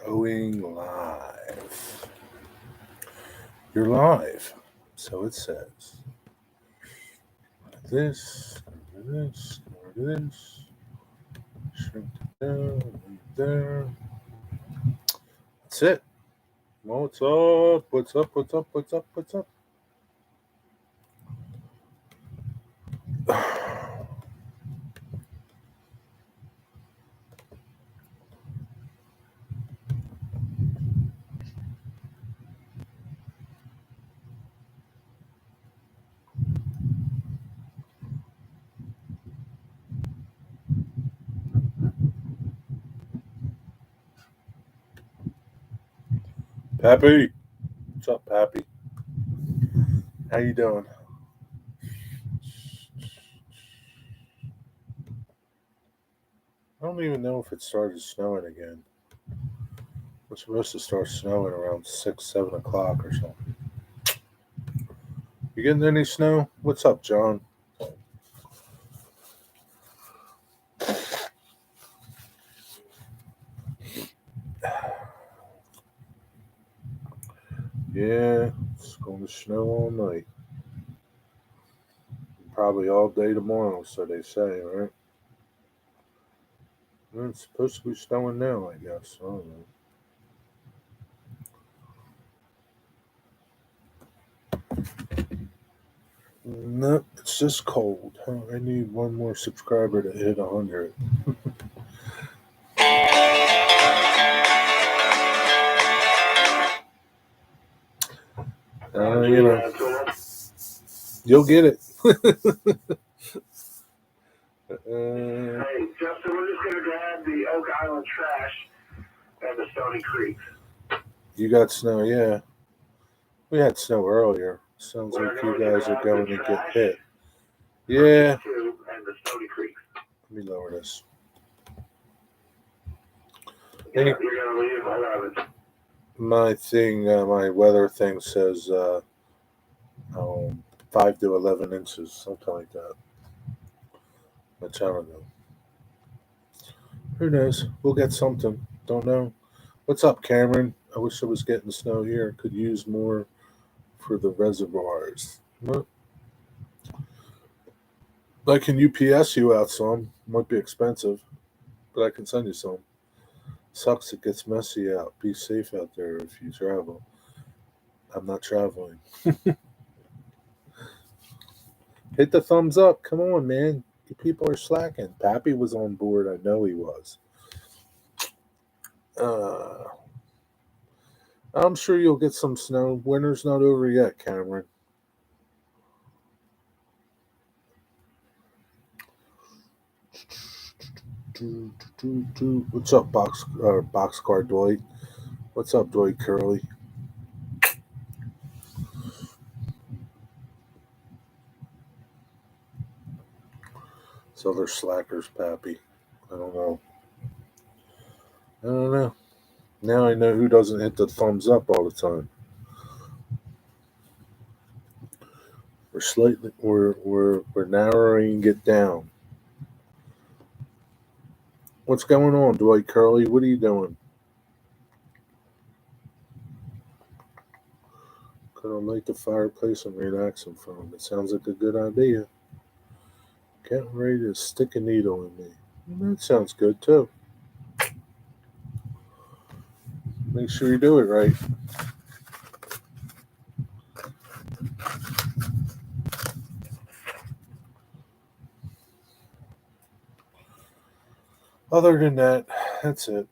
Going live. You're live. So it says. This, this, this. Shrink it down, leave there. That's it. What's up? What's up? What's up? What's up? What's up? Pappy. What's up, Pappy? How you doing? I don't even know if it started snowing again. It's supposed to start snowing around 6, 7 o'clock or something. You getting any snow? What's up, John? Yeah, it's going to snow all night. Probably all day tomorrow, so they say, right? Well, it's supposed to be snowing now, I guess. I don't know. No, it's just cold. I need one more subscriber to hit 100. You know, you'll get it. Hey, Justin, we're just going to grab the Oak Island trash and the Stony Creek. You got snow, yeah. We had snow earlier. Sounds like you guys are going to get hit. Yeah. And the Stony Creek. Let me lower this. Yeah, you're going to leave 11. My thing, my weather thing says 5 to 11 inches, something like that. That's how I know. Who knows? We'll get something. Don't know. What's up, Cameron? I wish I was getting snow here. Could use more for the reservoirs. What? I can UPS you out some. Might be expensive, but I can send you some. Sucks it gets messy out. Be safe out there if you travel. I'm not traveling. Hit the thumbs up. Come on, man. You people are slacking. Pappy was on board. I know he was. I'm sure you'll get some snow. Winter's not over yet, Cameron. What's up, Boxcar Dwight? What's up, Dwight Curly? So they're slackers, Pappy. I don't know. Now I know who doesn't hit the thumbs up all the time. We're narrowing it down. What's going on, Dwight Curly? What are you doing? Gonna light the fireplace and relax in front of it. Sounds like a good idea. Getting ready to stick a needle in me. That sounds good too. Make sure you do it right. Other than that, that's it.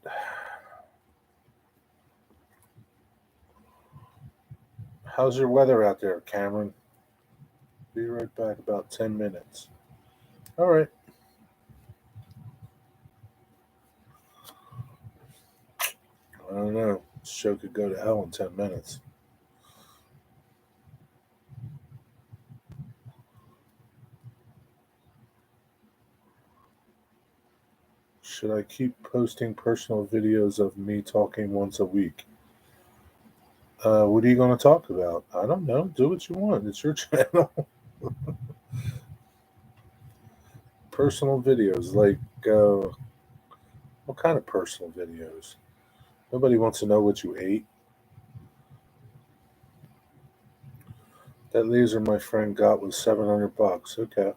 How's your weather out there, Cameron? Be right back about 10 minutes. All right. I don't know. This show could go to hell in 10 minutes. Should I keep posting personal videos of me talking once a week? What are you going to talk about? I don't know. Do what you want. It's your channel. Personal videos, like what kind of personal videos? Nobody wants to know what you ate. That laser my friend got was $700. Okay.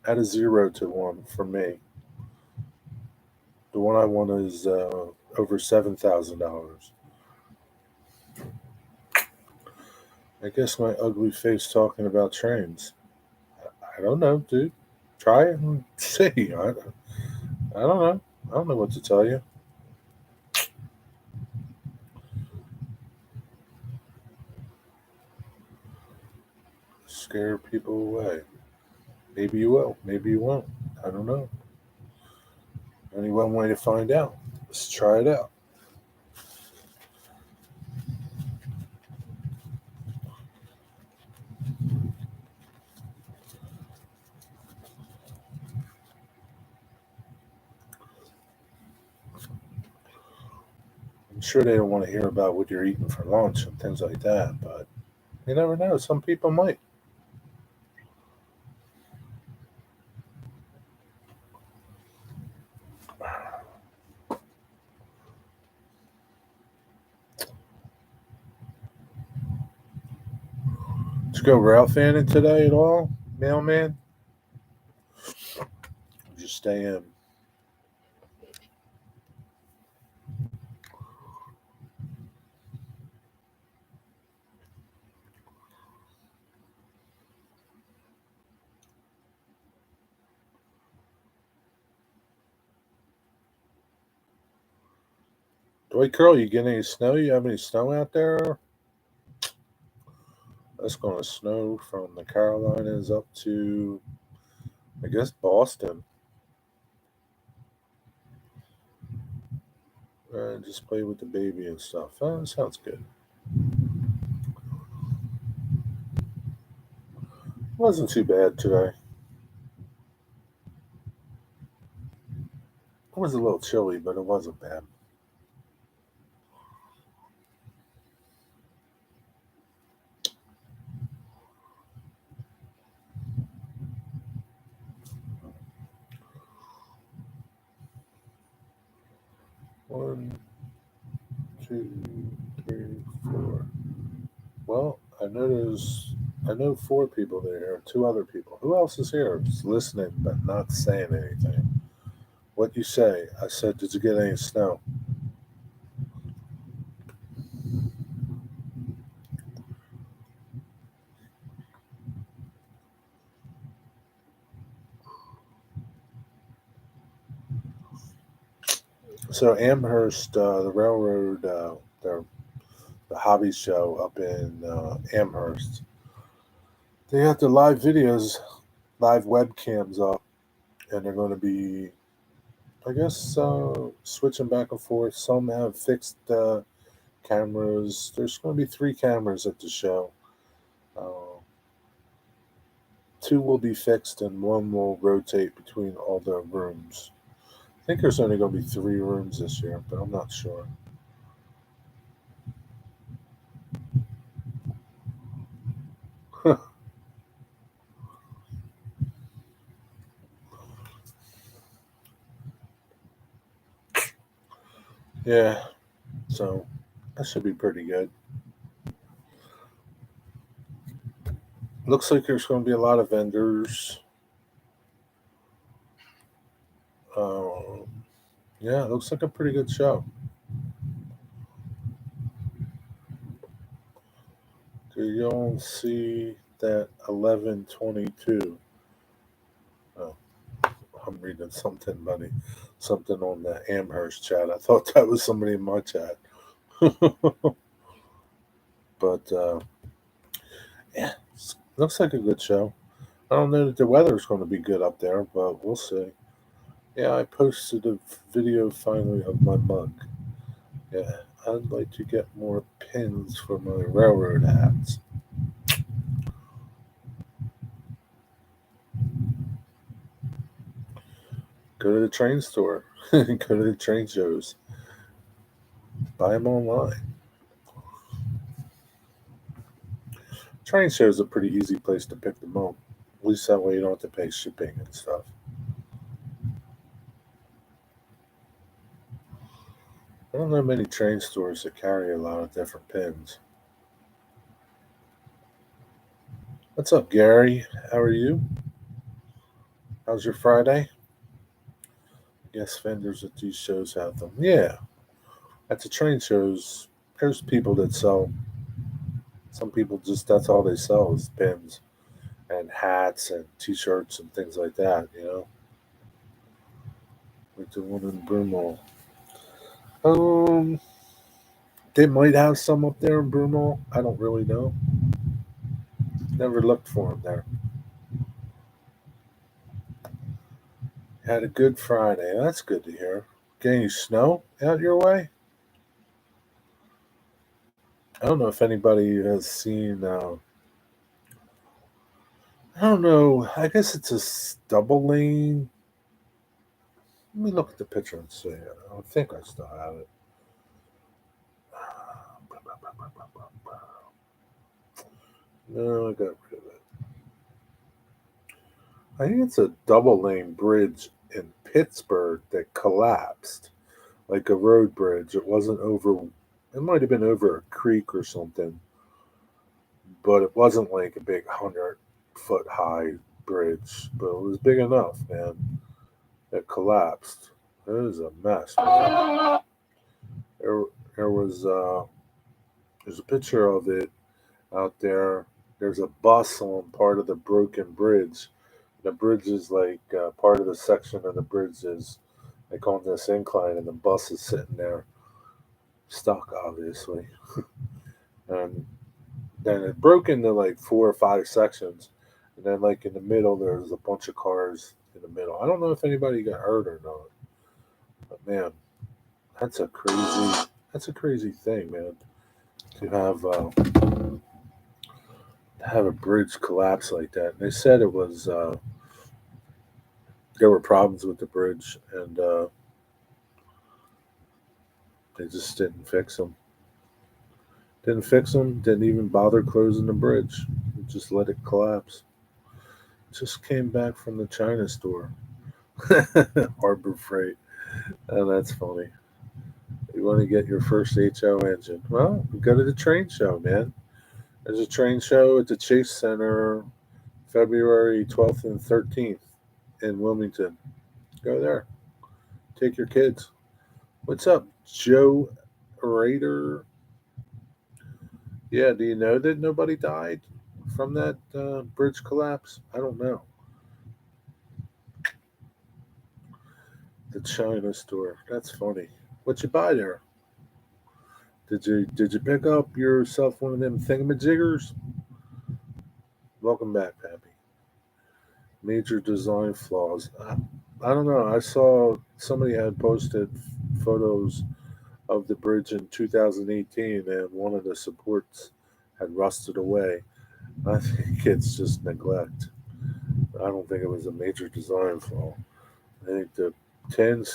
Add a 0 to 1 for me. The one I want is over $7,000. I guess my ugly face talking about trains. I don't know, dude. Try it and see. I don't know. I don't know what to tell you. Scare people away. Maybe you will. Maybe you won't. I don't know. Only one way to find out. Let's try it out. I'm sure they don't want to hear about what you're eating for lunch and things like that, but you never know. Some people might. Did you go Ralph Fanning today at all, mailman? Or just stay in? Dwight Curl, you get any snow? You have any snow out there? It's going to snow from the Carolinas up to, I guess, Boston. And just play with the baby and stuff. Oh, that sounds good. It wasn't too bad today. It was a little chilly, but it wasn't bad. One, two, three, four. Well, I know 4 people there, 2 other people. Who else is here? Just listening but not saying anything. What you say? I said, did you get any snow? So Amherst, the railroad, the hobby show up in Amherst. They got the live videos, live webcams up, and they're going to be, I guess, switching back and forth. Some have fixed cameras. There's going to be 3 cameras at the show. 2 will be fixed, and 1 will rotate between all the rooms. I think there's only going to be 3 rooms this year, but I'm not sure. Yeah, so that should be pretty good. Looks like there's going to be a lot of vendors. Um, yeah, it looks like a pretty good show. Do you all see that 1122? Oh, I'm reading something, buddy. Something on the Amherst chat. I thought that was somebody in my chat. But yeah, looks like a good show. I don't know that the weather's going to be good up there, but we'll see. Yeah, I posted a video finally of my mug. Yeah, I'd like to get more pins for my railroad hats. Go to the train store. Go to the train shows. Buy them online. Train shows a pretty easy place to pick them up. least that way you don't have to pay shipping and stuff. I don't know many train stores that carry a lot of different pins. What's up, Gary? How are you? How's your Friday? I guess vendors at these shows have them. Yeah, at the train shows, there's people that sell. Some people just that's all they sell is pins and hats and T-shirts and things like that. Like the one in Broomall. Um, they might have some up there in Broomall. I don't really know. Never looked for them there. Had a good Friday. That's good to hear. Get any snow out your way? I don't know if anybody has seen. I don't know. I guess it's a double lane. Let me look at the picture and see. I think I still have it. No, I got rid of it. I think it's a double lane bridge in Pittsburgh that collapsed, like a road bridge. It wasn't over. It might have been over a creek or something, but it wasn't like a big 100-foot high bridge. But it was big enough, man. It collapsed. It was a mess, man. There was there's a picture of it out there. There's a bus on part of the broken bridge. The bridge is like part of the section of the bridge is like on this incline, and the bus is sitting there stuck, obviously. And then it broke into like 4 or 5 sections, and then like in the middle there's a bunch of cars in the middle. I don't know if anybody got hurt or not, but man, that's a crazy thing, man, to have a bridge collapse like that. And they said it was there were problems with the bridge, and they just didn't fix them. Didn't fix them. Didn't even bother closing the bridge. Just let it collapse. Just came back from the China store. Harbor Freight. Oh, that's funny. You want to get your first HO engine? Well, go to the train show, man. There's a train show at the Chase Center February 12th and 13th in Wilmington. Go there. Take your kids. What's up, Joe Rader? Yeah, do you know that nobody died from that bridge collapse? I don't know. The China store. That's funny. What you buy there? Did you pick up yourself one of them thingamajiggers? Welcome back, Pappy. Major design flaws. I don't know. I saw somebody had posted photos of the bridge in 2018, and one of the supports had rusted away. I think it's just neglect. I don't think it was a major design flaw. I think the 10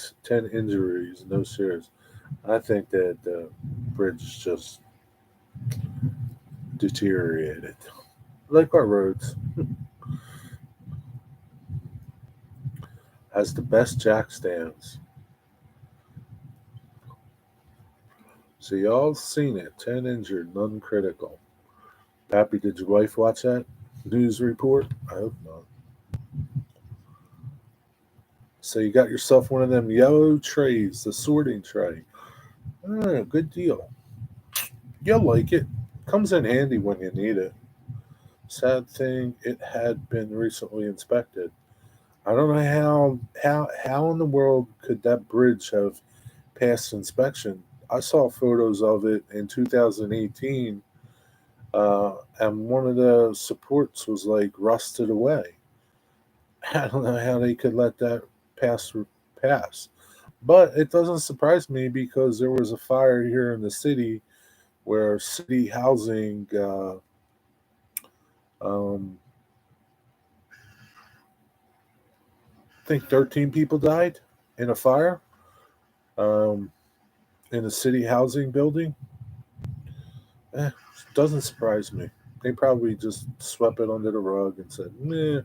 injuries, no serious. I think that the bridge just deteriorated, like our roads. Has the best jack stands. So y'all seen it. 10 injured, none critical. Pappy, did your wife watch that news report? I hope not. So you got yourself one of them yellow trays, the sorting tray. Good deal. You'll like it. Comes in handy when you need it. Sad thing, it had been recently inspected. I don't know how in the world could that bridge have passed inspection. I saw photos of it in 2018, and one of the supports was like rusted away. I don't know how they could let that pass. But it doesn't surprise me because there was a fire here in the city where city housing, I think 13 people died in a fire um, in a city housing building. Doesn't surprise me. They probably just swept it under the rug and said, "Meh,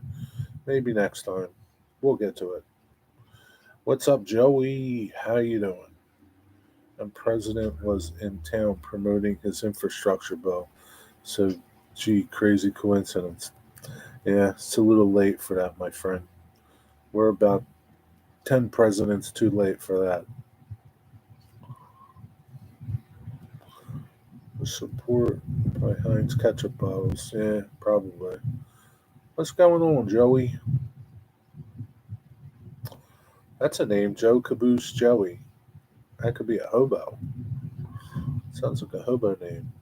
maybe next time. We'll get to it." What's up, Joey? How you doing? And President was in town promoting his infrastructure bill. So, gee, crazy coincidence. Yeah, it's a little late for that, my friend. We're about 10 presidents too late for that. Support by Heinz ketchup bottles. Yeah, probably. What's going on, Joey? That's a name, Joe Caboose Joey. That could be a hobo. Sounds like a hobo name.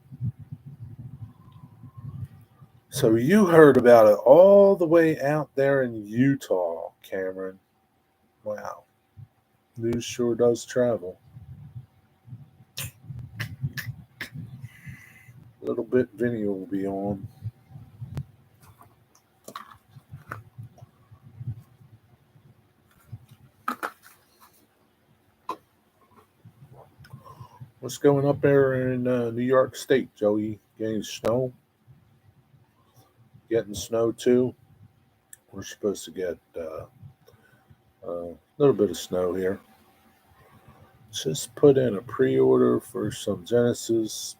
So you heard about it all the way out there in Utah, Cameron. Wow. News sure does travel. A little bit Vinny will be on. What's going up there in New York State, Joey? Getting snow? Getting snow too? We're supposed to get a little bit of snow here. Just put in a pre-order for some Genesis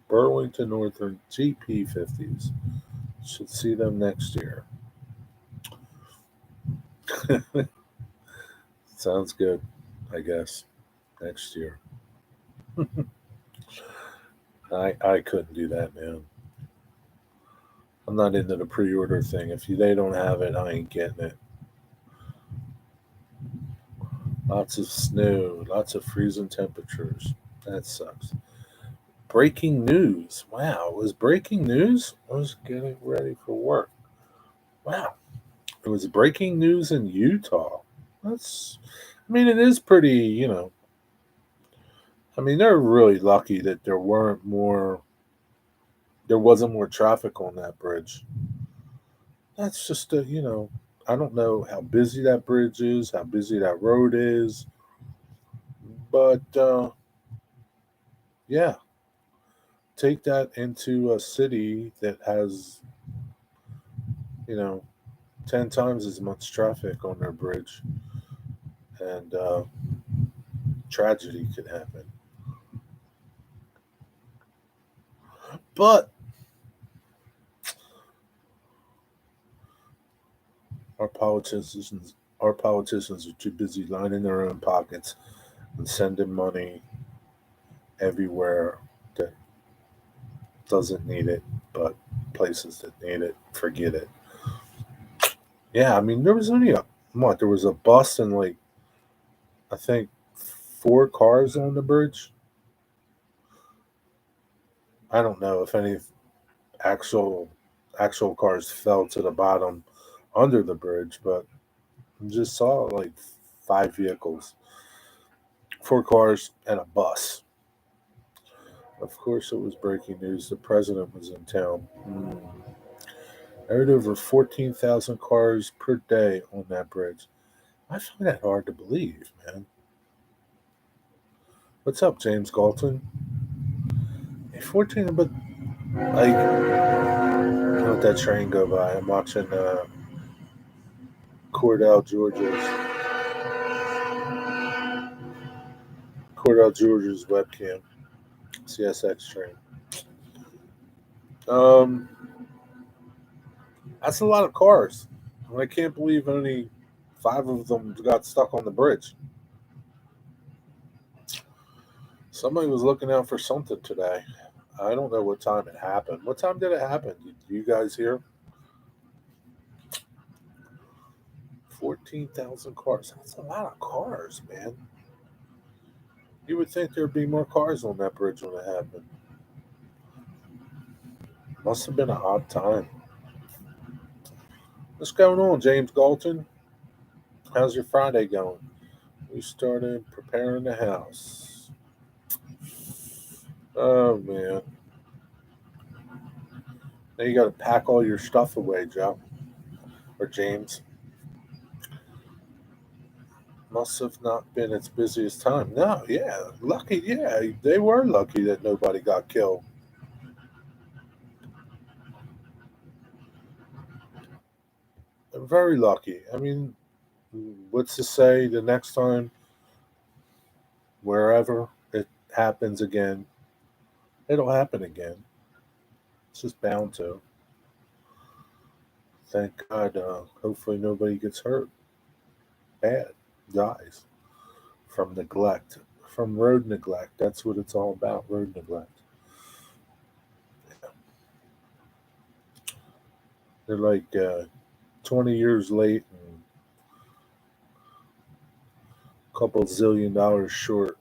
Burlington Northern GP50s. Should see them next year. Sounds good, I guess. Next year. I couldn't do that, man. I'm not into the pre-order thing. If they don't have it, I ain't getting it. Lots of snow, lots of freezing temperatures. That sucks. Breaking news. Wow, it was breaking news? I was getting ready for work. Wow. It was breaking news in Utah. I mean, it is pretty, I mean, they're really lucky that there wasn't more traffic on that bridge. That's just I don't know how busy that bridge is, how busy that road is, but yeah, take that into a city that has, you know, 10 times as much traffic on their bridge, and tragedy could happen. But our politicians, our politicians are too busy lining their own pockets and sending money everywhere that doesn't need it, but places that need it, forget it. Yeah, I mean, there was only a what? There was a bus and like I think four cars on the bridge. I don't know if any actual actual cars fell to the bottom under the bridge, but I just saw like five vehicles, four cars, and a bus. Of course, it was breaking news. The president was in town. I heard over 14,000 cars per day on that bridge. I find that hard to believe, man. What's up, James Galton? Hey, 14, but like, let that train go by. I'm watching Cordell George's Cordell George's webcam, CSX train. Um, that's a lot of cars. I can't believe only five of them got stuck on the bridge. Somebody was looking out for something today. I don't know what time it happened. What time did it happen? Did you guys hear? 14,000 cars. That's a lot of cars, man. You would think there'd be more cars on that bridge when it happened. Must have been an odd time. What's going on, James Galton? How's your Friday going? We started preparing the house. Oh, man. Now you got to pack all your stuff away, Joe. Or James. Must have not been its busiest time. No, yeah. Lucky, yeah. They were lucky that nobody got killed. very lucky. I mean, what's to say the next time, wherever it happens again, it'll happen again. It's just bound to. Thank God. Hopefully nobody gets hurt. Bad. Dies from neglect. From road neglect. That's what it's all about. Road neglect. They're like 20 years late and a couple zillion dollars short.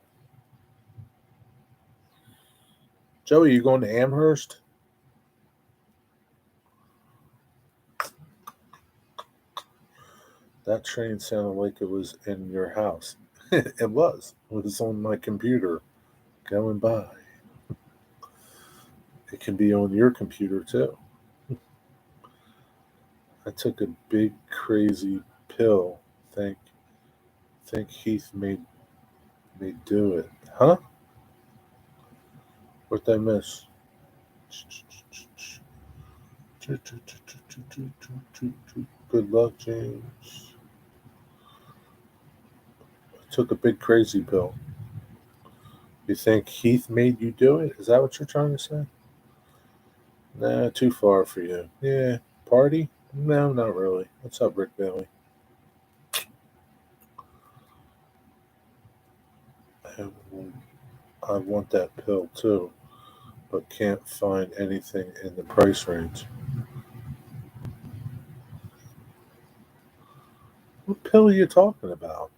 Joey, you going to Amherst? That train sounded like it was in your house. It was. It was on my computer going by. It can be on your computer too. I took a big crazy pill. Think Heath made me do it. Huh? What'd I miss? Good luck, James. I took a big crazy pill. You think Heath made you do it? Is that what you're trying to say? Nah, too far for you. Yeah, party? No, not really. What's up, Rick Bailey? I want that pill too, but can't find anything in the price range. What pill are you talking about?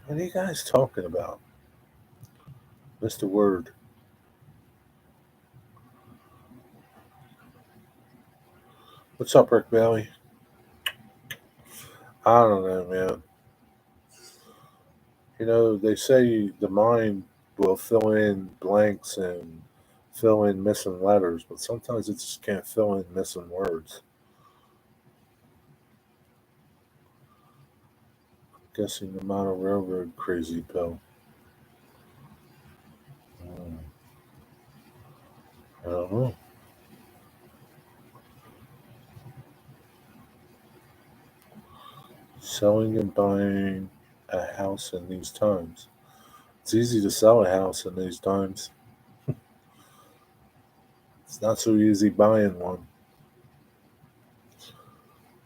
What are you guys talking about? Mr. Word. What's up, Rick Bailey? I don't know, man. You know, they say the mind will fill in blanks and fill in missing letters, but sometimes it just can't fill in missing words. Guessing the Model Railroad crazy pill. I don't know. Selling and buying a house in these times. It's easy to sell a house in these times. It's not so easy buying one.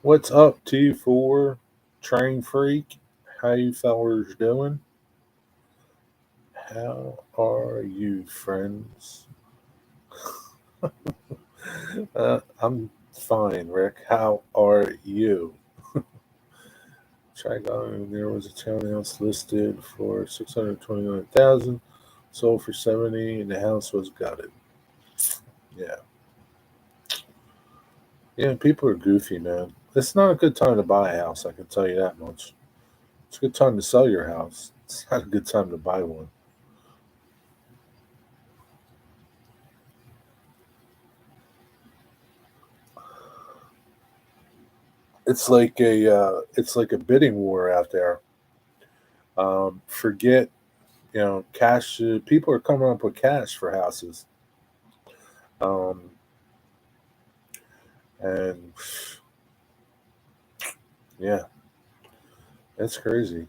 What's up, T4 Train Freak? How you fellers doing? How are you, friends? I'm fine, Rick. How are you? Trigon, there was a townhouse listed for 629,000, sold for 70, and the house was gutted. Yeah. Yeah, people are goofy, man. It's not a good time to buy a house, I can tell you that much. It's a good time to sell your house. It's not a good time to buy one. It's like a bidding war out there. Forget, cash. People are coming up with cash for houses, um, and yeah, it's crazy.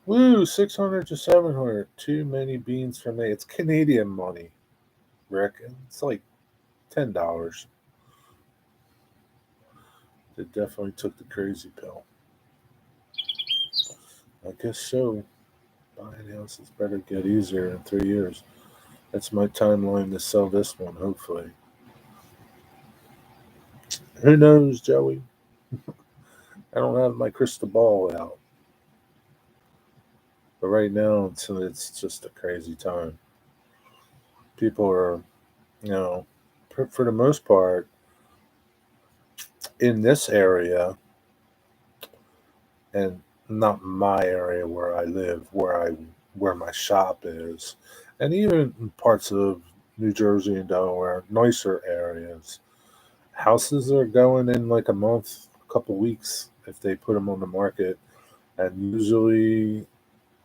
Woo, 600 to 700. Too many beans for me. It's Canadian money, Rick. It's like $10. They definitely took the crazy pill. I guess so. Buying houses better get easier in 3 years. That's my timeline to sell this one, hopefully. Who knows, Joey? I don't have my crystal ball out. But right now, it's just a crazy time. People are, you know, for the most part, in this area, and not my area where I live, where my shop is, and even in parts of New Jersey and Delaware, nicer areas, houses are going in like a month, a couple weeks if they put them on the market, and usually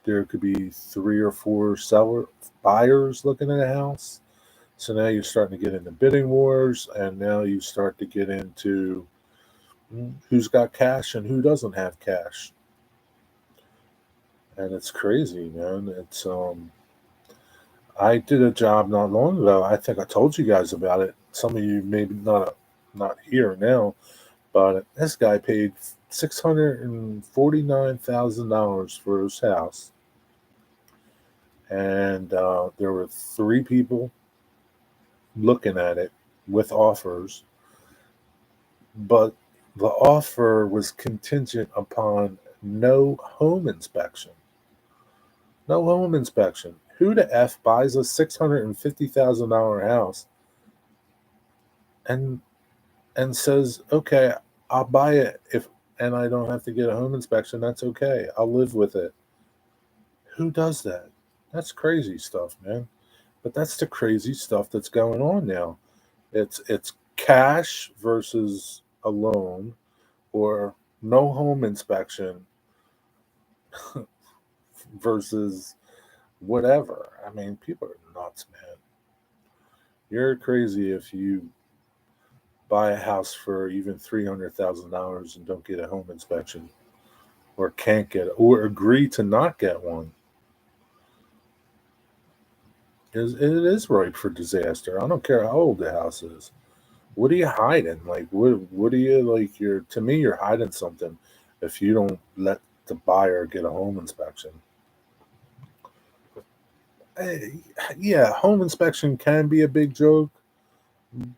there could be three or four buyers looking at a house. So now you're starting to get into bidding wars, and now you start to get into who's got cash and who doesn't have cash. And it's crazy, man. It's I did a job not long ago. I think I told you guys about it. Some of you maybe not here now, but this guy paid $649,000 for his house, and there were 3 people looking at it with offers, but the offer was contingent upon no home inspection. No home inspection. Who the F buys a $650,000 house and says, okay, I'll buy it and I don't have to get a home inspection, that's okay. I'll live with it. Who does that? That's crazy stuff, man. But that's the crazy stuff that's going on now. It's cash versus a loan, or no home inspection versus whatever. I mean, people are nuts, man. You're crazy if you buy a house for even $300,000 and don't get a home inspection, or can't get it, or agree to not get one. It is ripe for disaster. I don't care how old the house is. What are you hiding? Like, what are you, like, to me, you're hiding something if you don't let the buyer get a home inspection. Yeah, home inspection can be a big joke,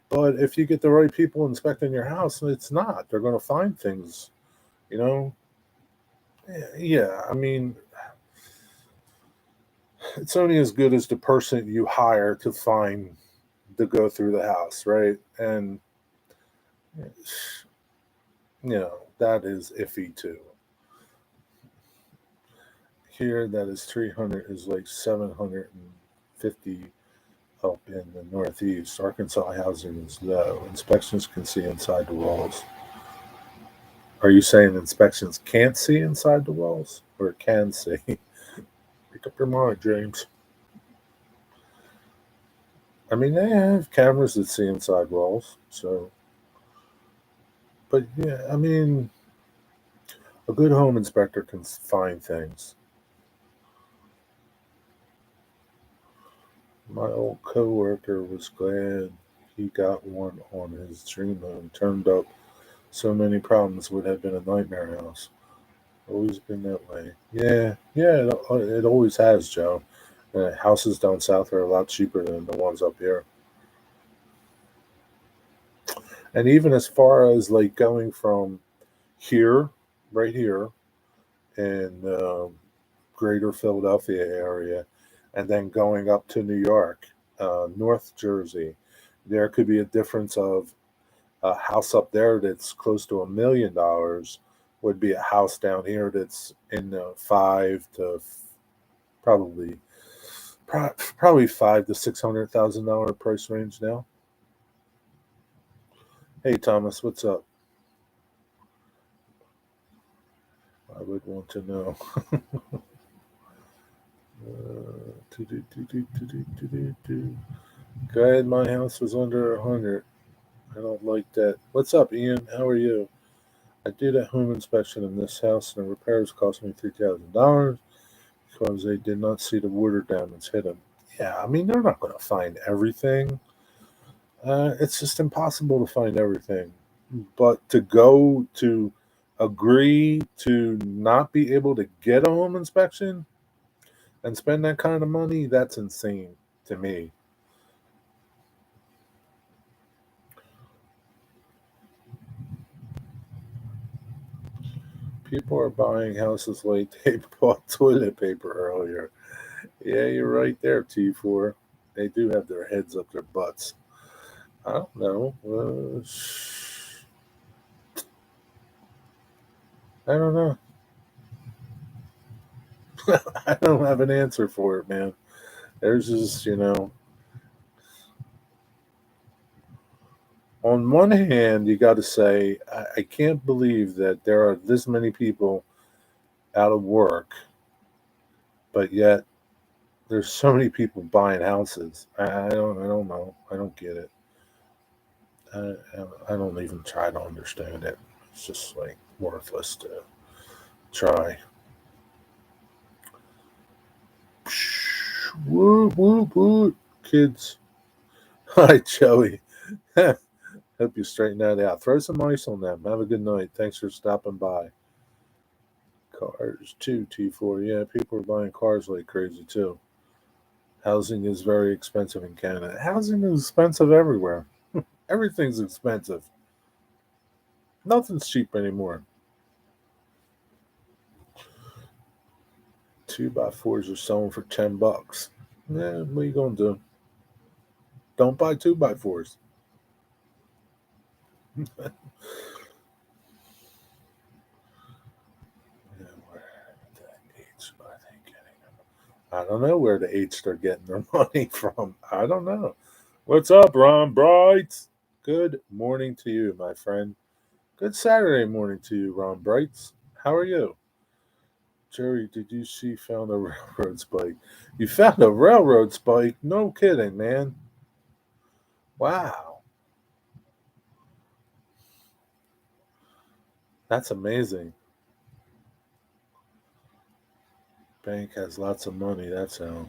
but if you get the right people inspecting your house, it's not. They're going to find things, you know? Yeah, I mean, it's only as good as the person you hire to go through the house, right? And, that is iffy too. Here, that is 300, is like 750 up in the Northeast. Arkansas housing is low. Inspections can see inside the walls. Are you saying inspections can't see inside the walls, or can see? Pick up your mind, James. I mean, they have cameras that see inside walls, so. But yeah, I mean, a good home inspector can find things. My old coworker was glad he got one on his dream home. Turned up so many problems, would have been a nightmare house. Always been that way. Yeah, it always has, Joe. Houses down south are a lot cheaper than the ones up here. And even as far as like going from here, right here, in greater Philadelphia area, and then going up to New York, North Jersey, there could be a difference of a house up there that's close to $1 million would be a house down here that's in the probably probably $500,000 to $600,000 price range now. Hey Thomas, what's up? I would want to know. Go ahead, my house was under 100. I don't like that. What's up, Ian? How are you? I did a home inspection in this house, and the repairs cost me $3,000 because they did not see the water damage hidden. Yeah, I mean, they're not going to find everything. It's just impossible to find everything. But to agree to not be able to get a home inspection and spend that kind of money, that's insane to me. People are buying houses like they bought toilet paper earlier. Yeah, you're right there, T4. They do have their heads up their butts. I don't know. I don't know. I don't have an answer for it, man. There's just, on one hand, you got to say, I can't believe that there are this many people out of work, but yet There's so many people buying houses. I don't know. I don't get it. I, I don't even try to understand it. It's just like worthless to try. Whoop, whoop, whoop. Kids. Hi, Joey. Hope you straighten that out. Throw some ice on them. Have a good night. Thanks for stopping by. Cars, too, T4. Yeah, people are buying cars like crazy, too. Housing is very expensive in Canada. Housing is expensive everywhere. Everything's expensive. Nothing's cheap anymore. 2x4s are selling for $10. Yeah, what are you gonna do? Don't buy 2x4s. Yeah, where the H are they getting them? I don't know where the H they're getting their money from. I don't know. What's up, Ron Bright? Good morning to you, my friend. Good Saturday morning to you, Ron Brights. How are you? Jerry, did you see found a railroad spike? You found a railroad spike? No kidding, man. Wow. That's amazing. Bank has lots of money, that's how.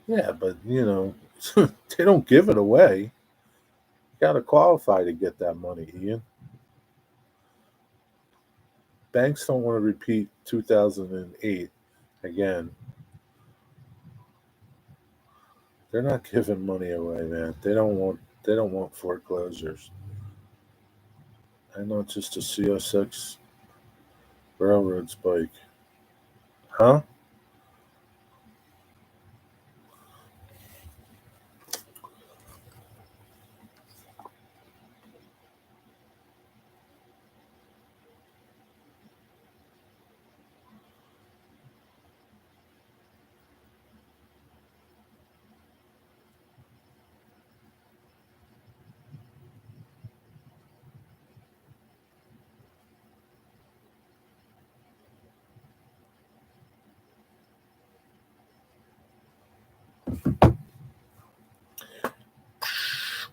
Yeah, but they don't give it away. You gotta qualify to get that money, Ian. Banks don't want to repeat 2008 again. They're not giving money away, man. They don't want foreclosures. I know it's just a CSX railroad spike. Huh?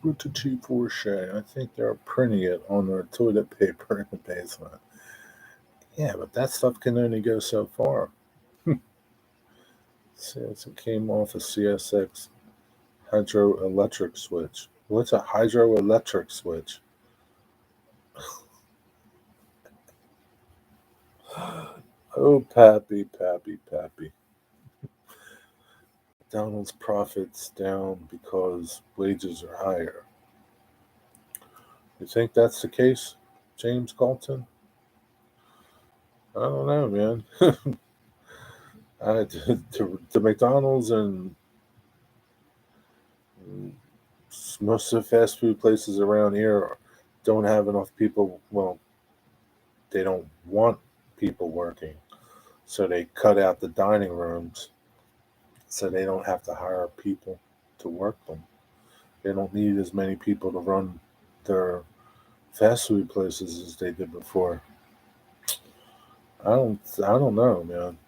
Route to T Porsche. I think they're printing it on their toilet paper in the basement. Yeah, but that stuff can only go so far. Since it came off a CSX hydroelectric switch. What's a hydroelectric switch? Oh, Pappy, Pappy, Pappy. McDonald's profits down because wages are higher. You think that's the case, James Galton? I don't know, man. The McDonald's and most of the fast food places around here don't have enough people. Well, they don't want people working, so they cut out the dining rooms so they don't have to hire people to work them. They don't need as many people to run their fast food places as they did before. I don't know, man.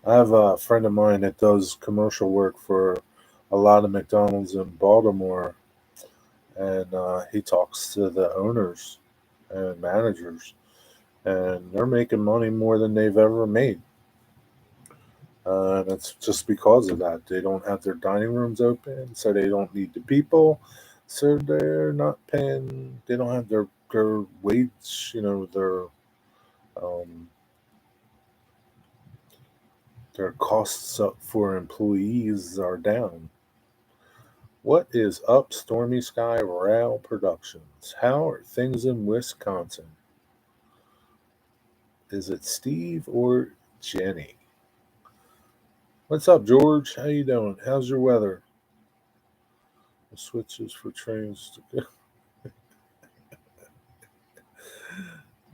I have a friend of mine that does commercial work for a lot of McDonald's in Baltimore, and he talks to the owners and managers, and they're making money more than they've ever made. And it's just because of that. They don't have their dining rooms open, so they don't need the people. So they're not paying. They don't have their wage. Um, their costs up for employees are down. What is up, Stormy Sky Rail Productions? How are things in Wisconsin? Is it Steve or Jenny? What's up, George? How you doing? How's your weather? The switches for trains to go.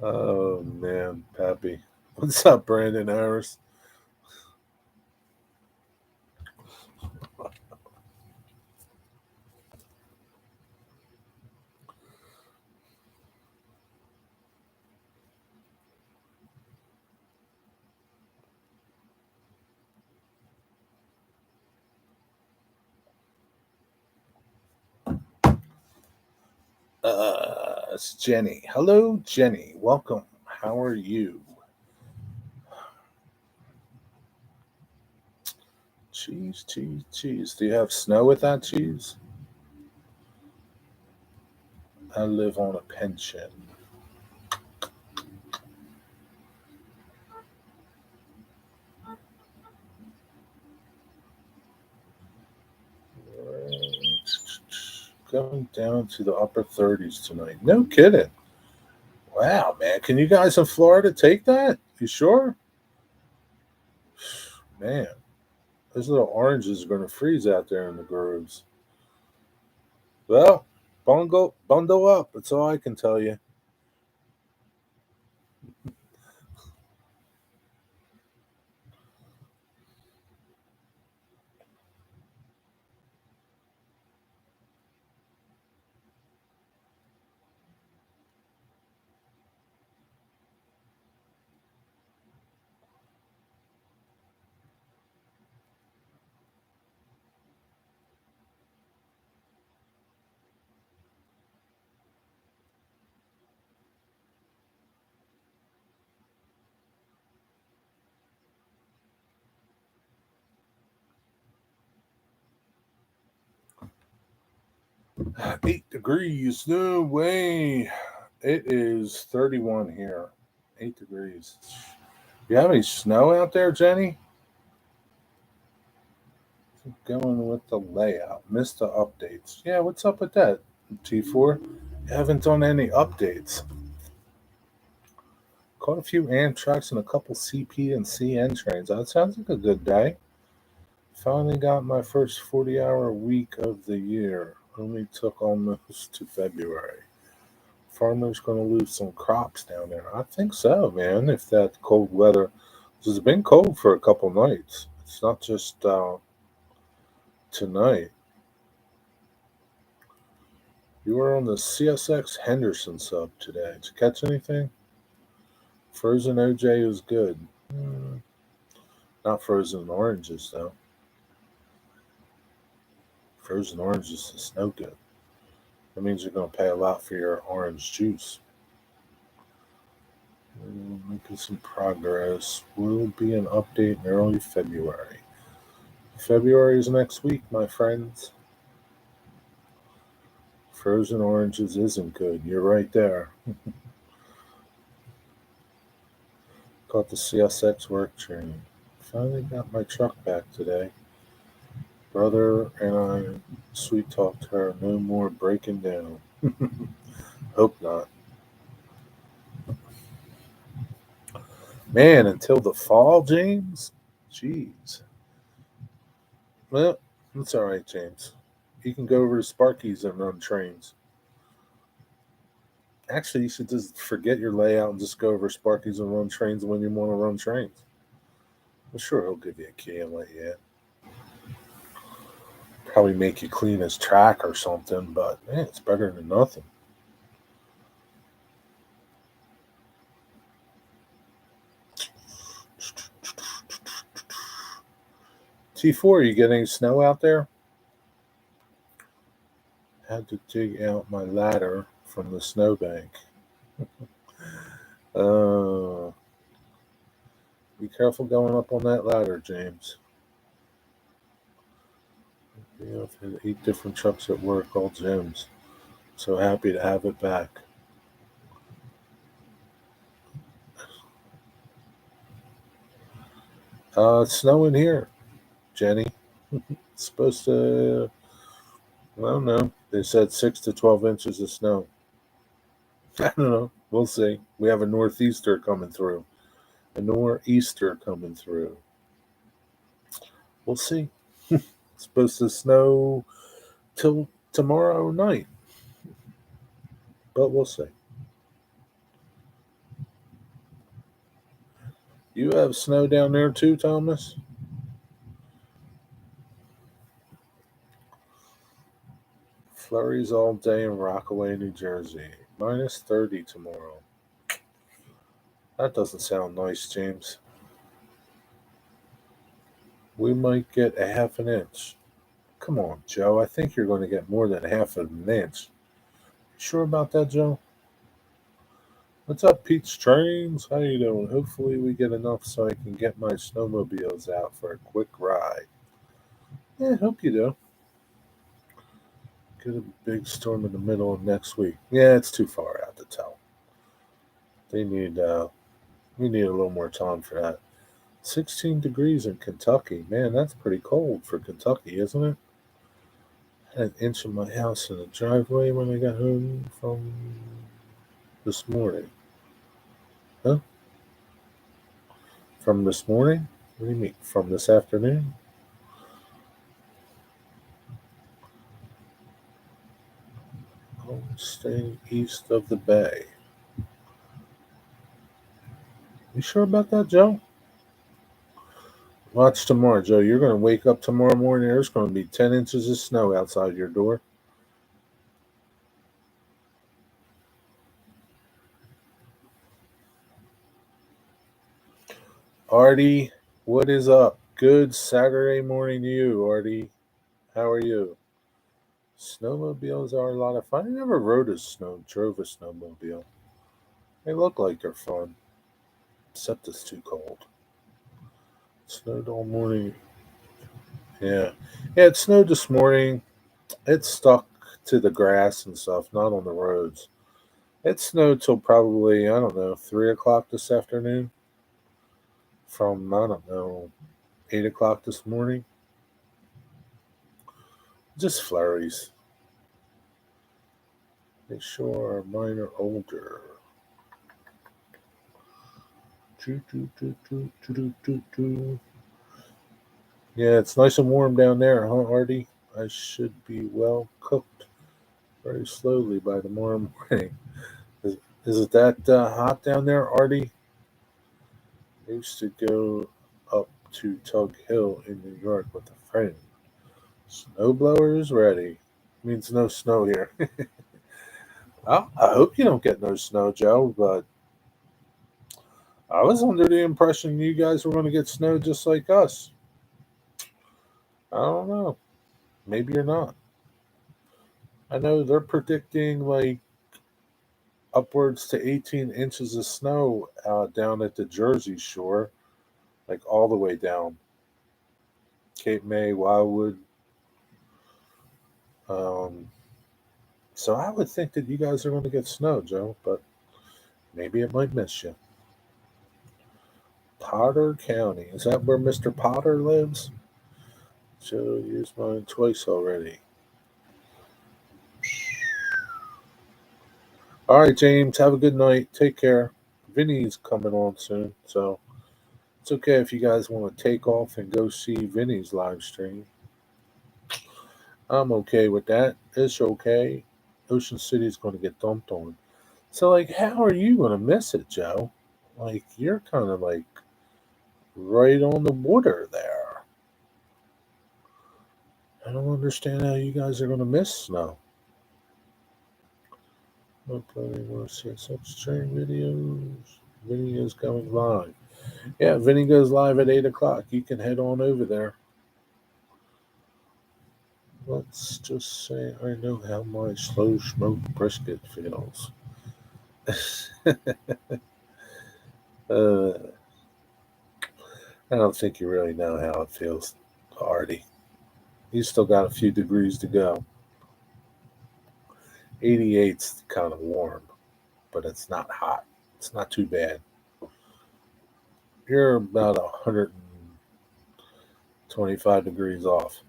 Oh man, Pappy. What's up, Brandon Harris? It's Jenny. Hello, Jenny. Welcome. How are you? Cheese, cheese, cheese. Do you have snow with that cheese? I live on a pension. Going down to the upper 30s tonight. No kidding. Wow, man. Can you guys in Florida take that? You sure? Man, those little oranges are going to freeze out there in the groves. Well, bundle up. That's all I can tell you. Ah, 8 degrees. No way. It is 31 here. 8 degrees. You have any snow out there, Jenny? Going with the layout. Missed the updates. Yeah, what's up with that, T4? You haven't done any updates. Caught a few Amtrak's and a couple CP and CN trains. That sounds like a good day. Finally got my first 40-hour week of the year. Only took almost to February. Farmers going to lose some crops down there. I think so, man. If that cold weather, 'cause it's been cold for a couple nights. It's not just tonight. You were on the CSX Henderson sub today. Did you catch anything? Frozen OJ is good. Not frozen oranges though. Frozen oranges is no good. That means you're going to pay a lot for your orange juice. Making some progress. Will be an update in early February. February is next week, my friends. Frozen oranges isn't good. You're right there. Caught the CSX work train. Finally got my truck back today. Brother and I sweet talked her. No more breaking down. Hope not. Man, until the fall, James? Jeez. Well, it's all right, James. You can go over to Sparky's and run trains. Actually, you should just forget your layout and just go over to Sparky's and run trains when you want to run trains. I'm sure he'll give you a key and let you in. Probably make you clean his track or something, but man, it's better than nothing. T4, you getting snow out there? Had to dig out my ladder from the snowbank. Uh, be careful going up on that ladder, James. Yeah, I've had 8 different trucks at work, all gems. So happy to have it back. It's snowing here, Jenny. It's supposed to, I don't know. They said 6 to 12 inches of snow. I don't know. We'll see. We have a northeaster coming through. A nor'easter coming through. We'll see. It's supposed to snow till tomorrow night, but we'll see. You have snow down there too, Thomas? Flurries all day in Rockaway, New Jersey. Minus 30 tomorrow. That doesn't sound nice, James. We might get a half an inch. Come on, Joe. I think you're going to get more than half an inch. Sure about that, Joe? What's up, Pete's Trains? How you doing? Hopefully we get enough so I can get my snowmobiles out for a quick ride. Yeah, hope you do. Get a big storm in the middle of next week. Yeah, it's too far out to tell. They need we need a little more time for that. 16 degrees in Kentucky. Man, that's pretty cold for Kentucky, isn't it? I had an inch in my house in the driveway when I got home from this morning. Huh? From this morning? What do you mean? From this afternoon? Oh, staying east of the bay. You sure about that, Joe? Watch tomorrow, Joe. You're going to wake up tomorrow morning. There's going to be 10 inches of snow outside your door. Artie, what is up? Good Saturday morning to you, Artie. How are you? Snowmobiles are a lot of fun. I never drove a snowmobile. They look like they're fun, except it's too cold. It snowed all morning. Yeah. Yeah, it snowed this morning. It stuck to the grass and stuff, not on the roads. It snowed till probably, I don't know, 3 o'clock this afternoon. From, I don't know, 8 o'clock this morning. Just flurries. They sure are mine are older. Choo, choo, choo, choo, choo, choo, choo. Yeah, it's nice and warm down there, huh, Artie? I should be well cooked very slowly by tomorrow morning. Is, is it that hot down there, Artie? I used to go up to Tug Hill in New York with a friend. Snowblower is ready. Means no snow here. Well, I hope you don't get no snow, Joe, but I was under the impression you guys were going to get snow just like us. I don't know. Maybe you're not. I know they're predicting like upwards to 18 inches of snow down at the Jersey Shore, like all the way down Cape May, Wildwood. Um, so I would think that you guys are going to get snow, Joe, but maybe it might miss you. Potter County. Is that where Mr. Potter lives? Joe used mine twice already. All right, James. Have a good night. Take care. Vinny's coming on soon, so it's okay if you guys want to take off and go see Vinny's live stream. I'm okay with that. It's okay. Ocean City's going to get dumped on. So, like, how are you going to miss it, Joe? Like, you're kind of like right on the water there. I don't understand how you guys are going to miss snow. Okay, want to see such train videos. Vinny is going live. Yeah, Vinny goes live at 8 o'clock. You can head on over there. Let's just say I know how my slow smoked brisket feels. uh, I don't think you really know how it feels, Artie. You still got a few degrees to go. 88's kind of warm, but it's not hot. It's not too bad. You're about 125 degrees off.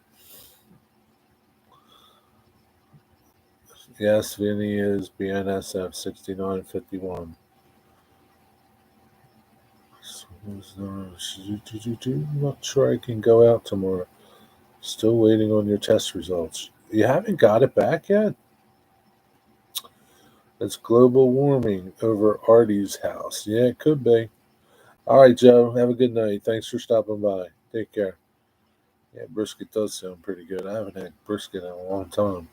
Yes, Vinny is BNSF 6951. I'm not sure I can go out tomorrow. Still waiting on your test results. You haven't got it back yet? It's global warming over Artie's house. Yeah, it could be. All right, Joe. Have a good night. Thanks for stopping by. Take care. Yeah, brisket does sound pretty good. I haven't had brisket in a long time.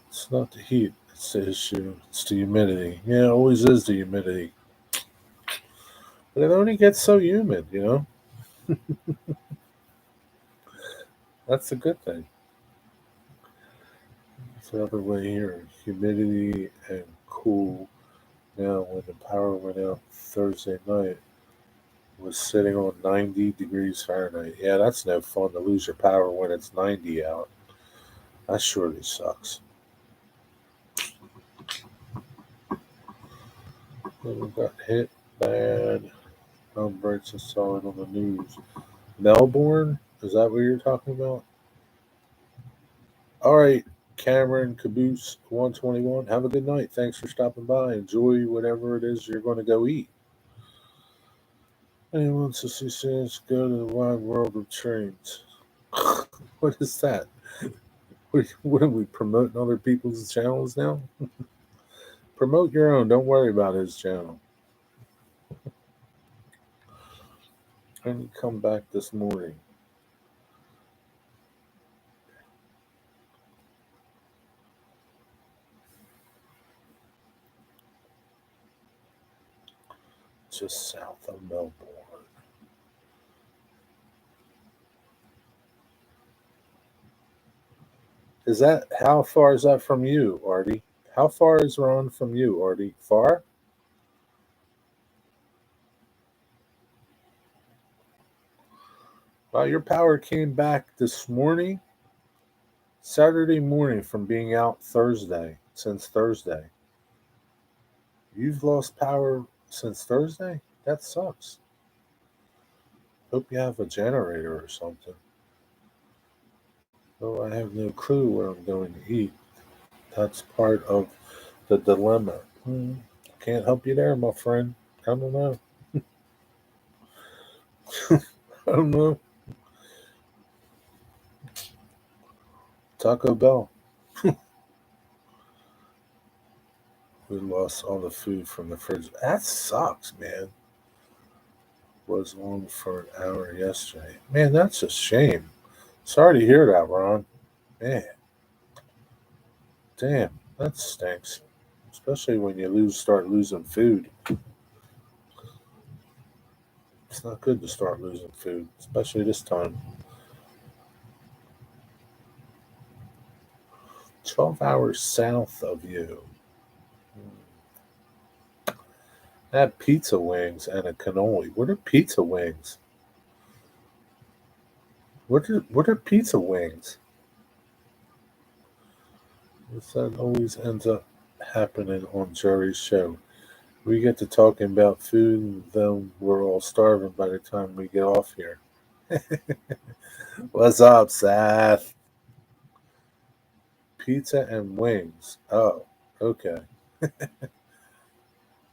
It's not the heat, it's the issue. It's the humidity. Yeah, it always is the humidity. But it only gets so humid, you know? That's a good thing. the other way here. Humidity and cool. Now, when the power went out Thursday night, was sitting on 90 degrees Fahrenheit. Yeah, that's no fun to lose your power when it's 90 out. That surely sucks. We got hit bad. Outbreaks I saw it on the news. Melbourne? Is that what you're talking about? All right, Cameron Caboose 121. Have a good night. Thanks for stopping by. Enjoy whatever it is you're going to go eat. Anyone wants to see Sans go to the wide world of trains? What is that? What are we promoting other people's channels now? Promote your own. Don't worry about his channel. And you come back this morning. Just south of Melbourne. Is that how far is that from you, Artie? How far is Ron from you, Artie? Far? Well, your power came back this morning, Saturday morning, from being out Thursday, since Thursday. You've lost power since Thursday? That sucks. Hope you have a generator or something. Though I have no clue where I'm going to eat. That's part of the dilemma. Can't help you there, my friend. I don't know. I don't know. Taco Bell. We lost all the food from the fridge. That sucks, man. Was on for an hour yesterday. Man, that's a shame. Sorry to hear that, Ron. Man, damn, that stinks. Especially when you start losing food. It's not good to start losing food, especially this time. 12 hours south of you. I had pizza wings and a cannoli. What are pizza wings? What are pizza wings? That always ends up happening on Jerry's show. We get to talking about food, and then we're all starving by the time we get off here. What's up, Seth? Pizza and wings. Oh, okay.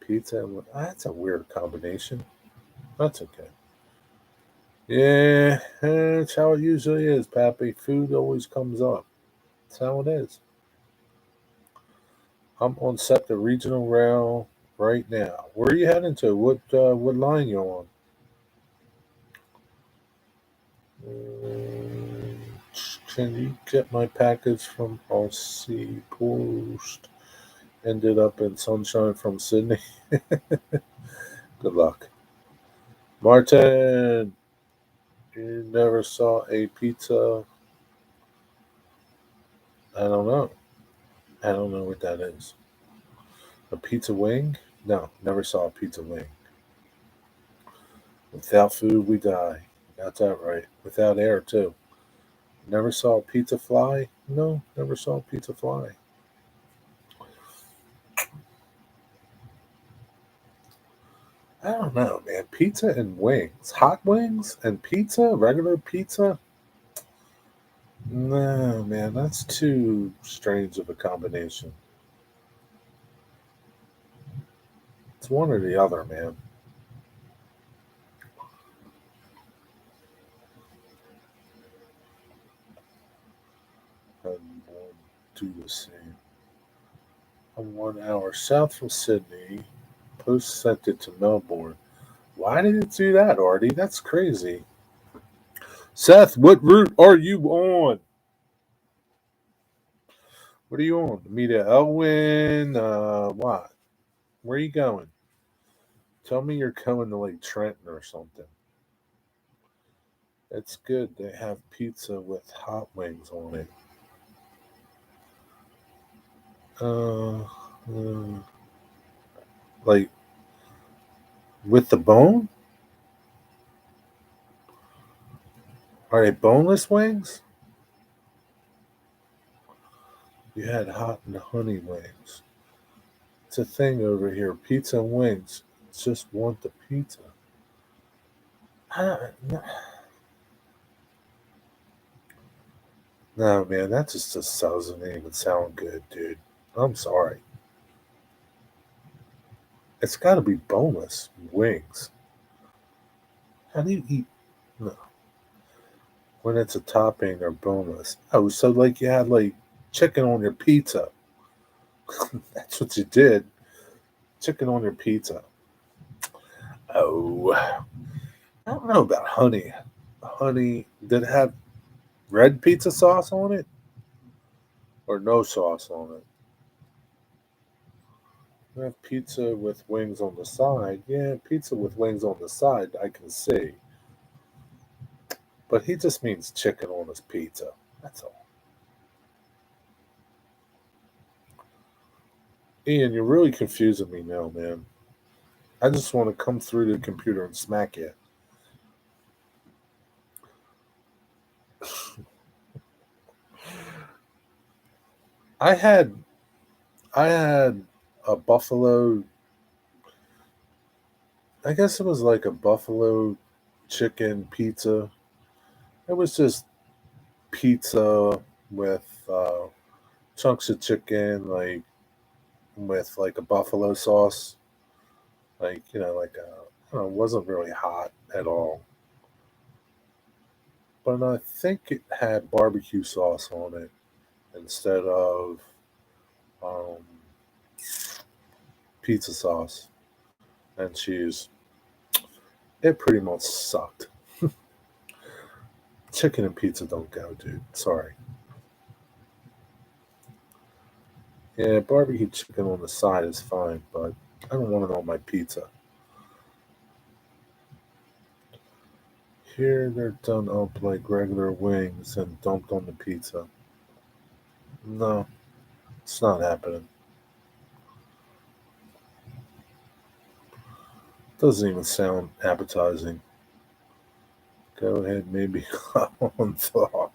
Pizza and that's a weird combination. That's okay. Yeah, that's how it usually is, Pappy. Food always comes up. That's how it is. I'm on Septa Regional Rail right now. Where are you heading to? What line you on? Uh, Can you get my package from RC Post? Ended up in sunshine from Sydney. Good luck. Martin, you never saw a pizza? I don't know. I don't know what that is. A pizza wing? No, never saw a pizza wing. Without food, we die. Got that right. Without air, too. Never saw a pizza fly? No, never saw a pizza fly. I don't know, man. Pizza and wings. Hot wings and pizza? Regular pizza? No, man. That's too strange of a combination. It's one or the other, man. And we'll do the same. I'm 1 hour south from Sydney. Post sent it to Melbourne. Why did it do that, Artie? That's crazy. Seth, what route are you on? What are you on? Meet Elwyn? What? Where are you going? Tell me you're coming to like Trenton or something. It's good. They have pizza with hot wings on it. Like with the bone? Are they boneless wings? You had hot and honey wings. It's a thing over here. Pizza and wings. Just want the pizza. No, man, that just doesn't even sound good, dude. I'm sorry. It's got to be boneless wings. How do you eat? No, when it's a topping or boneless. Oh, so like you had like chicken on your pizza. That's what you did. Chicken on your pizza. Oh, I don't know about honey. Honey, did it have red pizza sauce on it or no sauce on it? We have pizza with wings on the side. Yeah, pizza with wings on the side, I can see. But he just means chicken on his pizza. That's all. Ian, you're really confusing me now, man. I just want to come through the computer and smack you. I had I had a buffalo. I guess it was like a buffalo chicken pizza. It was just pizza with chunks of chicken, like with like a buffalo sauce, like like it wasn't really hot at all. But I think it had barbecue sauce on it instead of um, pizza sauce and cheese. It pretty much sucked. Chicken and pizza don't go, dude. Sorry. Yeah, barbecue chicken on the side is fine, but I don't want it on my pizza. Here they're done up like regular wings and dumped on the pizza. No, it's not happening. Doesn't even sound appetizing. Go ahead, maybe on thought.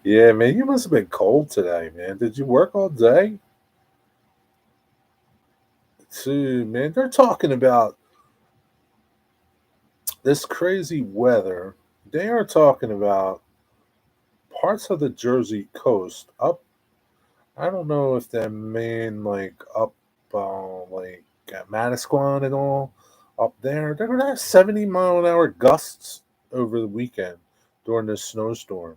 Yeah, man, you must have been cold today, man. Did you work all day? Too, man, they're talking about this crazy weather. They are talking about parts of the Jersey coast up. I don't know if they mean like up, like at Manasquan and all up there. They're gonna have 70-mile-an-hour gusts over the weekend during this snowstorm.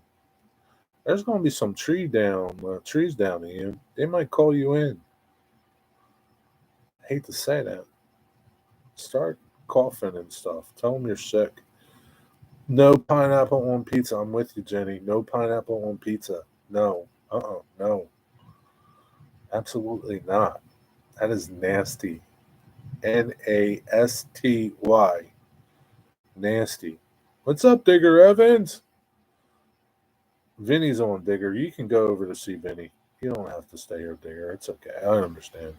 There's gonna be some trees down here. They might call you in. Hate to say that. Start coughing and stuff. Tell them you're sick. No pineapple on pizza. I'm with you, Jenny. No pineapple on pizza. No. No. Absolutely not. That is nasty. Nasty. Nasty. What's up, Digger Evans? Vinny's on, Digger. You can go over to see Vinny. You don't have to stay here, Digger. It's okay. I understand.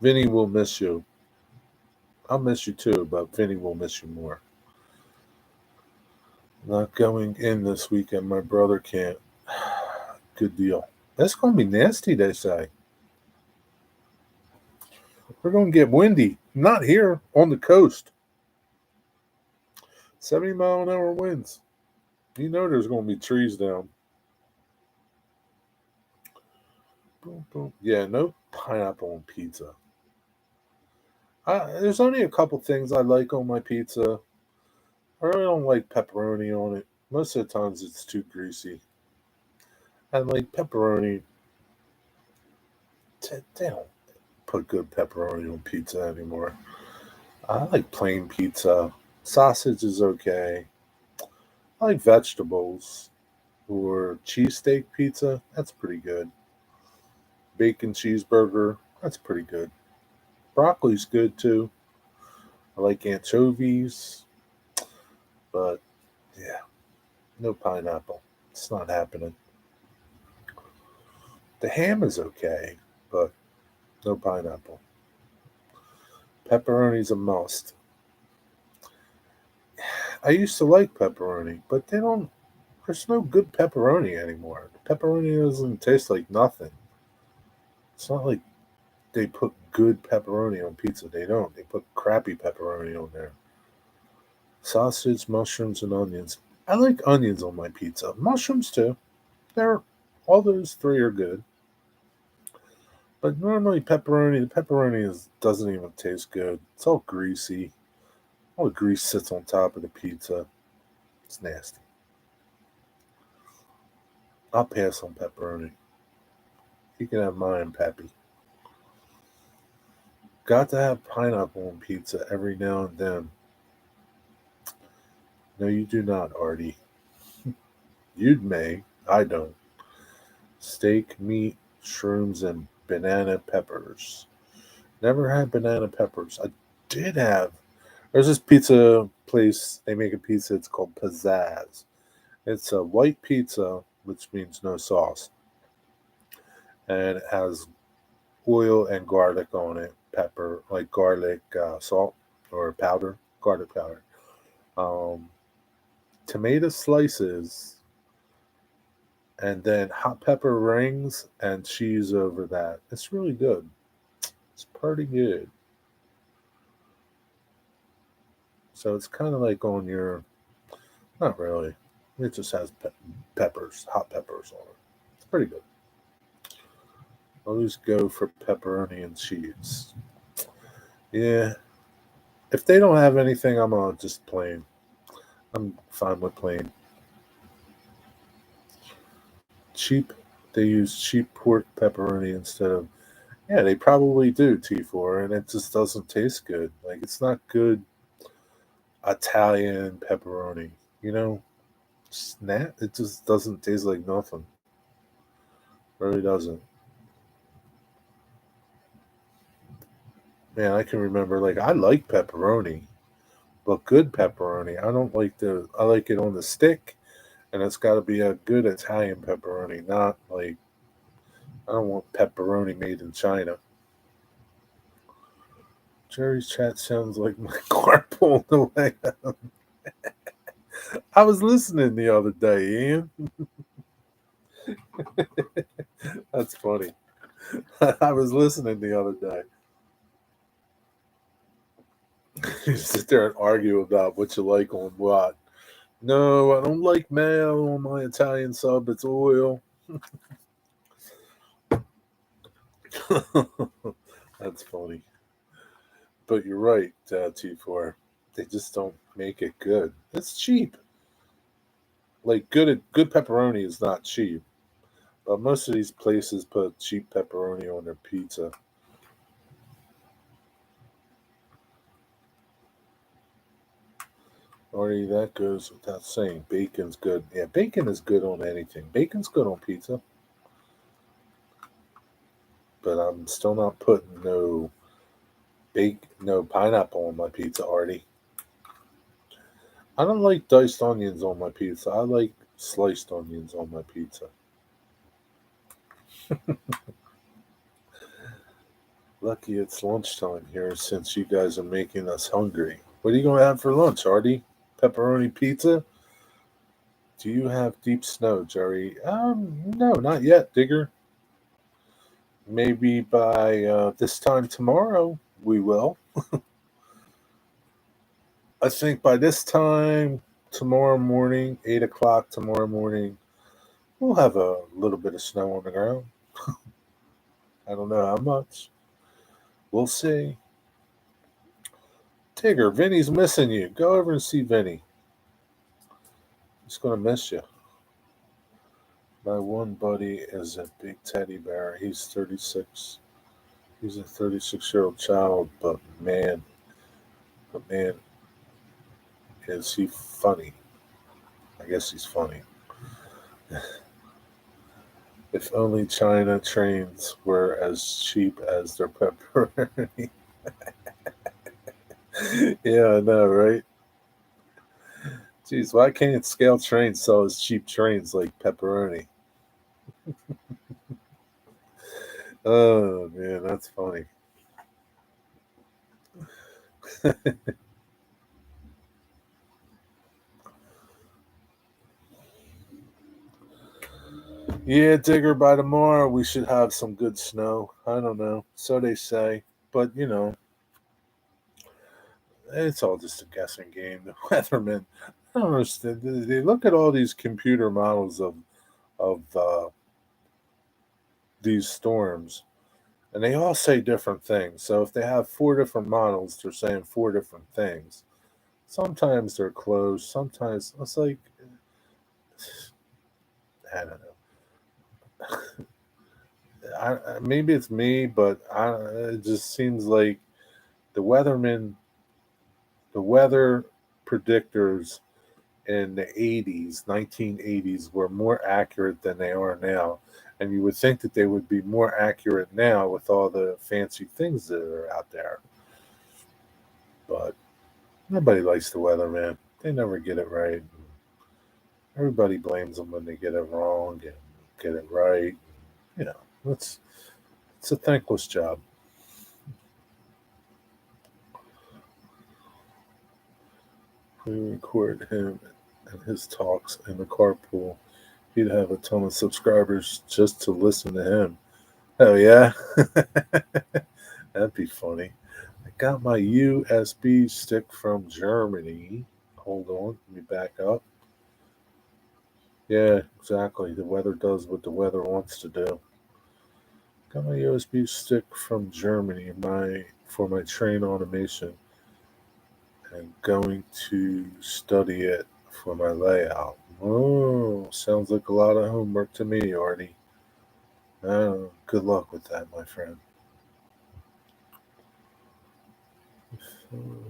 Vinny will miss you. I'll miss you too, but Vinny will miss you more. Not going in this weekend. My brother can't. Good deal. That's going to be nasty, they say. We're going to get windy. Not here, on the coast. 70-mile-an-hour winds. You know there's going to be trees down. Boom, boom. Yeah, no pineapple on pizza. There's only a couple things I like on my pizza. I really don't like pepperoni on it. Most of the times it's too greasy. And like pepperoni, they don't put good pepperoni on pizza anymore. I like plain pizza. Sausage is okay. I like vegetables or cheesesteak pizza. That's pretty good. Bacon cheeseburger. That's pretty good. Broccoli's good too. I like anchovies, but yeah, no pineapple. It's not happening. The ham is okay, but no pineapple. Pepperoni's a must. I used to like pepperoni, but they don't. There's no good pepperoni anymore. Pepperoni doesn't taste like nothing. It's not like they put good pepperoni on pizza. They don't. They put crappy pepperoni on there. Sausage, mushrooms, and onions. I like onions on my pizza. Mushrooms too. They're all those three are good. But normally pepperoni, the pepperoni doesn't even taste good. It's all greasy. All the grease sits on top of the pizza. It's nasty. I'll pass on pepperoni. You can have mine, Pappy. Got to have pineapple on pizza every now and then. No, you do not, Artie. You'd may. I don't. Steak, meat, shrooms, and banana peppers. Never had banana peppers. I did have. There's this pizza place. They make a pizza. It's called Pizzazz. It's a white pizza, which means no sauce. And it has oil and garlic on it. Pepper, like garlic salt or powder, garlic powder. Um, Tomato slices, and then hot pepper rings and cheese over that. It's really good. It's pretty good. So it's kind of like on your, not really. It just has peppers, hot peppers on it. It's pretty good. Always go for pepperoni and cheese. Yeah. If they don't have anything, I'm on just plain. I'm fine with plain. Cheap. They use cheap pork pepperoni instead of. Yeah, they probably do T4, and it just doesn't taste good. Like it's not good Italian pepperoni. You know, snap. It just doesn't taste like nothing. Really doesn't. Man, I can remember like I like pepperoni, but good pepperoni. I don't like the. I like it on the stick, and it's got to be a good Italian pepperoni, not like I don't want pepperoni made in China. Jerry's chat sounds like my car pulling away. I was listening the other day, Ian. That's funny. I was listening the other day. You sit there and argue about what you like on what. No, I don't like mayo on my Italian sub. It's oil. That's funny. But you're right, T4. They just don't make it good. It's cheap. Like good pepperoni is not cheap. But most of these places put cheap pepperoni on their pizza. Already that goes without saying. Bacon's good. Yeah, bacon is good on anything. Bacon's good on pizza. But I'm still not putting no pineapple on my pizza, Artie. I don't like diced onions on my pizza. I like sliced onions on my pizza. Lucky it's lunchtime here since you guys are making us hungry. What are you going to have for lunch, Artie? Pepperoni pizza? Do you have deep snow, Jerry? No, not yet, Digger. Maybe by this time tomorrow we will. I think by this time tomorrow morning, 8 o'clock tomorrow morning, we'll have a little bit of snow on the ground. I don't know how much. We'll see. Tigger, Vinny's missing you. Go over and see Vinny. He's going to miss you. My one buddy is a big teddy bear. He's 36. He's a 36-year-old child, but man, is he funny. I guess he's funny. If only China trains were as cheap as their pepperoni. Yeah, I know, right? Jeez, why can't Scale Trains sell as cheap trains like pepperoni? Oh man, that's funny. Yeah, Digger, by tomorrow we should have some good snow. I don't know. So they say. But, it's all just a guessing game. The weathermen, I don't understand. They look at all these computer models of these storms, and they all say different things. So if they have four different models, they're saying four different things. Sometimes they're close. Sometimes it's like, I don't know. Maybe it's me, but it just seems like the weathermen, the weather predictors in the 80s, 1980s, were more accurate than they are now. And you would think that they would be more accurate now with all the fancy things that are out there. But nobody likes the weather, man. They never get it right. Everybody blames them when they get it wrong and get it right. You know, it's it's a thankless job. We record him and his talks in the carpool. He'd have a ton of subscribers just to listen to him. Oh yeah, that'd be funny. I got my USB stick from Germany. Hold on, let me back up. Yeah, exactly. The weather does what the weather wants to do. Got my USB stick from Germany, my for my train automation, and going to study it for my layout. Oh, sounds like a lot of homework to me, Artie. Oh, good luck with that, my friend.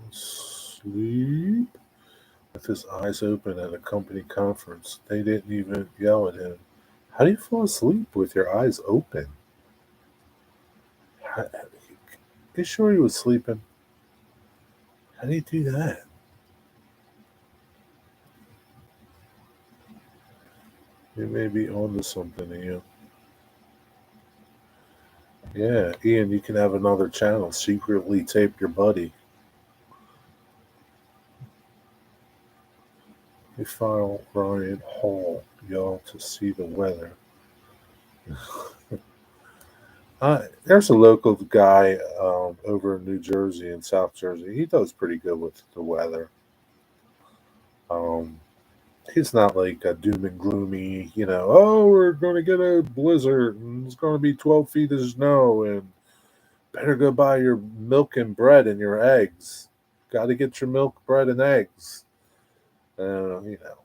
Sleep with his eyes open at a company conference. They didn't even yell at him. How do you fall asleep with your eyes open? How, you sure he was sleeping? How do you do that? You may be onto something, Ian. Yeah, Ian, you can have another channel. Secretly tape your buddy. You file Ryan Hall, y'all, to see the weather. There's a local guy over in New Jersey and South Jersey. He does pretty good with the weather. Um, he's not like a doom and gloomy, oh, we're going to get a blizzard and it's going to be 12 feet of snow and better go buy your milk and bread and your eggs. Got to get your milk, bread, and eggs. Uh, you know,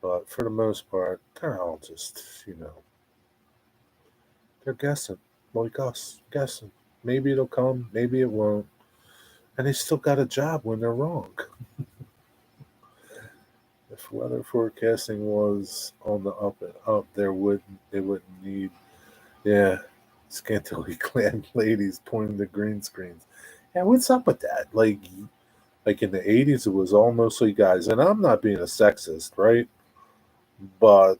but for the most part, they're all just, they're guessing, like us, guessing. Maybe it'll come, maybe it won't. And they still got a job when they're wrong. If weather forecasting was on the up and up, they wouldn't need, yeah, scantily clad ladies pointing to green screens. Yeah, what's up with that? Like in the 80s, it was all mostly guys, and I'm not being a sexist, right? But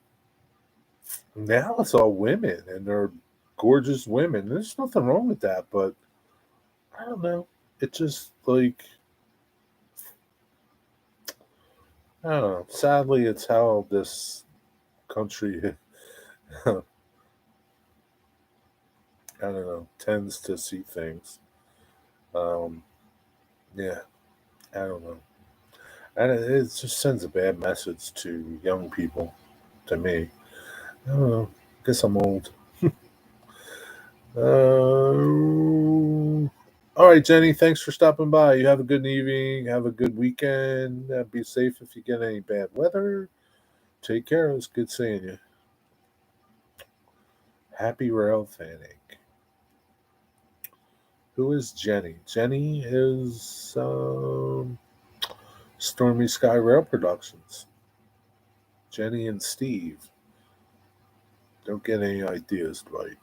now it's all women, and they're gorgeous women. There's nothing wrong with that, but I don't know. It just like I don't know. Sadly, it's how this country, I don't know, tends to see things. Um, yeah, I don't know, and it just sends a bad message to young people. To me, I don't know. Guess I'm old. All right, Jenny. Thanks for stopping by. You have a good evening. Have a good weekend. Be safe if you get any bad weather. Take care. It was good seeing you. Happy rail fanning. Who is Jenny? Jenny is Stormy Sky Rail Productions. Jenny and Steve. Don't get any ideas, right?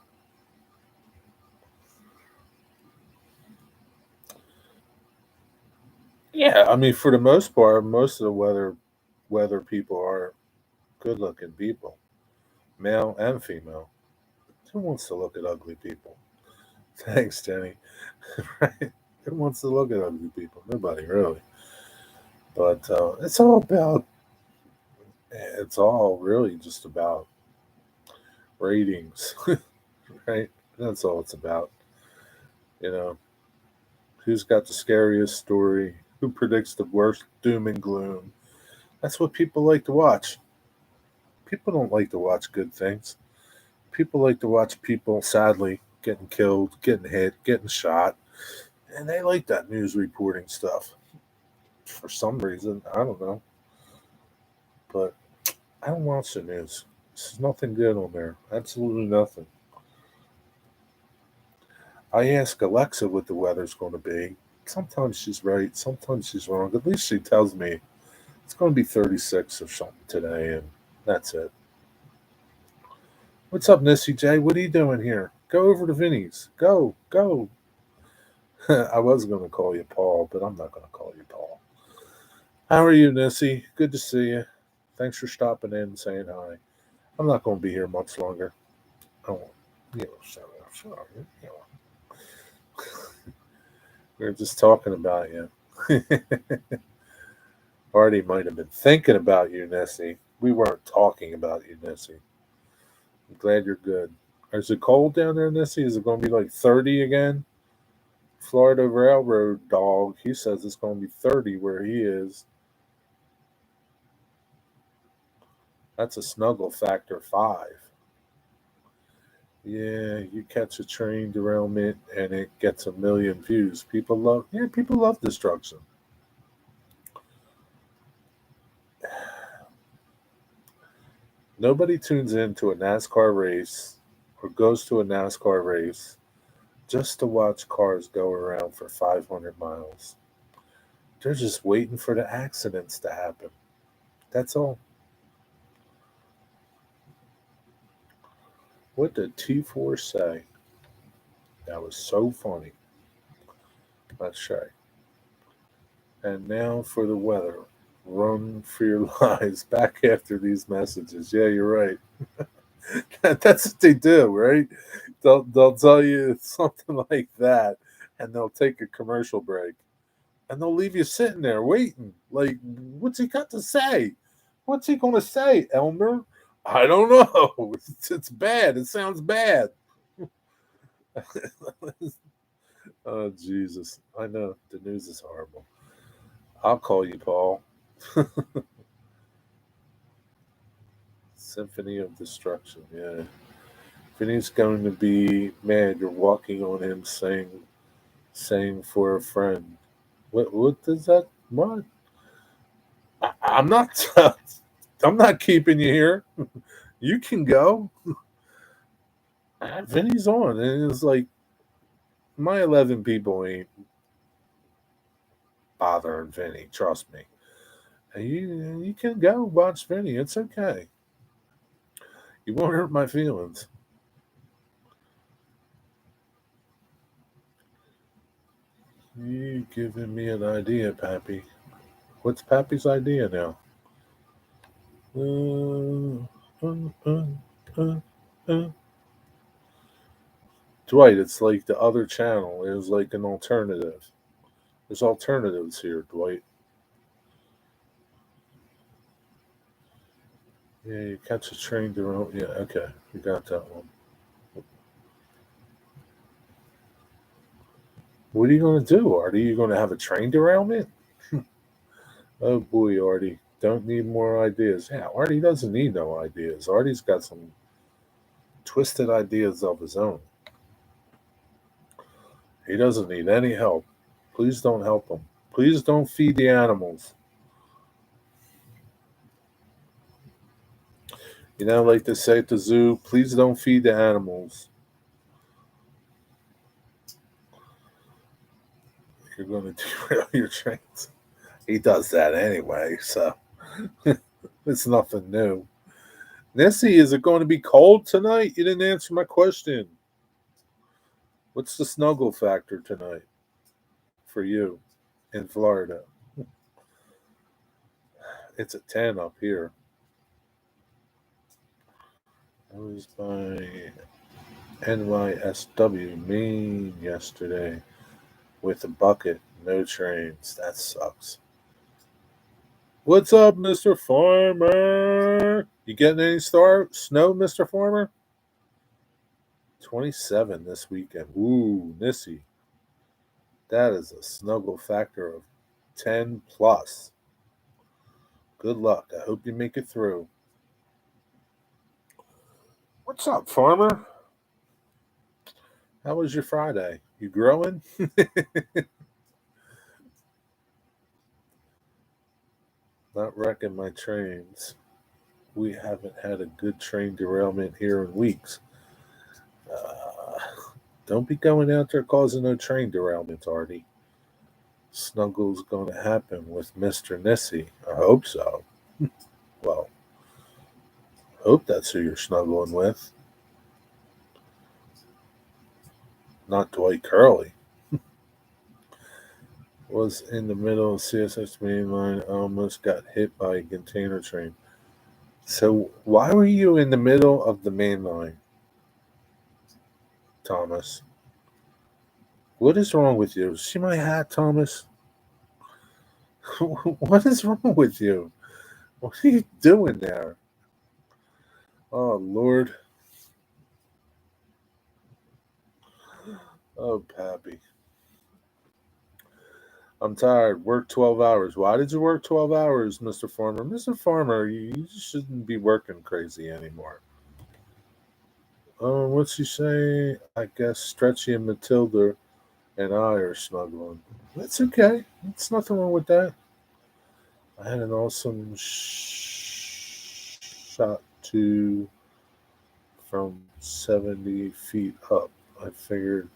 Yeah, I mean, for the most part, most of the weather people are good-looking people, male and female. Who wants to look at ugly people? Thanks, Jenny. Right? Who wants to look at ugly people? Nobody really. But it's all really just about ratings, right? That's all it's about. You know, who's got the scariest story? Who predicts the worst doom and gloom? That's what people like to watch. People don't like to watch good things. People like to watch people, sadly, getting killed, getting hit, getting shot. And they like that news reporting stuff. For some reason, I don't know. But I don't watch the news. There's nothing good on there. Absolutely nothing. I ask Alexa what the weather's going to be. Sometimes she's right, sometimes she's wrong. At least she tells me it's going to be 36 or something today, and that's it. What's up, Nissy J? What are you doing here? Go over to Vinny's. Go, go. I was going to call you Paul, but I'm not going to call you Paul. How are you, Nissy? Good to see you. Thanks for stopping in and saying hi. I'm not going to be here much longer. I won't. Shut up, shut up. We were just talking about you. Artie might have been thinking about you, Nessie. We weren't talking about you, Nessie. I'm glad you're good. Is it cold down there, Nessie? Is it going to be like 30 again? Florida Railroad Dog, he says it's going to be 30 where he is. That's a snuggle factor 5. Yeah, you catch a train derailment and it gets a million views. People love destruction. Nobody tunes in to a NASCAR race or goes to a NASCAR race just to watch cars go around for 500 miles. They're just waiting for the accidents to happen. That's all. What did T4 say? That was so funny. Let's try. And now for the weather. Run for your lives back after these messages. Yeah, you're right. That's what they do, right? They'll tell you something like that, and they'll take a commercial break, and they'll leave you sitting there waiting. Like, what's he got to say? What's he going to say, Elmer? I don't know. It's bad. It sounds bad. Oh Jesus! I know the news is horrible. I'll call you, Paul. Symphony of Destruction. Yeah. Vinny's going to be mad. You're walking on him saying for a friend. What does that what? I'm not I'm not keeping you here. You can go. Vinny's on. And it's like my 11 people ain't bothering Vinny, trust me. And you can go watch Vinny. It's okay. You won't hurt my feelings. You giving me an idea, Pappy. What's Pappy's idea now? Uh, uh, uh, uh, uh. Dwight, it's like the other channel. It was like an alternative. There's alternatives here, Dwight. Yeah, you catch a train to Rome. Yeah, okay. You got that one. What are you going to do, Artie? You going to have a train derailment? Oh boy, Artie. Don't need more ideas. Yeah, Artie doesn't need no ideas. Artie's got some twisted ideas of his own. He doesn't need any help. Please don't help him. Please don't feed the animals. You know, like they say at the zoo, please don't feed the animals. You're going to derail your trains. He does that anyway, so it's nothing new. Nessie, is it going to be cold tonight? You didn't answer my question. What's the snuggle factor tonight for you in Florida? It's a 10 up here. I was by NYSW Maine yesterday with a bucket. No trains. That sucks. What's up, Mr. Farmer? You getting any snow, Mr. Farmer? 27 this weekend. Ooh, Nissy. That is a snuggle factor of 10 plus. Good luck. I hope you make it through. What's up, Farmer? How was your Friday? You growing? Not wrecking my trains. We haven't had a good train derailment here in weeks. Don't be going out there causing no train derailments, Artie. Snuggle's going to happen with Mr. Nissy. I hope so. Well, hope that's who you're snuggling with. Not Dwight Curley. Was in the middle of CSX main line. Almost got hit by a container train. So why were you in the middle of the main line, Thomas? What is wrong with you? See my hat, Thomas? What is wrong with you? What are you doing there? Oh, Lord. Oh, Pappy. I'm tired. Work 12 hours. Why did you work 12 hours, Mr. Farmer? Mr. Farmer, you shouldn't be working crazy anymore. What's he say? I guess Stretchy and Matilda and I are snuggling. That's okay. There's nothing wrong with that. I had an awesome shot from 70 feet up. I figured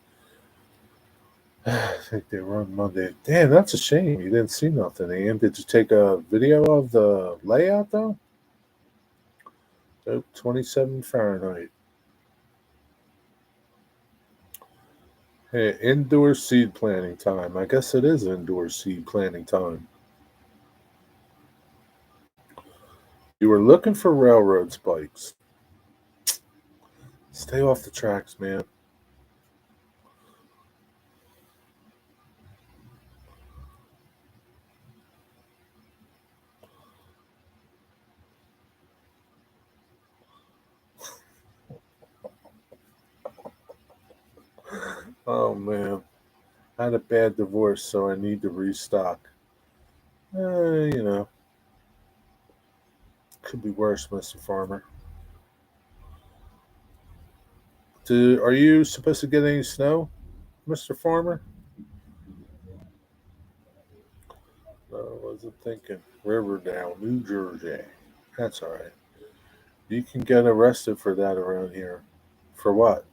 I think they run Monday. Damn, that's a shame. You didn't see nothing, Ian. Did you take a video of the layout, though? Nope, 27 Fahrenheit. Hey, indoor seed planting time. I guess it is indoor seed planting time. You were looking for railroad spikes. Stay off the tracks, man. Oh, man. I had a bad divorce, so I need to restock. You know. Could be worse, Mr. Farmer. Are you supposed to get any snow, Mr. Farmer? I wasn't thinking. Riverdale, New Jersey. That's all right. You can get arrested for that around here. For what?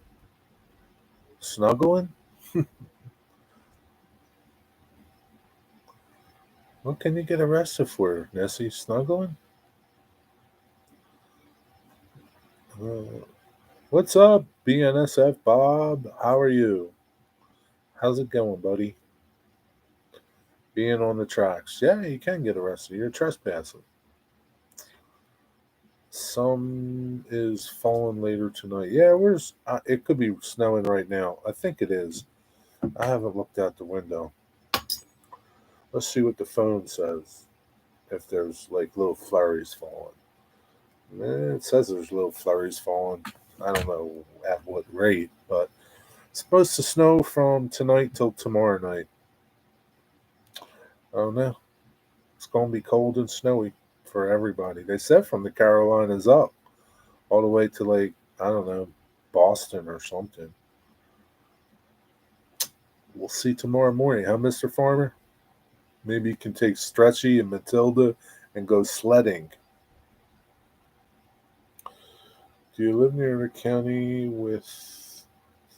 Snuggling? What can you get arrested for, Nessie? Snuggling? What's up, BNSF Bob? How are you? How's it going, buddy? Being on the tracks. Yeah, you can get arrested. You're trespassing. Some is falling later tonight. Yeah, it could be snowing right now. I think it is. I haven't looked out the window. Let's see what the phone says. If there's like little flurries falling. It says there's little flurries falling. I don't know at what rate, but it's supposed to snow from tonight till tomorrow night. Oh no. It's going to be cold and snowy for everybody. They said from the Carolinas up all the way to like, I don't know, Boston or something. We'll see tomorrow morning, huh, Mr. Farmer? Maybe you can take Stretchy and Matilda and go sledding. Do you live near the county with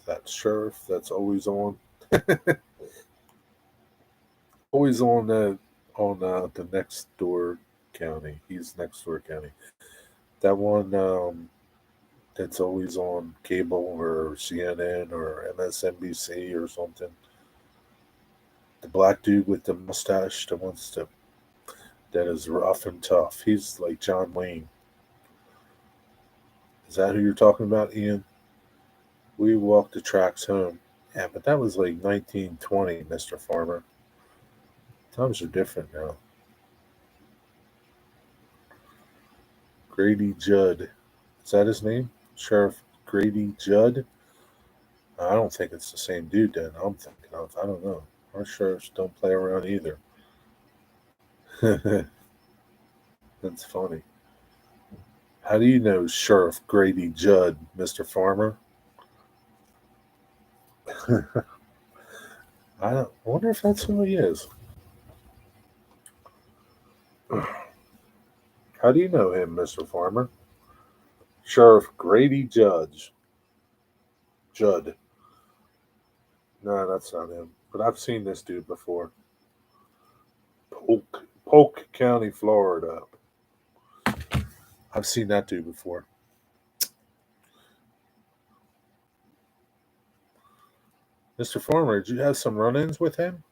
that sheriff that's always on? Always on the next door county. He's next door county. That one that's always on cable or CNN or MSNBC or something. The black dude with the mustache that wants to that is rough and tough. He's like John Wayne. Is that who you're talking about, Ian? We walked the tracks home. Yeah, but that was like 1920, Mr. Farmer. Times are different now. Grady Judd. Is that his name? Sheriff Grady Judd? I don't think it's the same dude then I'm thinking of. I don't know. Our sheriffs don't play around either. That's funny. How do you know Sheriff Grady Judd, Mr. Farmer? I wonder if that's who he is. How do you know him, Mr. Farmer? Sheriff Grady Judge. Judd. No, that's not him. But I've seen this dude before. Polk County, Florida. I've seen that dude before. Mr. Farmer, did you have some run-ins with him?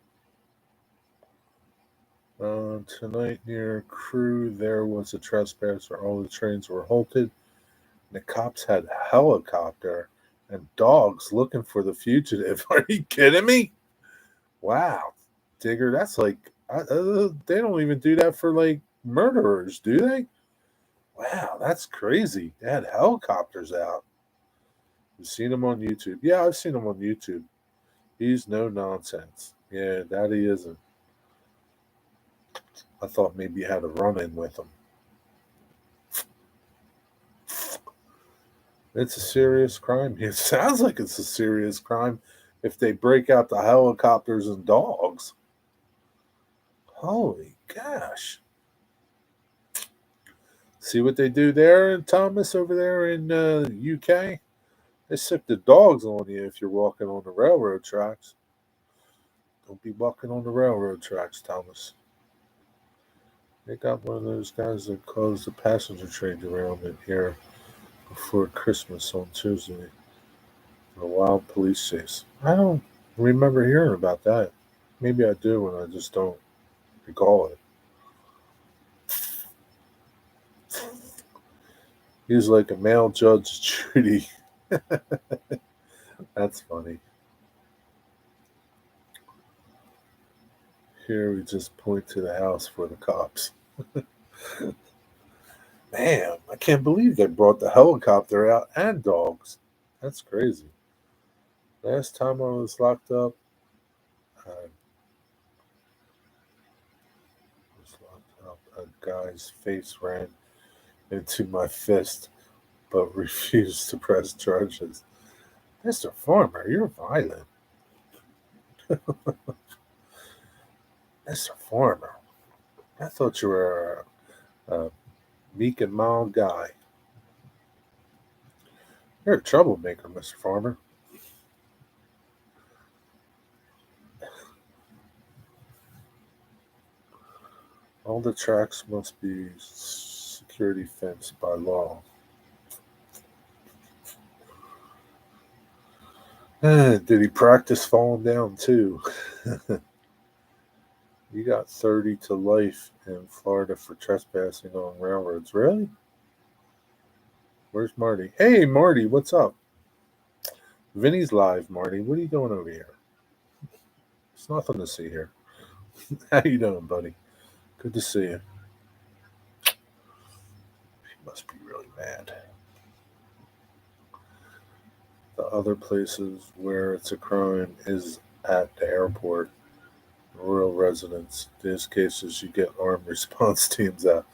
Tonight near Crew, there was a trespasser. All the trains were halted. The cops had a helicopter and dogs looking for the fugitive. Are you kidding me? Wow, Digger, that's like they don't even do that for like murderers, do they? Wow, that's crazy. They had helicopters out. You've seen him on YouTube? Yeah, I've seen him on YouTube. He's no nonsense. Yeah, that he isn't. I thought maybe you had a run-in with him. It's a serious crime. It sounds like it's a serious crime if they break out the helicopters and dogs. Holy gosh. See what they do there in Thomas over there in UK? They sick the dogs on you if you're walking on the railroad tracks. Don't be walking on the railroad tracks, Thomas. They got one of those guys that closed the passenger train around in here before Christmas on Tuesday. A wild police chase. I don't remember hearing about that. Maybe I do, and I just don't recall it. He's like a male Judge Judy. That's funny. Here we just point to the house for the cops. Man, I can't believe they brought the helicopter out and dogs. That's crazy. Last time I was locked up, I a guy's face ran into my fist, but refused to press charges. Mr. Farmer, you're violent. Mr. Farmer, I thought you were a meek and mild guy. You're a troublemaker, Mr. Farmer. All the tracks must be security fenced by law. Did he practice falling down too? You got 30 to life in Florida for trespassing on railroads. Really? Where's Marty? Hey, Marty, what's up? Vinny's live, Marty. What are you doing over here? There's nothing to see here. How you doing, buddy? Good to see you. He must be really mad. The other places where it's a crime is at the airport, rural residents. In these cases, you get armed response teams out.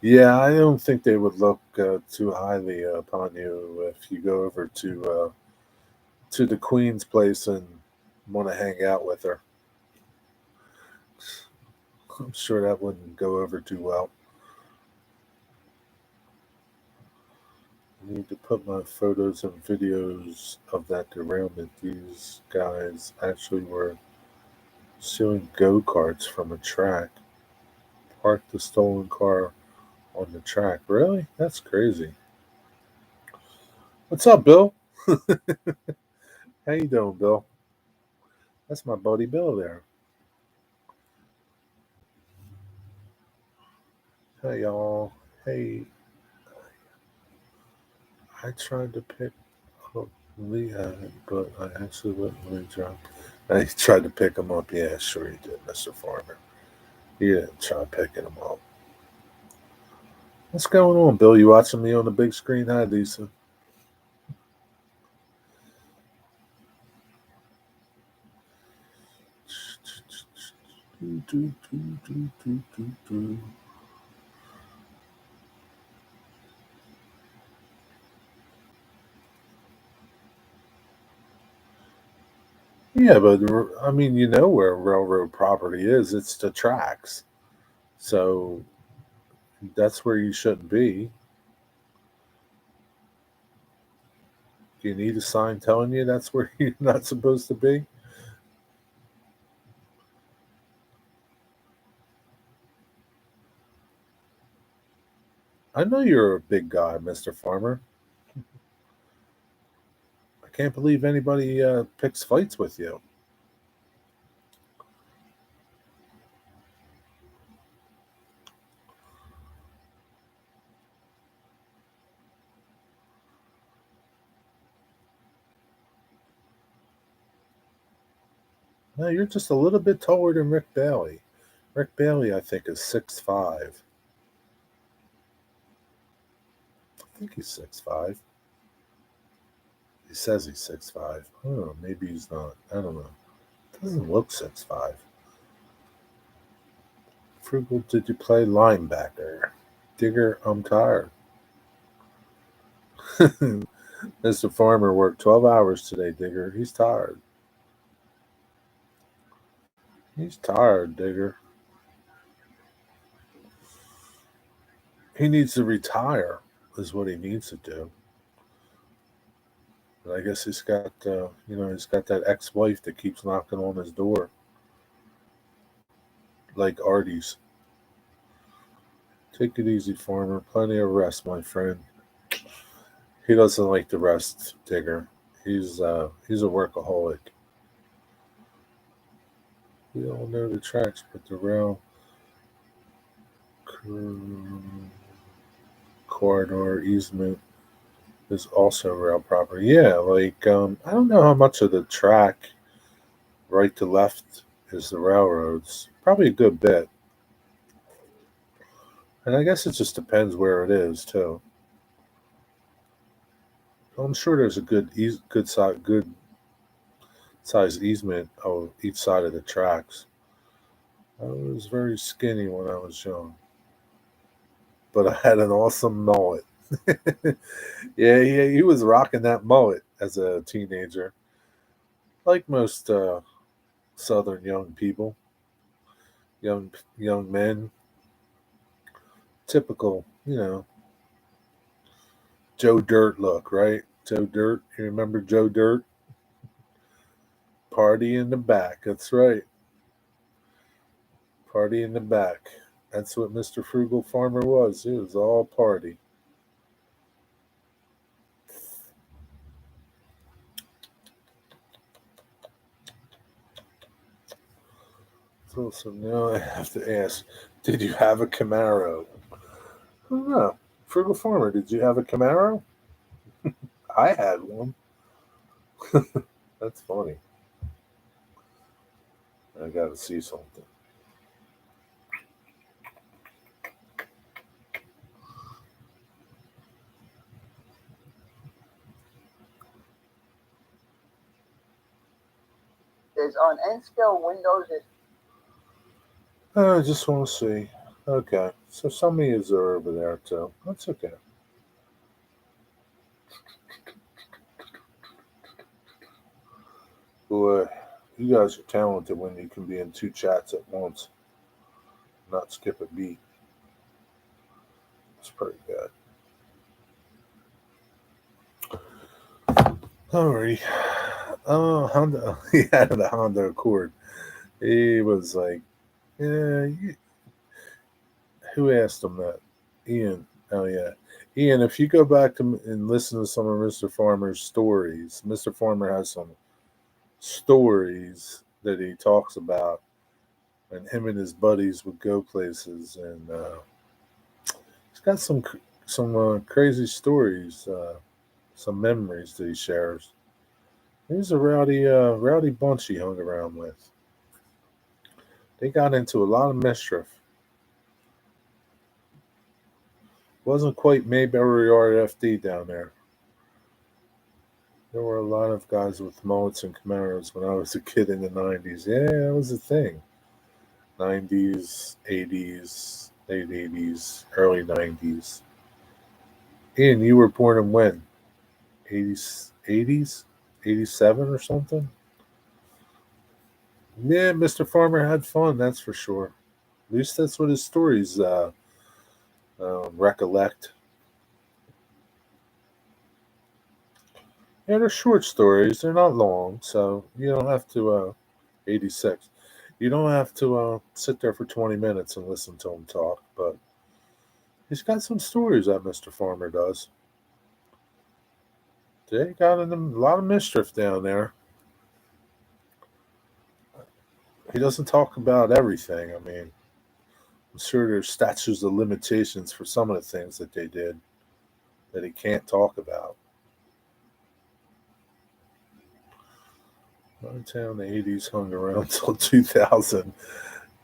Yeah, I don't think they would look too highly upon you if you go over to the Queen's place and want to hang out with her. I'm sure that wouldn't go over too well. I need to put my photos and videos of that derailment. These guys actually were stealing go-karts from a track. Parked the stolen car on the track. Really? That's crazy. What's up, Bill? How you doing, Bill? That's my buddy Bill there. Hey y'all. Hey, I tried to pick up Leah, but I accidentally dropped. I tried to pick him up. Yeah, sure you did, Mr. Farmer. You didn't try picking him up. What's going on, Bill? You watching me on the big screen? Hi, Lisa. Yeah, but I mean, you know where railroad property is. It's the tracks. So that's where you shouldn't be. Do you need a sign telling you that's where you're not supposed to be? I know you're a big guy, Mr. Farmer. I can't believe anybody picks fights with you. No, you're just a little bit taller than Rick Bailey. Rick Bailey, I think, is 6'5". I think he's 6'5". He says he's 6'5". Oh, maybe he's not. I don't know. Doesn't look 6'5". Frugal, did you play linebacker? Digger, I'm tired. Mr. Farmer worked 12 hours today, Digger. He's tired. He's tired, Digger. He needs to retire, is what he needs to do. But I guess he's got, he's got that ex-wife that keeps knocking on his door, like Artie's. Take it easy, Farmer. Plenty of rest, my friend. He doesn't like the rest, Digger. He's a workaholic. We all know the tracks, but the rail corridor easement is also rail property. Yeah, like I don't know how much of the track right to left is the railroads. Probably a good bit, and I guess it just depends where it is too. I'm sure there's a good size easement on each side of the tracks. I was very skinny when I was young, but I had an awesome mullet. Yeah, he was rocking that mullet as a teenager, like most Southern young people, young men. Typical, Joe Dirt look, right? Joe Dirt. You remember Joe Dirt? Party in the back. That's right. Party in the back. That's what Mr. Frugal Farmer was. It was all party. So now I have to ask, did you have a Camaro? I don't know. Frugal Farmer, did you have a Camaro? I had one. That's funny. I got to see something. Is on N-scale Windows is I just want to see. Okay, so some of yous are over there too. That's okay. Boy, you guys are talented when you can be in two chats at once, not skip a beat. It's pretty good. Alrighty. Oh, Honda. He had a Honda Accord. He was like, yeah. Who asked him that? Ian. Oh yeah, Ian. If you go back to and listen to some of Mr. Farmer's stories, Mr. Farmer has some stories that he talks about, and him and his buddies would go places, and got some crazy stories, some memories that he shares. He was a rowdy bunch he hung around with. They got into a lot of mischief. Wasn't quite Mayberry or FD down there. There were a lot of guys with mullets and Camaros when I was a kid in the 90s. Yeah, that was a thing. 90s, 80s, late 80s, early 90s. Ian, you were born in when? 80s, 80s, 87 or something? Yeah, Mr. Farmer had fun, that's for sure. At least that's what his stories recollect. Yeah, they're short stories. They're not long, so you don't have to. 86. You don't have to sit there for 20 minutes and listen to him talk, but he's got some stories that Mr. Farmer does. They got in a lot of mischief down there. He doesn't talk about everything. I mean, I'm sure there's statutes of limitations for some of the things that they did that he can't talk about. Downtown the 80s hung around until 2000.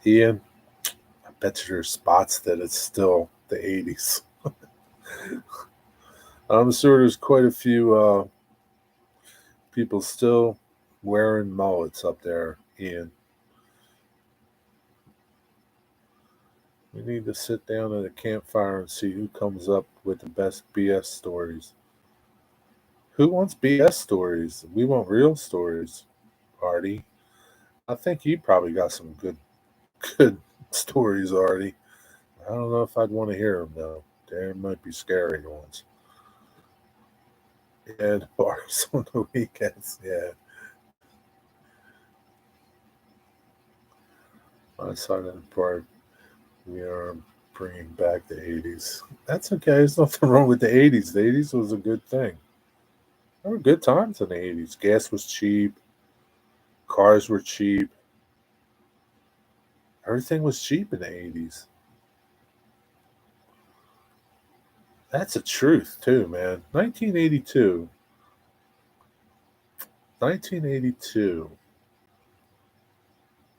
Ian, I bet you there's spots that it's still the 80s. I'm sure there's quite a few people still wearing mullets up there, Ian. We need to sit down at a campfire and see who comes up with the best BS stories. Who wants BS stories? We want real stories, Artie. I think you probably got some good stories, Artie. I don't know if I'd want to hear them though. There might be scary ones. Yeah, the bars on the weekends. Yeah, my side of the park. We are bringing back the 80s. That's okay. There's nothing wrong with the 80s. The 80s was a good thing. There were good times in the 80s. Gas was cheap. Cars were cheap. Everything was cheap in the 80s. That's the truth, too, man. 1982. 1982.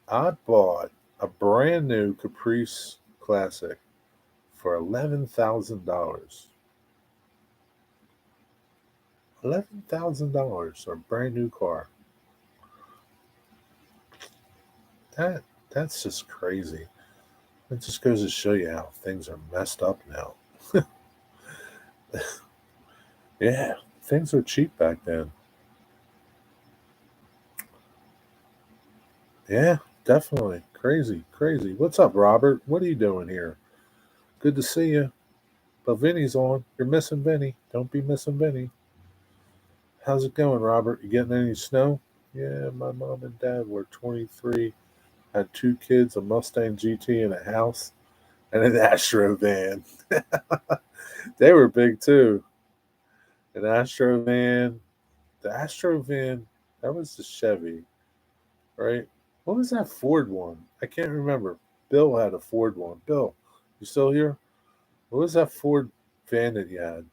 I bought a brand new Caprice Classic for $11,000. $11,000 for a brand new car. That's just crazy. It just goes to show you how things are messed up now. Yeah, things were cheap back then. Yeah, definitely. Crazy, crazy. What's up, Robert? What are you doing here? Good to see you. But Vinny's on. You're missing Vinny. Don't be missing Vinny. How's it going, Robert? You getting any snow? Yeah, my mom and dad were 23, had two kids, a Mustang GT, and a house, and an Astro van. They were big too. An Astro van. The Astro van, that was the Chevy, right? What was that Ford one? I can't remember. Bill had a Ford one. Bill, you still here? What was that Ford van that you had?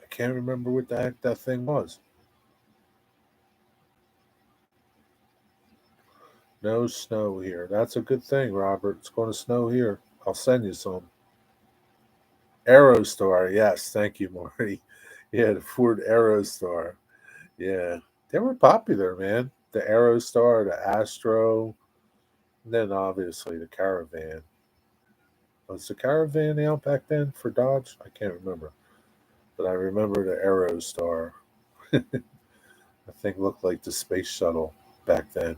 I can't remember what the heck that thing was. No snow here. That's a good thing, Robert. It's going to snow here. I'll send you some. Aerostar, yes, thank you, Marty. Yeah, the Ford Aerostar. Yeah, they were popular, man. The Aerostar, the Astro, and then obviously the Caravan. Was the Caravan out back then for Dodge? I can't remember, but I remember the Aerostar. That thing looked like the space shuttle back then.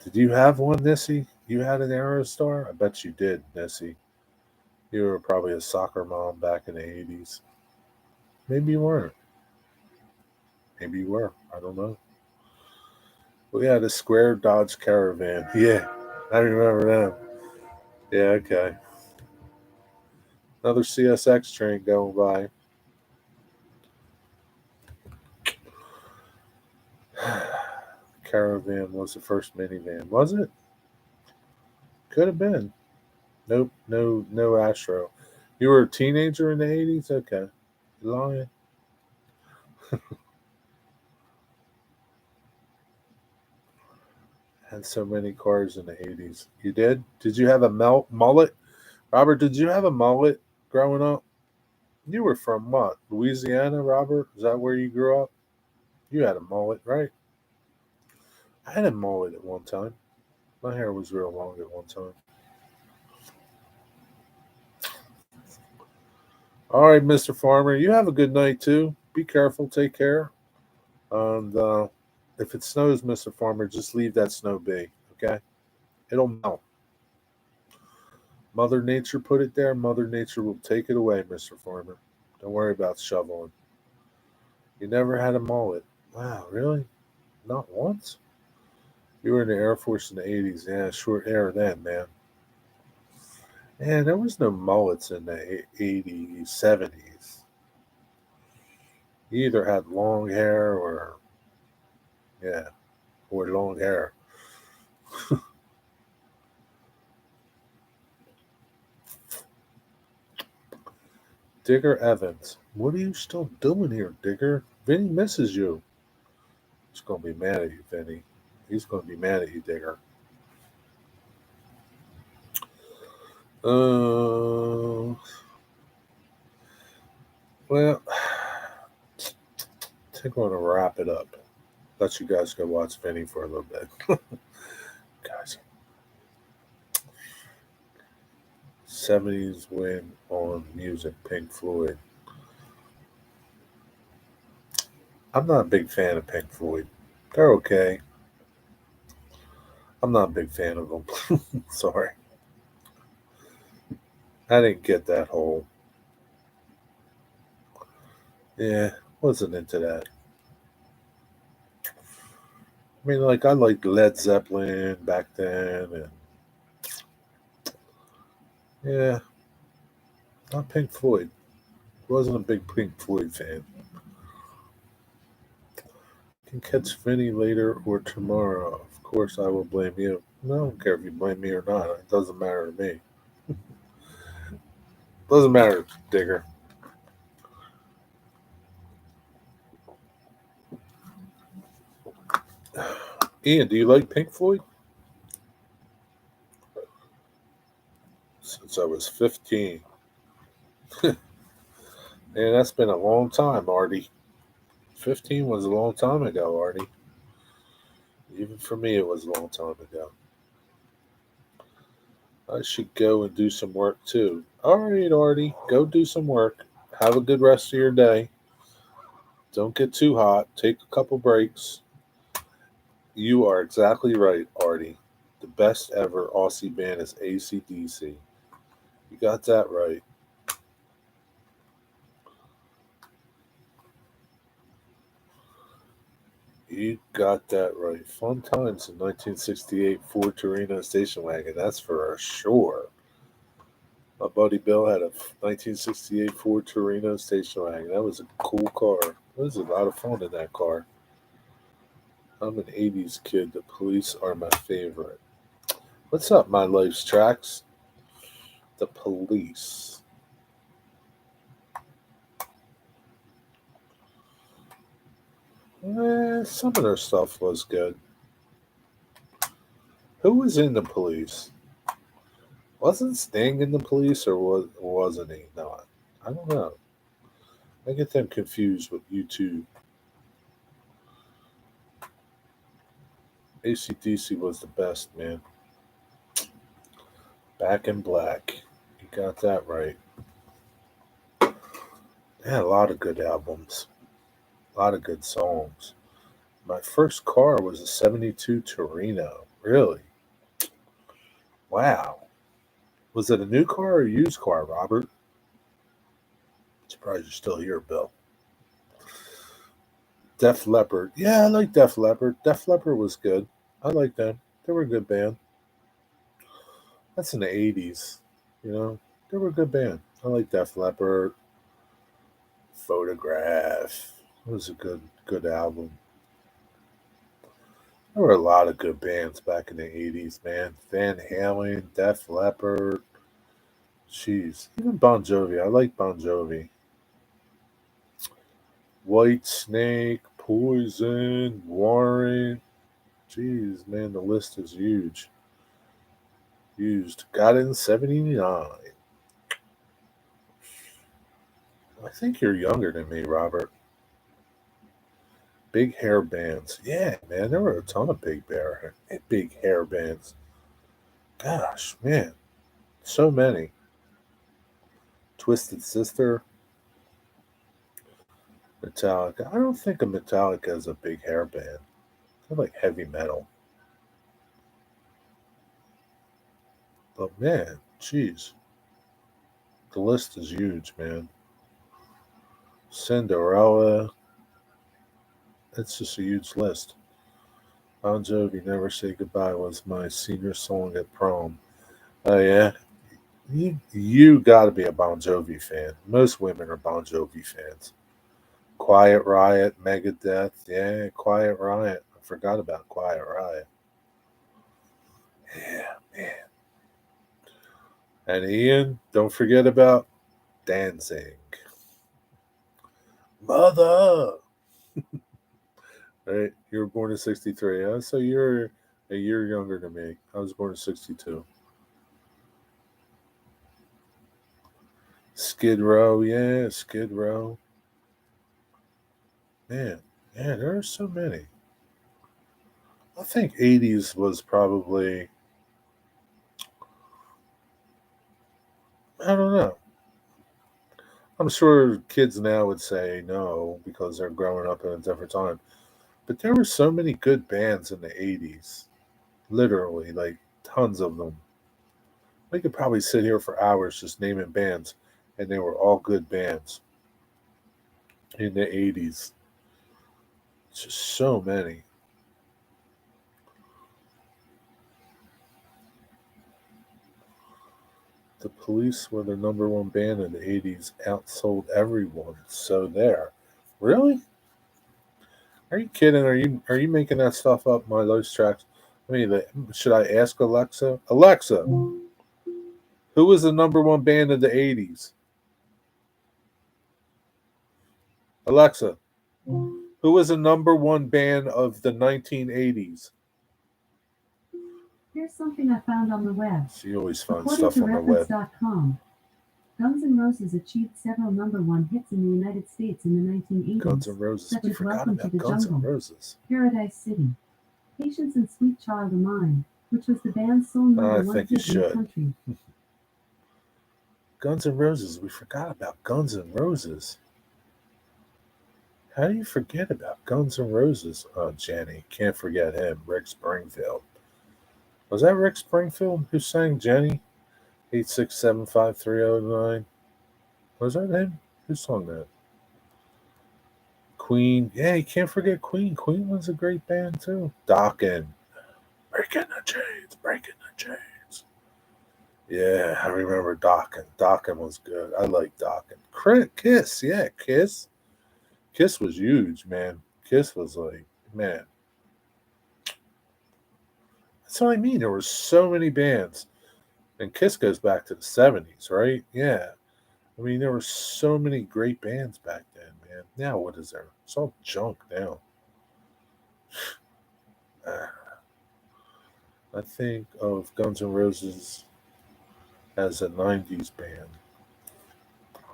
Did you have one, Nissy? You had an Aerostar? I bet you did, Nissy. You were probably a soccer mom back in the 80s. Maybe you weren't. Maybe you were. I don't know. We had a square Dodge Caravan. Yeah, I remember them. Yeah, okay. Another CSX train going by. Caravan was the first minivan. Was it? Could have been. Nope, no Astro. You were a teenager in the 80s? Okay. You lying? Had so many cars in the 80s. You did? Did you have a mullet? Robert, did you have a mullet growing up? You were from what? Louisiana, Robert? Is that where you grew up? You had a mullet, right? I had a mullet at one time. My hair was real long at one time. All right, Mr. Farmer, you have a good night too. Be careful. Take care. And if it snows, Mr. Farmer, just leave that snow be. Okay? It'll melt. Mother Nature put it there. Mother Nature will take it away, Mr. Farmer. Don't worry about shoveling. You never had a mullet. Wow, really? Not once? You were in the Air Force in the 80s. Yeah, short hair then, man. Man, there was no mullets in the 80s, 70s. You either had long hair or long hair. Digger Evans. What are you still doing here, Digger? Vinny misses you. He's going to be mad at you, Vinny. He's going to be mad at you, Digger. Well, I think I'm going to wrap it up. Let you guys go watch Vinny for a little bit. Guys. 70s win on music, Pink Floyd. I'm not a big fan of Pink Floyd. They're okay. I'm not a big fan of them. Sorry. I didn't get that whole. Yeah, wasn't into that. I mean, like, I liked Led Zeppelin back then, and yeah, not Pink Floyd. Wasn't a big Pink Floyd fan. Can catch Vinny later or tomorrow. Of course, I will blame you. No, I don't care if you blame me or not. It doesn't matter to me. Doesn't matter, Digger. Ian, do you like Pink Floyd? Since I was 15. Man, that's been a long time, Artie. 15 was a long time ago, Artie. Even for me, it was a long time ago. I should go and do some work too. All right, Artie, go do some work. Have a good rest of your day. Don't get too hot. Take a couple breaks. You are exactly right, Artie. The best ever Aussie band is AC/DC. You got that right. You got that right. Fun times in 1968 Ford Torino station wagon. That's for sure. My buddy Bill had a 1968 Ford Torino station wagon. That was a cool car. There was a lot of fun in that car. I'm an 80s kid. The Police are my favorite. What's up, my life's tracks? The Police. Some of their stuff was good. Who was in the Police? Wasn't Sting in the Police, or wasn't he not? I don't know. I get them confused with U2. AC/DC was the best, man. Back in Black. You got that right. They had a lot of good albums. A lot of good songs. My first car was a 72 Torino. Really? Wow. Was it a new car or a used car, Robert? Surprised you're still here, Bill. Def Leppard. Yeah, I like Def Leppard. Def Leppard was good. I like them. They were a good band. That's in the 80s. You know, they were a good band. I like Def Leppard. Photograph. It was a good album. There were a lot of good bands back in the 80s, man. Van Halen, Def Leppard. Jeez. Even Bon Jovi. I like Bon Jovi. White Snake, Poison, Warrant. Jeez, man, the list is huge. Used. Got it in 79. I think you're younger than me, Robert. Big hair bands. Yeah, man, there were a ton of big hair bands. Gosh, man, so many. Twisted Sister, Metallica. I don't think of Metallica as a big hair band. They're like heavy metal. But man, jeez, the list is huge, man. Cinderella. It's just a huge list. Bon Jovi, Never Say Goodbye was my senior song at prom. Oh, yeah? You got to be a Bon Jovi fan. Most women are Bon Jovi fans. Quiet Riot, Megadeth. Yeah, Quiet Riot. I forgot about Quiet Riot. Yeah, man. And Ian, don't forget about Danzig. Mother! Right? You were born in 63, huh? So you're a year younger than me. I was born in 62. Skid Row, yeah, Skid Row. Man, yeah, there are so many. I think 80s was probably, I don't know. I'm sure kids now would say no because they're growing up in a different time. But there were so many good bands in the 80s. Literally, like tons of them. We could probably sit here for hours just naming bands, and they were all good bands in the 80s. Just so many. The Police were the number one band in the 80s, outsold everyone. So there. Really? Are you kidding? Are you making that stuff up, my Lost Tracks? I mean, should I ask Alexa? Alexa, who was the number one band of the 80s? Alexa, who was the number one band of the 1980s? Here's something I found on the web. She always finds According stuff to on the web. Reference.com, Guns N' Roses achieved several number one hits in the United States in the 1980s, Guns N' Roses. such We as forgot Welcome to about the Guns N' Jungle, Roses. Paradise City, Patience and Sweet Child of Mine, which was the band's sole number I one think you hit in the should. country. Guns N' Roses. We forgot about Guns N' Roses. How do you forget about Guns N' Roses? Oh, Jenny. Can't forget him. Rick Springfield. Was that Rick Springfield who sang Jenny? 8675309. Was that him? Who sung that? Queen. Yeah, you can't forget Queen. Queen was a great band too. Dokken. Breaking the chains. Breaking the chains. Yeah, I remember Dokken. Dokken was good. I like Dokken. Kiss. Yeah, Kiss. Kiss was huge, man. Kiss was like, man. That's what I mean. There were so many bands. And Kiss goes back to the 70s, right? Yeah. I mean, there were so many great bands back then, man. Now, what is there? It's all junk now. I think of Guns N' Roses as a 90s band.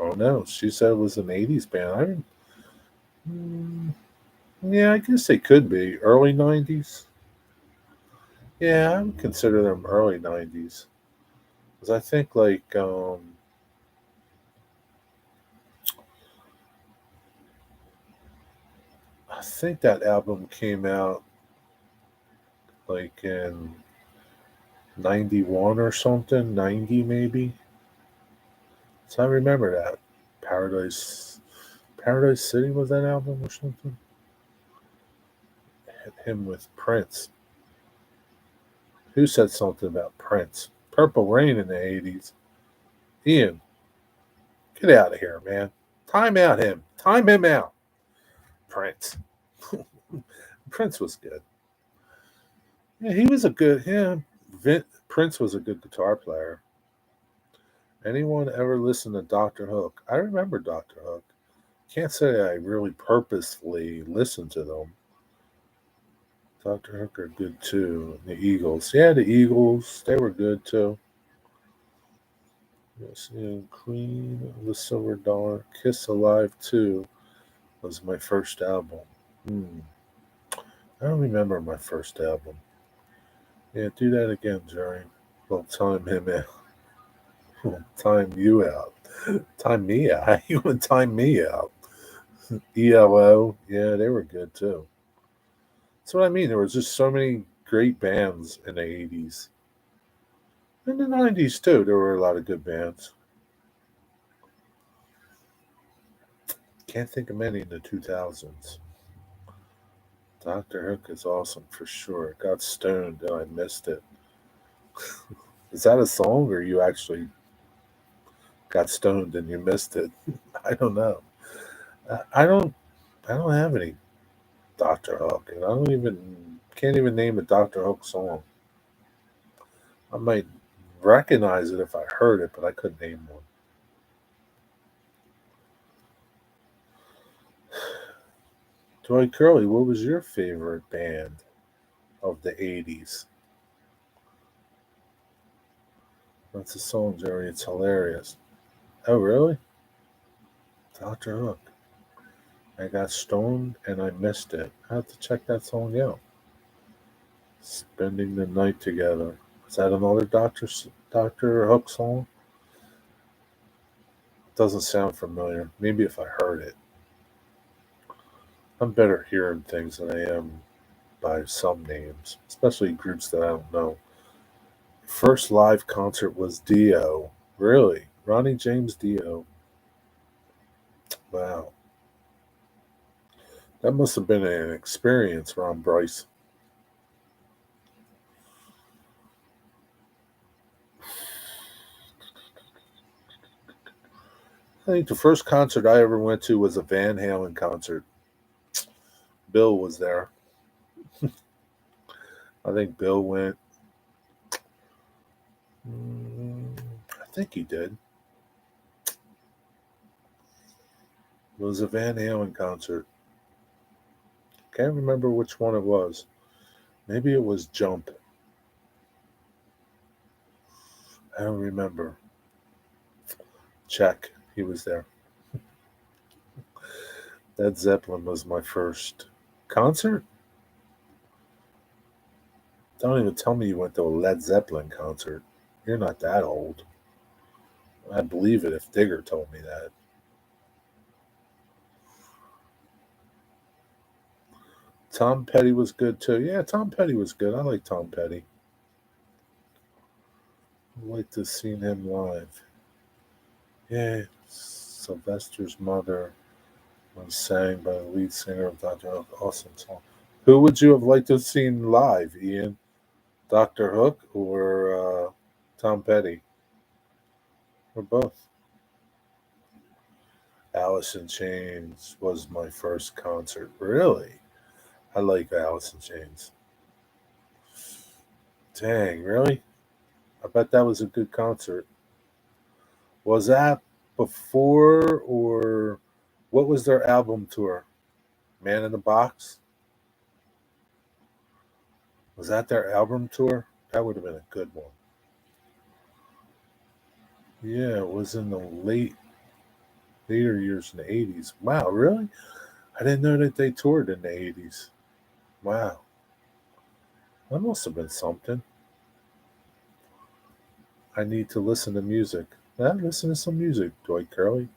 Oh, no. She said it was an 80s band. Yeah, I guess they could be. Early 90s? Yeah, I would consider them early 90s. Because I think, like, I think that album came out like in 91 or something, 90 maybe. So I remember that. Paradise City was that album or something? Him with Prince. Who said something about Prince? Purple Rain in the 80s. Ian, get out of here, man. Time out him. Time him out. Prince. Prince was good. Yeah, he was a good. Yeah, Prince was a good guitar player. Anyone ever listened to Doctor Hook? I remember Doctor Hook. Can't say I really purposefully listened to them. Doctor Hook are good too. The Eagles, yeah, the Eagles, they were good too. Yes, and Queen of the Silver Dollar, Kiss Alive 2 was my first album. Hmm. I don't remember my first album. Yeah, do that again, Jerry. We'll time him out. We'll time you out. Time me out. You want to time me out? ELO, yeah, they were good too. That's what I mean. There was just so many great bands in the 80s. In the 90s too, there were a lot of good bands. Can't think of many in the 2000s. Doctor Hook is awesome for sure. Got stoned and I missed it. Is that a song or you actually got stoned and you missed it? I don't know. I don't. I don't have any Doctor Hook, and I don't even can't even name a Doctor Hook song. I might recognize it if I heard it, but I couldn't name one. Toy Curly, what was your favorite band of the 80s? That's a song, Jerry. It's hilarious. Oh, really? Dr. Hook. I got stoned and I missed it. I have to check that song out. Spending the night together. Is that another Doctor Hook song? Doesn't sound familiar. Maybe if I heard it. I'm better hearing things than I am by some names, especially groups that I don't know. First live concert was Dio. Really? Ronnie James Dio. Wow. That must have been an experience, Ron Bryce. I think the first concert I ever went to was a Van Halen concert. Bill was there. I think Bill went. I think he did. It was a Van Halen concert. Can't remember which one it was. Maybe it was Jump. I don't remember. Check. He was there. Led Zeppelin was my first concert. Don't even tell me you went to a Led Zeppelin concert. You're not that old. I'd believe it if Digger told me that. Tom Petty was good too. Yeah, Tom Petty was good. I like Tom Petty. I'd like to have seen him live. Yeah, Sylvester's Mother was sang by the lead singer of Dr. Hook. Awesome song. Who would you have liked to have seen live, Ian? Dr. Hook or Tom Petty? Or both? Alice in Chains was my first concert. Really? I like Alice in Chains. Dang, really? I bet that was a good concert. Was that before or what was their album tour? Man in the Box? Was that their album tour? That would have been a good one. Yeah, it was in the later years in the 80s. Wow, really? I didn't know that they toured in the 80s. Wow. That must have been something. I need to listen to music. Yeah, listen to some music, Dwight Curley.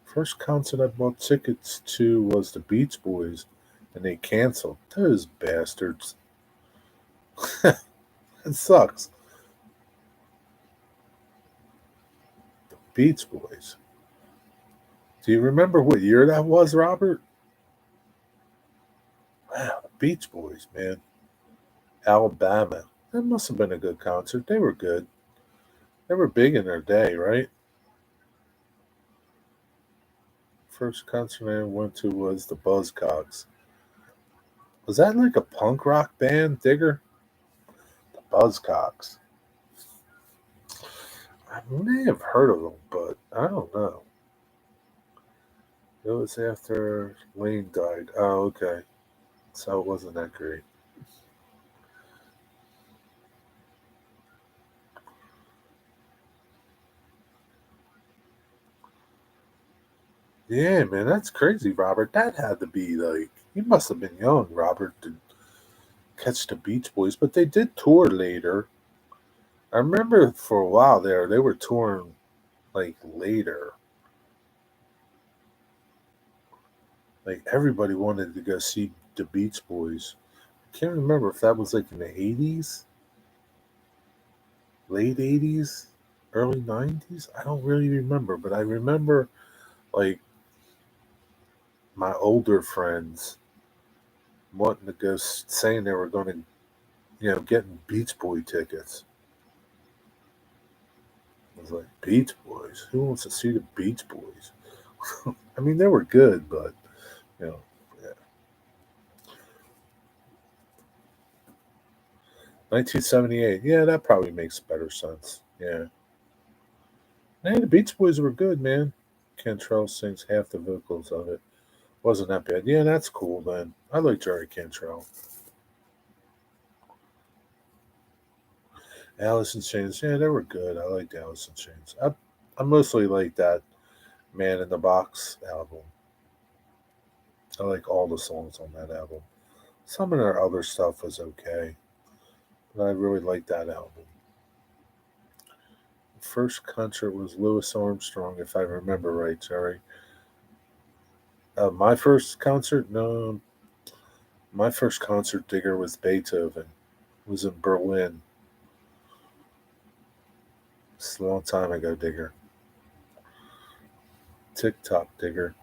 First concert I bought tickets to was the Beach Boys, and they canceled. Those bastards. It sucks. The Beach Boys. Do you remember what year that was, Robert? Wow, the Beach Boys, man. Alabama. That must have been a good concert. They were good. They were big in their day, right? First concert I went to was the Buzzcocks. Was that like a punk rock band, Digger? The Buzzcocks. I may have heard of them, but I don't know. It was after Wayne died. Oh, okay. So it wasn't that great. Yeah, man, that's crazy, Robert. That had to be like, you must have been young, Robert, to catch the Beach Boys, but they did tour later. I remember for a while there, they were touring like later. Like everybody wanted to go see the Beach Boys. I can't remember if that was like in the 80s, late 80s, early 90s. I don't really remember, but I remember like my older friends wanting to go, saying they were going to, getting Beach Boy tickets. I was like, Beach Boys? Who wants to see the Beach Boys? I mean, they were good, but, you know, yeah. 1978. Yeah, that probably makes better sense. Yeah. Man, the Beach Boys were good, man. Cantrell sings half the vocals of it. Wasn't that bad. Yeah, that's cool, then. I like Jerry Cantrell. Alice in Chains. Yeah, they were good. I liked Alice in Chains. I mostly like that Man in the Box album. I like all the songs on that album. Some of their other stuff was okay, but I really like that album. The first concert was Louis Armstrong, if I remember right, Jerry. My first concert? No. My first concert, Digger, was Beethoven. It was in Berlin. It's a long time ago, Digger. TikTok, Digger.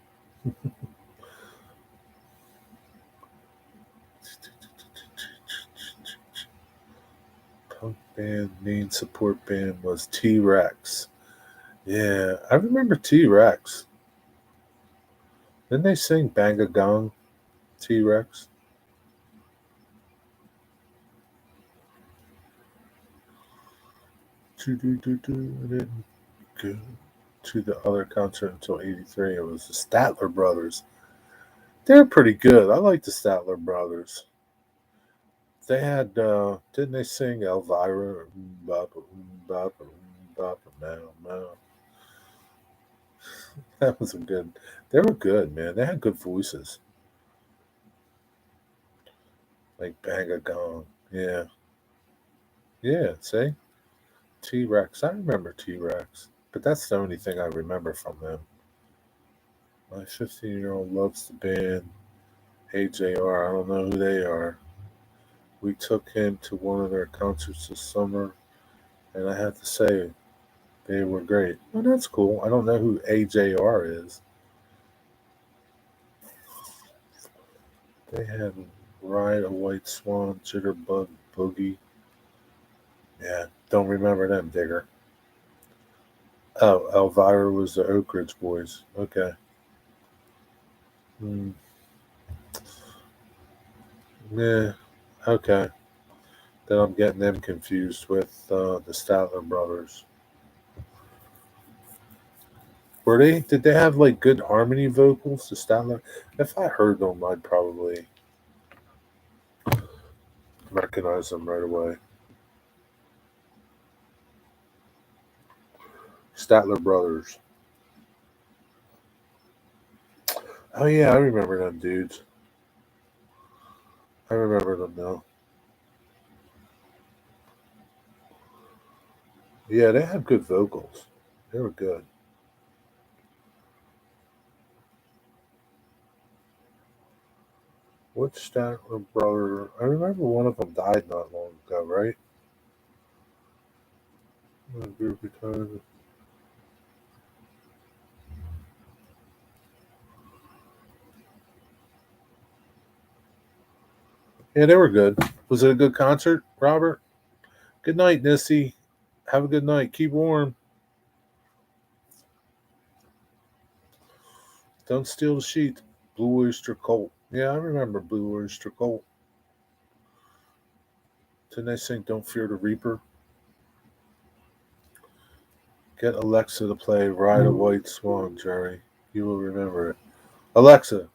Punk band main support band was T Rex. Yeah, I remember T Rex. Didn't they sing Bang a Gong? T Rex? I didn't go to the other concert until '83. It was the Statler Brothers. They're pretty good. I like the Statler Brothers. They had, didn't they sing Elvira? Bapa, bapa, bapa, meow, meow. That was a good. They were good, man. They had good voices. Like Bang a Gong. Yeah. Yeah, see? T Rex. I remember T Rex. But that's the only thing I remember from them. My 15-year-old loves the band AJR. I don't know who they are. We took him to one of their concerts this summer, and I have to say, they were great. Well, that's cool. I don't know who AJR is. They had Ride a White Swan, Jitterbug, Boogie. Yeah, don't remember them, Digger. Oh, Elvira was the Oak Ridge Boys. Okay. Hmm. Yeah. Okay. Then I'm getting them confused with the Statler Brothers. Were they? Did they have like good harmony vocals? The Statler. If I heard them, I'd probably recognize them right away. Statler Brothers. Oh yeah, I remember them dudes. I remember them now. Yeah, they had good vocals. They were good. Which Statler brother? I remember one of them died not long ago, right? Yeah, they were good. Was it a good concert, Robert? Good night, Nissy. Have a good night. Keep warm. Don't steal the sheet. Blue Oyster Cult. Yeah, I remember Blue Oyster Cult. Didn't they sing Don't Fear the Reaper? Get Alexa to play Ride a White Swan, Jerry. You will remember it. Alexa,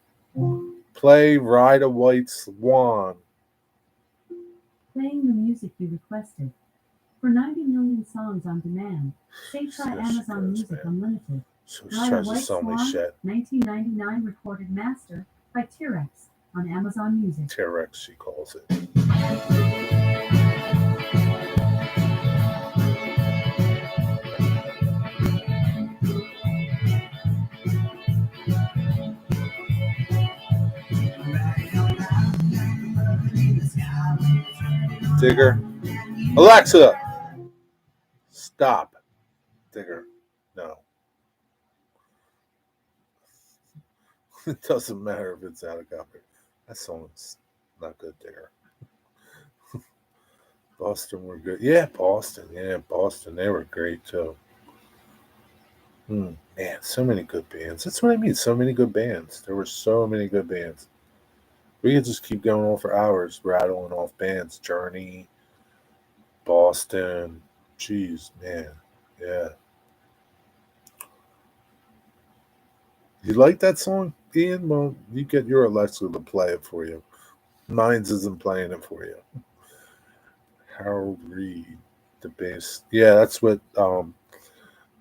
play Ride a White Swan. Playing the music you requested. For 90 million songs on demand, say try There she Amazon goes, Music man. Unlimited. So she Ride a tries to White sell me Swan, shit. 1999 recorded master by T-Rex on Amazon Music. T-Rex, she calls it. Digger. Alexa! Stop. Digger. No. It doesn't matter if it's out of copy. That song's not good, Digger. Boston were good. Yeah, Boston. Yeah, Boston. They were great too. Man, so many good bands. That's what I mean. So many good bands. There were so many good bands. We could just keep going on for hours, rattling off bands. Journey, Boston. Jeez, man. Yeah. You like that song, Ian? Well, you get your Alexa to play it for you. Mine's isn't playing it for you. Harold Reed, the bass. Yeah, that's what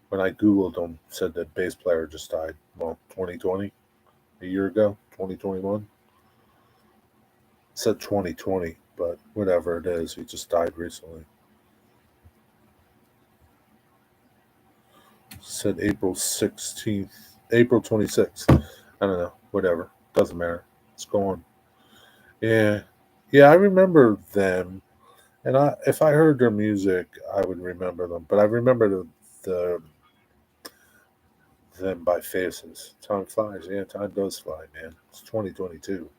when I Googled him, said that bass player just died. Well, 2020, a year ago, 2021. Said 2020, but whatever it is, he just died recently. Said April 16th, April 26th. I don't know, whatever. Doesn't matter. It's gone. Yeah. Yeah, I remember them. And if I heard their music, I would remember them. But I remember the them by faces. Time flies. Yeah, time does fly, man. It's 2022.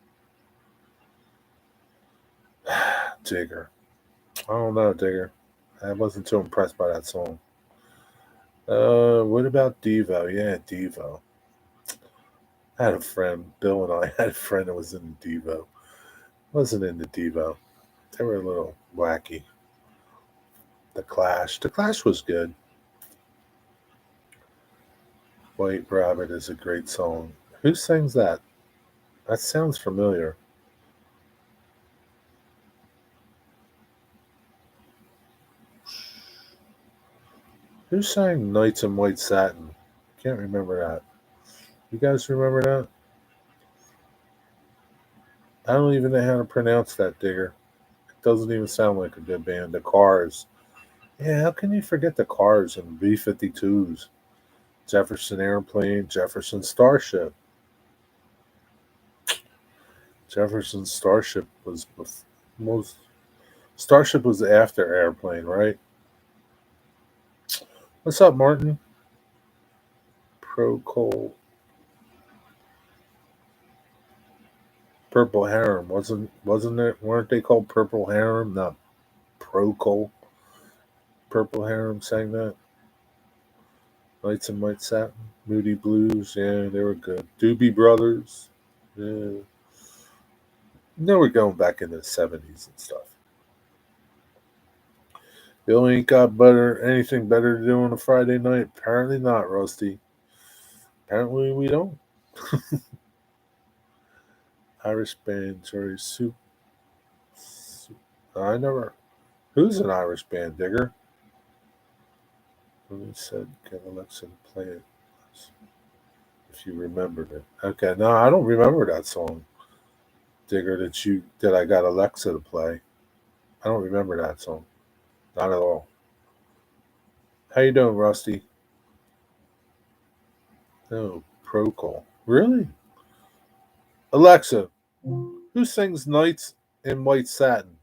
Digger. I don't know, Digger. I wasn't too impressed by that song. What about Devo? Yeah, Devo. I had a friend, Bill and I had a friend that was in Devo. Wasn't into Devo. They were a little wacky. The Clash. The Clash was good. White Rabbit is a great song. Who sings that? That sounds familiar. Who sang Nights in White Satin? Can't remember that. You guys remember that? I don't even know how to pronounce that, Digger. It doesn't even sound like a good band. The Cars. Yeah, how can you forget the Cars and B 52s? Jefferson Airplane, Jefferson Starship. Jefferson Starship was most. Starship was after Airplane, right? What's up, Martin? Procol. Purple Harem wasn't it? Weren't they called Purple Harem? Not Procol. Purple Harem sang that. Lights and White Satin, Moody Blues. Yeah, they were good. Doobie Brothers. Yeah. Now we're going back into the 70s and stuff. Bill ain't got anything better to do on a Friday night? Apparently not, Rusty. Apparently we don't. Irish band, sorry, I never. Who's an Irish band, Digger? When he said, get Alexa to play it. If you remembered it. Okay, no, I don't remember that song, Digger, that I got Alexa to play. I don't remember that song. Not at all. How you doing, Rusty? No, Procol. Really? Alexa, who sings Nights in White Satin?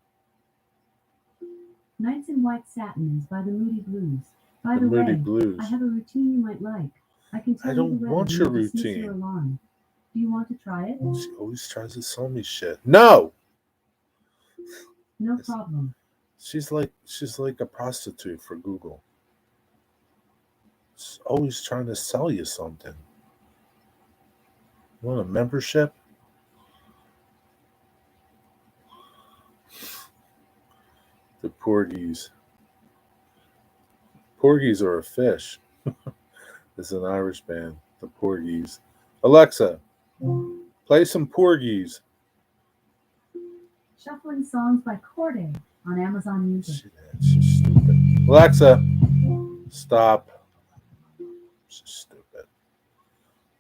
Nights in White Satin is by the Moody Blues. By The the Moody way, Blues. I have a routine you might like. I can tell I you don't the weather want when your you dismiss your routine. alarm. Do you want to try it? She always tries to sell me shit. No! No problem. She's like a prostitute for Google. She's always trying to sell you something. You want a membership? The Porgies. Porgies are a fish. It's an Irish band. The Porgies. Alexa, play some Porgies. Shuffling songs by Corday on Amazon Music. She's stupid. Alexa, stop. She's stupid.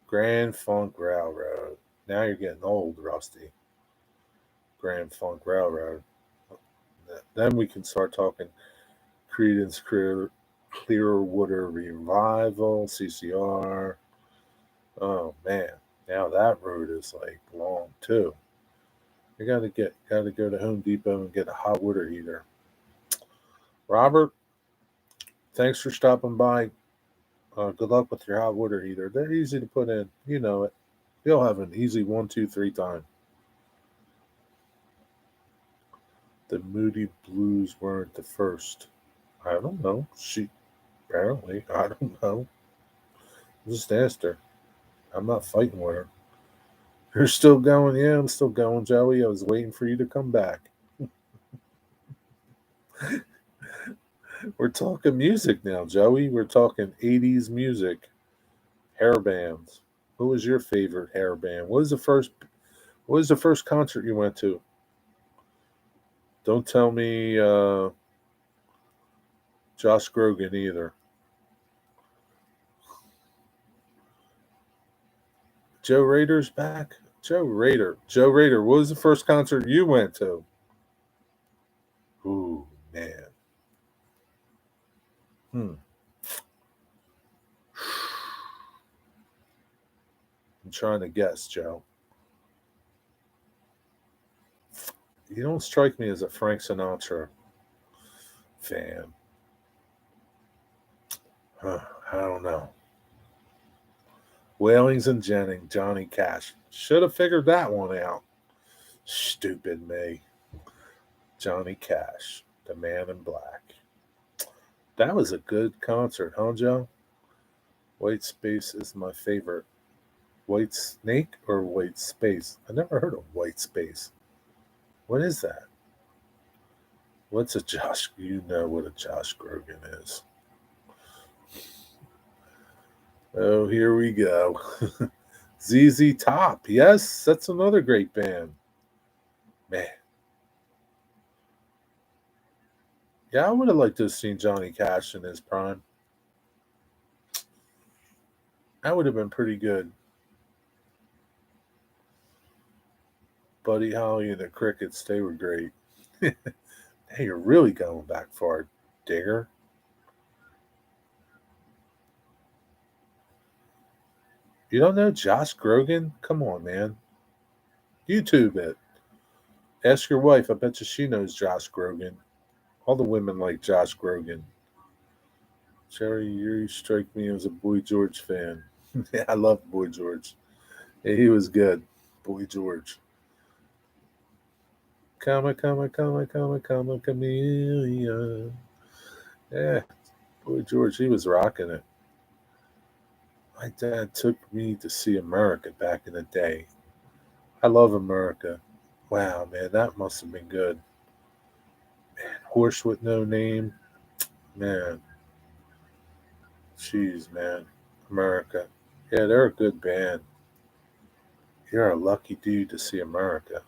Grand Funk Railroad. Now you're getting old, Rusty. Grand Funk Railroad. Then we can start talking Creedence Clearwater Revival, CCR. Oh man, now that road is like long too. You gotta go to Home Depot and get a hot water heater. Robert, thanks for stopping by. Good luck with your hot water heater. They're easy to put in. You know it. You'll have an easy 1, 2, 3 time. The Moody Blues weren't the first. I don't know. Apparently, I don't know. Just asked her. I'm not fighting with her. You're still going? Yeah, I'm still going, Joey. I was waiting for you to come back. We're talking music now, Joey. We're talking 80s music. Hair bands. Who was your favorite hair band? What was the first concert you went to? Don't tell me Josh Grogan either. Joe Rader's back? Joe Rader, what was the first concert you went to? Ooh, man. I'm trying to guess, Joe. You don't strike me as a Frank Sinatra fan. I don't know. Wailings and Jennings, Johnny Cash. Should have figured that one out. Stupid me. Johnny Cash, the Man in Black. That was a good concert, huh, Joe? White Space is my favorite. White Snake or White Space? I never heard of White Space. What is that? What's a Josh? You know what a Josh Grogan is. Oh, here we go. ZZ Top. Yes, that's another great band. Man. Yeah, I would have liked to have seen Johnny Cash in his prime. That would have been pretty good. Buddy Holly and the Crickets, they were great. Hey, you're really going back far, Digger. You don't know Josh Grogan? Come on, man. YouTube it. Ask your wife. I bet you she knows Josh Grogan. All the women like Josh Grogan. Jerry, you strike me as a Boy George fan. Yeah, I love Boy George. Yeah, he was good. Boy George. Come, chameleon. Yeah, Boy George, he was rocking it. My dad took me to see America back in the day. I love America. Wow, man, that must have been good. Man, Horse with No Name. Man. Jeez, man. America. Yeah, they're a good band. You're a lucky dude to see America.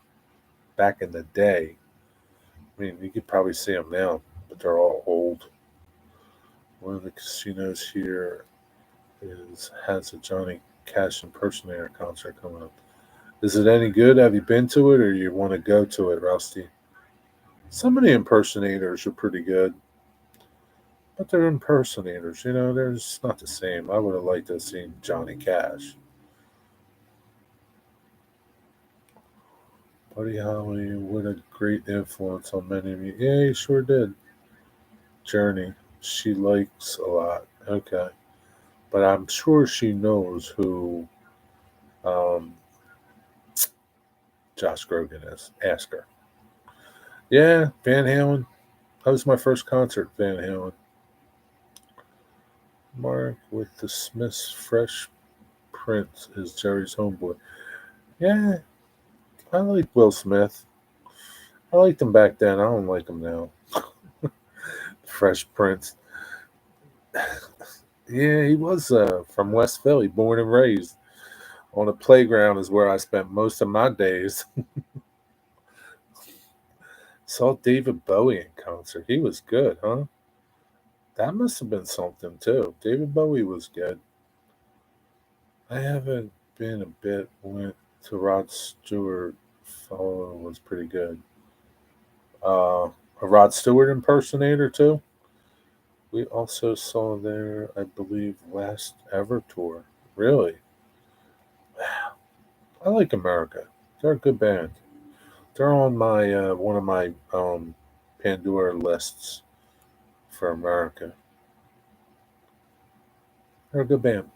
Back in the day. I mean, you could probably see them now, but they're all old. One of the casinos here has a Johnny Cash impersonator concert coming up. Is it any good? Have you been to it, or you want to go to it, Rusty? Some of the impersonators are pretty good, but they're impersonators. You know, they're just not the same. I would have liked to have seen Johnny Cash. Buddy Holly, what a great influence on many of you. Yeah, he sure did. Journey, she likes a lot. Okay. But I'm sure she knows who Josh Grogan is. Ask her. Yeah, Van Halen. That was my first concert, Van Halen. Mark with the Smiths Fresh Prince is Jerry's homeboy. Yeah, I like Will Smith. I liked him back then. I don't like him now. Fresh Prince. Yeah, he was from West Philly, born and raised. On the playground is where I spent most of my days. Saw David Bowie in concert. He was good, huh? That must have been something too. David Bowie was good. I haven't been a bit. Went to Rod Stewart. Follow was pretty good. A Rod Stewart impersonator too. We also saw their, I believe, last ever tour. Really, I like America. They're a good band. They're on my one of my Pandora lists for America. They're a good band.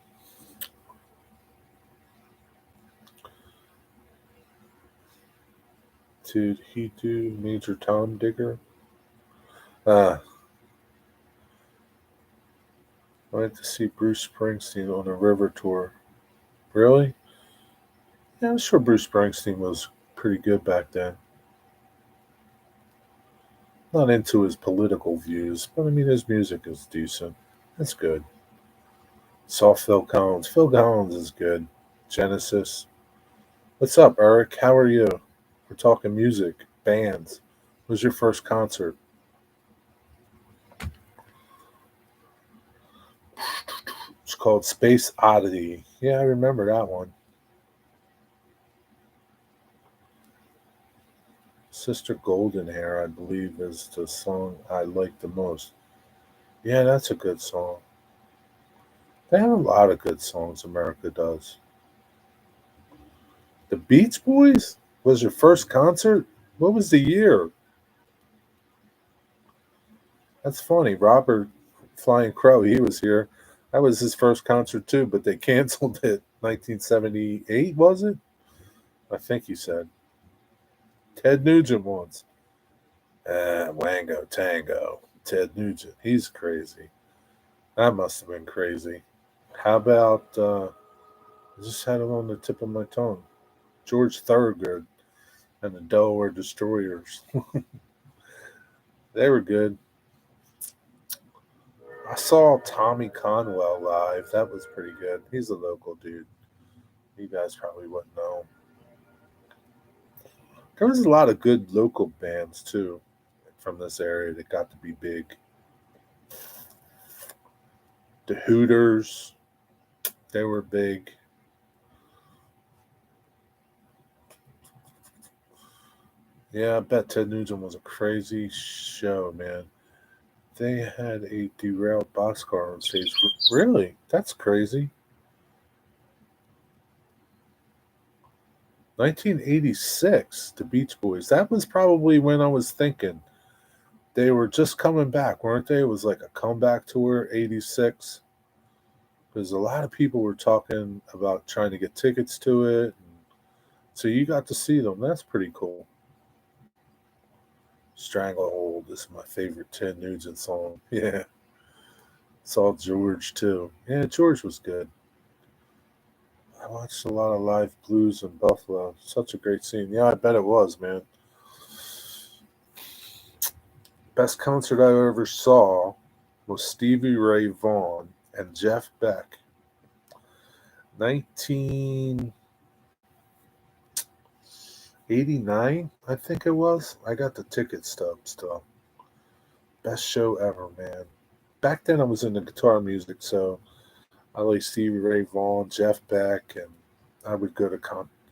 Did he do Major Tom Digger? Uh, I went to see Bruce Springsteen on a river tour. Really? Yeah, I'm sure Bruce Springsteen was pretty good back then. Not into his political views, but I mean his music is decent. That's good. Saw Phil Collins. Phil Collins is good. Genesis. What's up, Eric? How are you? We're talking music, bands. What was your first concert? It's called Space Oddity. Yeah, I remember that one. Sister Golden Hair, I believe, is the song I like the most. Yeah, that's a good song. They have a lot of good songs, America does. The Beach Boys was your first concert? What was the year? That's funny. Robert Flying Crow, he was here. That was his first concert too, but they canceled it. 1978, was it? I think he said. Ted Nugent once. Wango Tango. Ted Nugent. He's crazy. That must have been crazy. How about, I just had it on the tip of my tongue. George Thorogood and the Delaware Destroyers. They were good. I saw Tommy Conwell live. That was pretty good. He's a local dude. You guys probably wouldn't know him. There was a lot of good local bands too from this area that got to be big. The Hooters, they were big. Yeah, I bet Ted Nugent was a crazy show, man. They had a derailed boxcar on stage. Really? That's crazy. 1986, the Beach Boys. That was probably when I was thinking. They were just coming back, weren't they? It was like a comeback tour, 86. Because a lot of people were talking about trying to get tickets to it. So you got to see them. That's pretty cool. Stranglehold is my favorite Ted Nugent song. Yeah. Saw George too. Yeah, George was good. I watched a lot of live blues in Buffalo. Such a great scene. Yeah, I bet it was, man. Best concert I ever saw was Stevie Ray Vaughan and Jeff Beck. 1989, I think it was. I got the ticket stub still. Best show ever, man. Back then I was into guitar music, so I like Stevie Ray Vaughan, Jeff Beck, and I would go to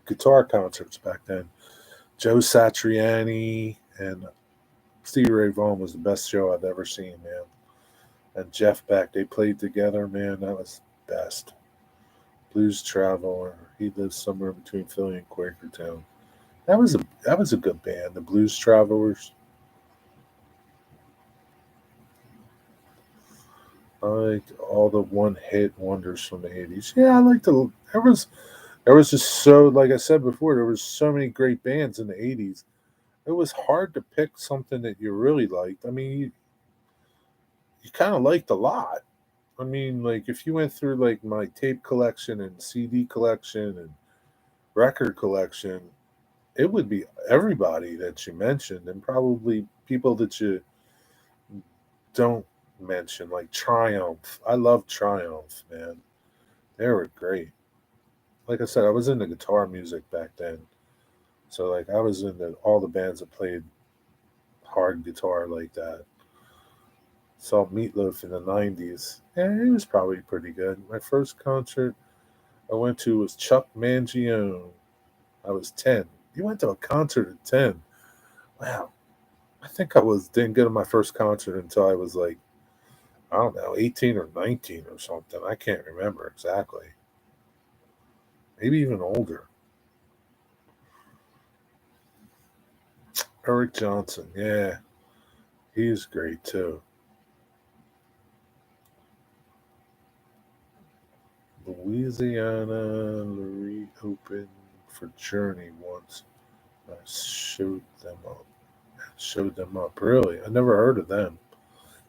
guitar concerts back then. Joe Satriani and Stevie Ray Vaughan was the best show I've ever seen, man. And Jeff Beck, they played together, man. That was the best. Blues Traveler. He lives somewhere between Philly and Quakertown. That was a good band, the Blues Travelers. I liked all the one hit wonders from the 80s. Yeah, I liked there was just so, like I said before, there was so many great bands in the 80s. It was hard to pick something that you really liked. I mean, you kind of liked a lot. I mean, like if you went through like my tape collection and CD collection and record collection, it would be everybody that you mentioned and probably people that you don't mention, like Triumph. I love Triumph, man. They were great. Like I said, I was into guitar music back then. So like I was into all the bands that played hard guitar like that. Saw Meatloaf in the '90s. Yeah, he was probably pretty good. My first concert I went to was Chuck Mangione. I was 10. You went to a concert at 10. Wow. I think I didn't go to my first concert until I was like, I don't know, 18 or 19 or something. I can't remember exactly. Maybe even older. Eric Johnson. Yeah. He's great too. Louisiana Lurie opened for Journey once. I showed them up. Showed them up. Really? I never heard of them.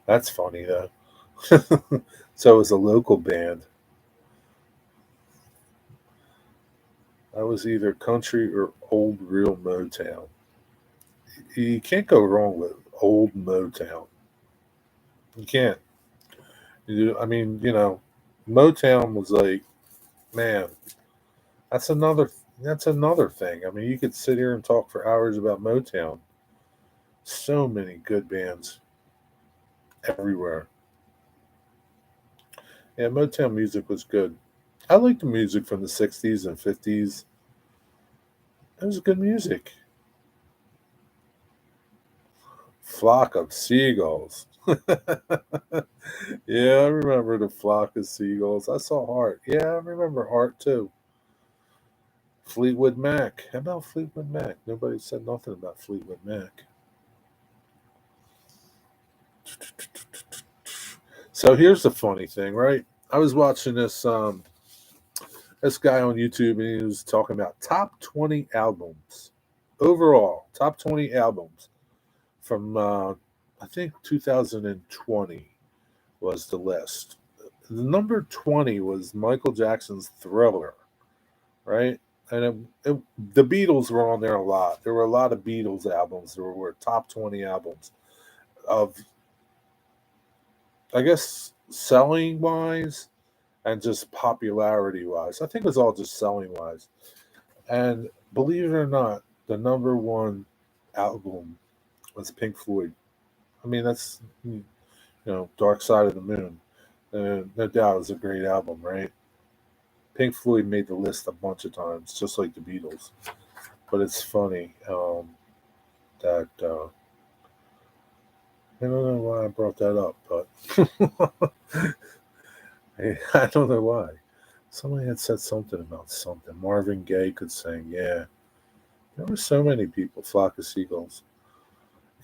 That's funny though. So it was a local band. I was either country or old real Motown. You can't go wrong with old Motown. You can't. I mean, Motown was like, man, that's another that's another thing. I mean, you could sit here and talk for hours about Motown. So many good bands everywhere. Yeah, Motown music was good. I liked the music from the '60s and '50s. It was good music. Flock of Seagulls. Yeah, I remember the Flock of Seagulls. I saw Heart. Yeah, I remember Heart too. Fleetwood Mac. How about Fleetwood Mac? Nobody said nothing about Fleetwood Mac. So here's the funny thing, right? I was watching this guy on YouTube, and he was talking about top 20 albums overall. Top 20 albums from I think 2020 was the list. The number 20 was Michael Jackson's Thriller, right? And the Beatles were on there a lot. There were a lot of Beatles albums. There were top 20 albums of, I guess, selling wise and just popularity wise. I think it was all just selling wise. And believe it or not, the number one album was Pink Floyd. I mean, that's, Dark Side of the Moon. No doubt it was a great album, right? Pink Floyd made the list a bunch of times, just like the Beatles. But it's funny that I don't know why I brought that up, but I don't know why. Somebody had said something about something. Marvin Gaye could sing. Yeah, there were so many people. Flock of Seagulls.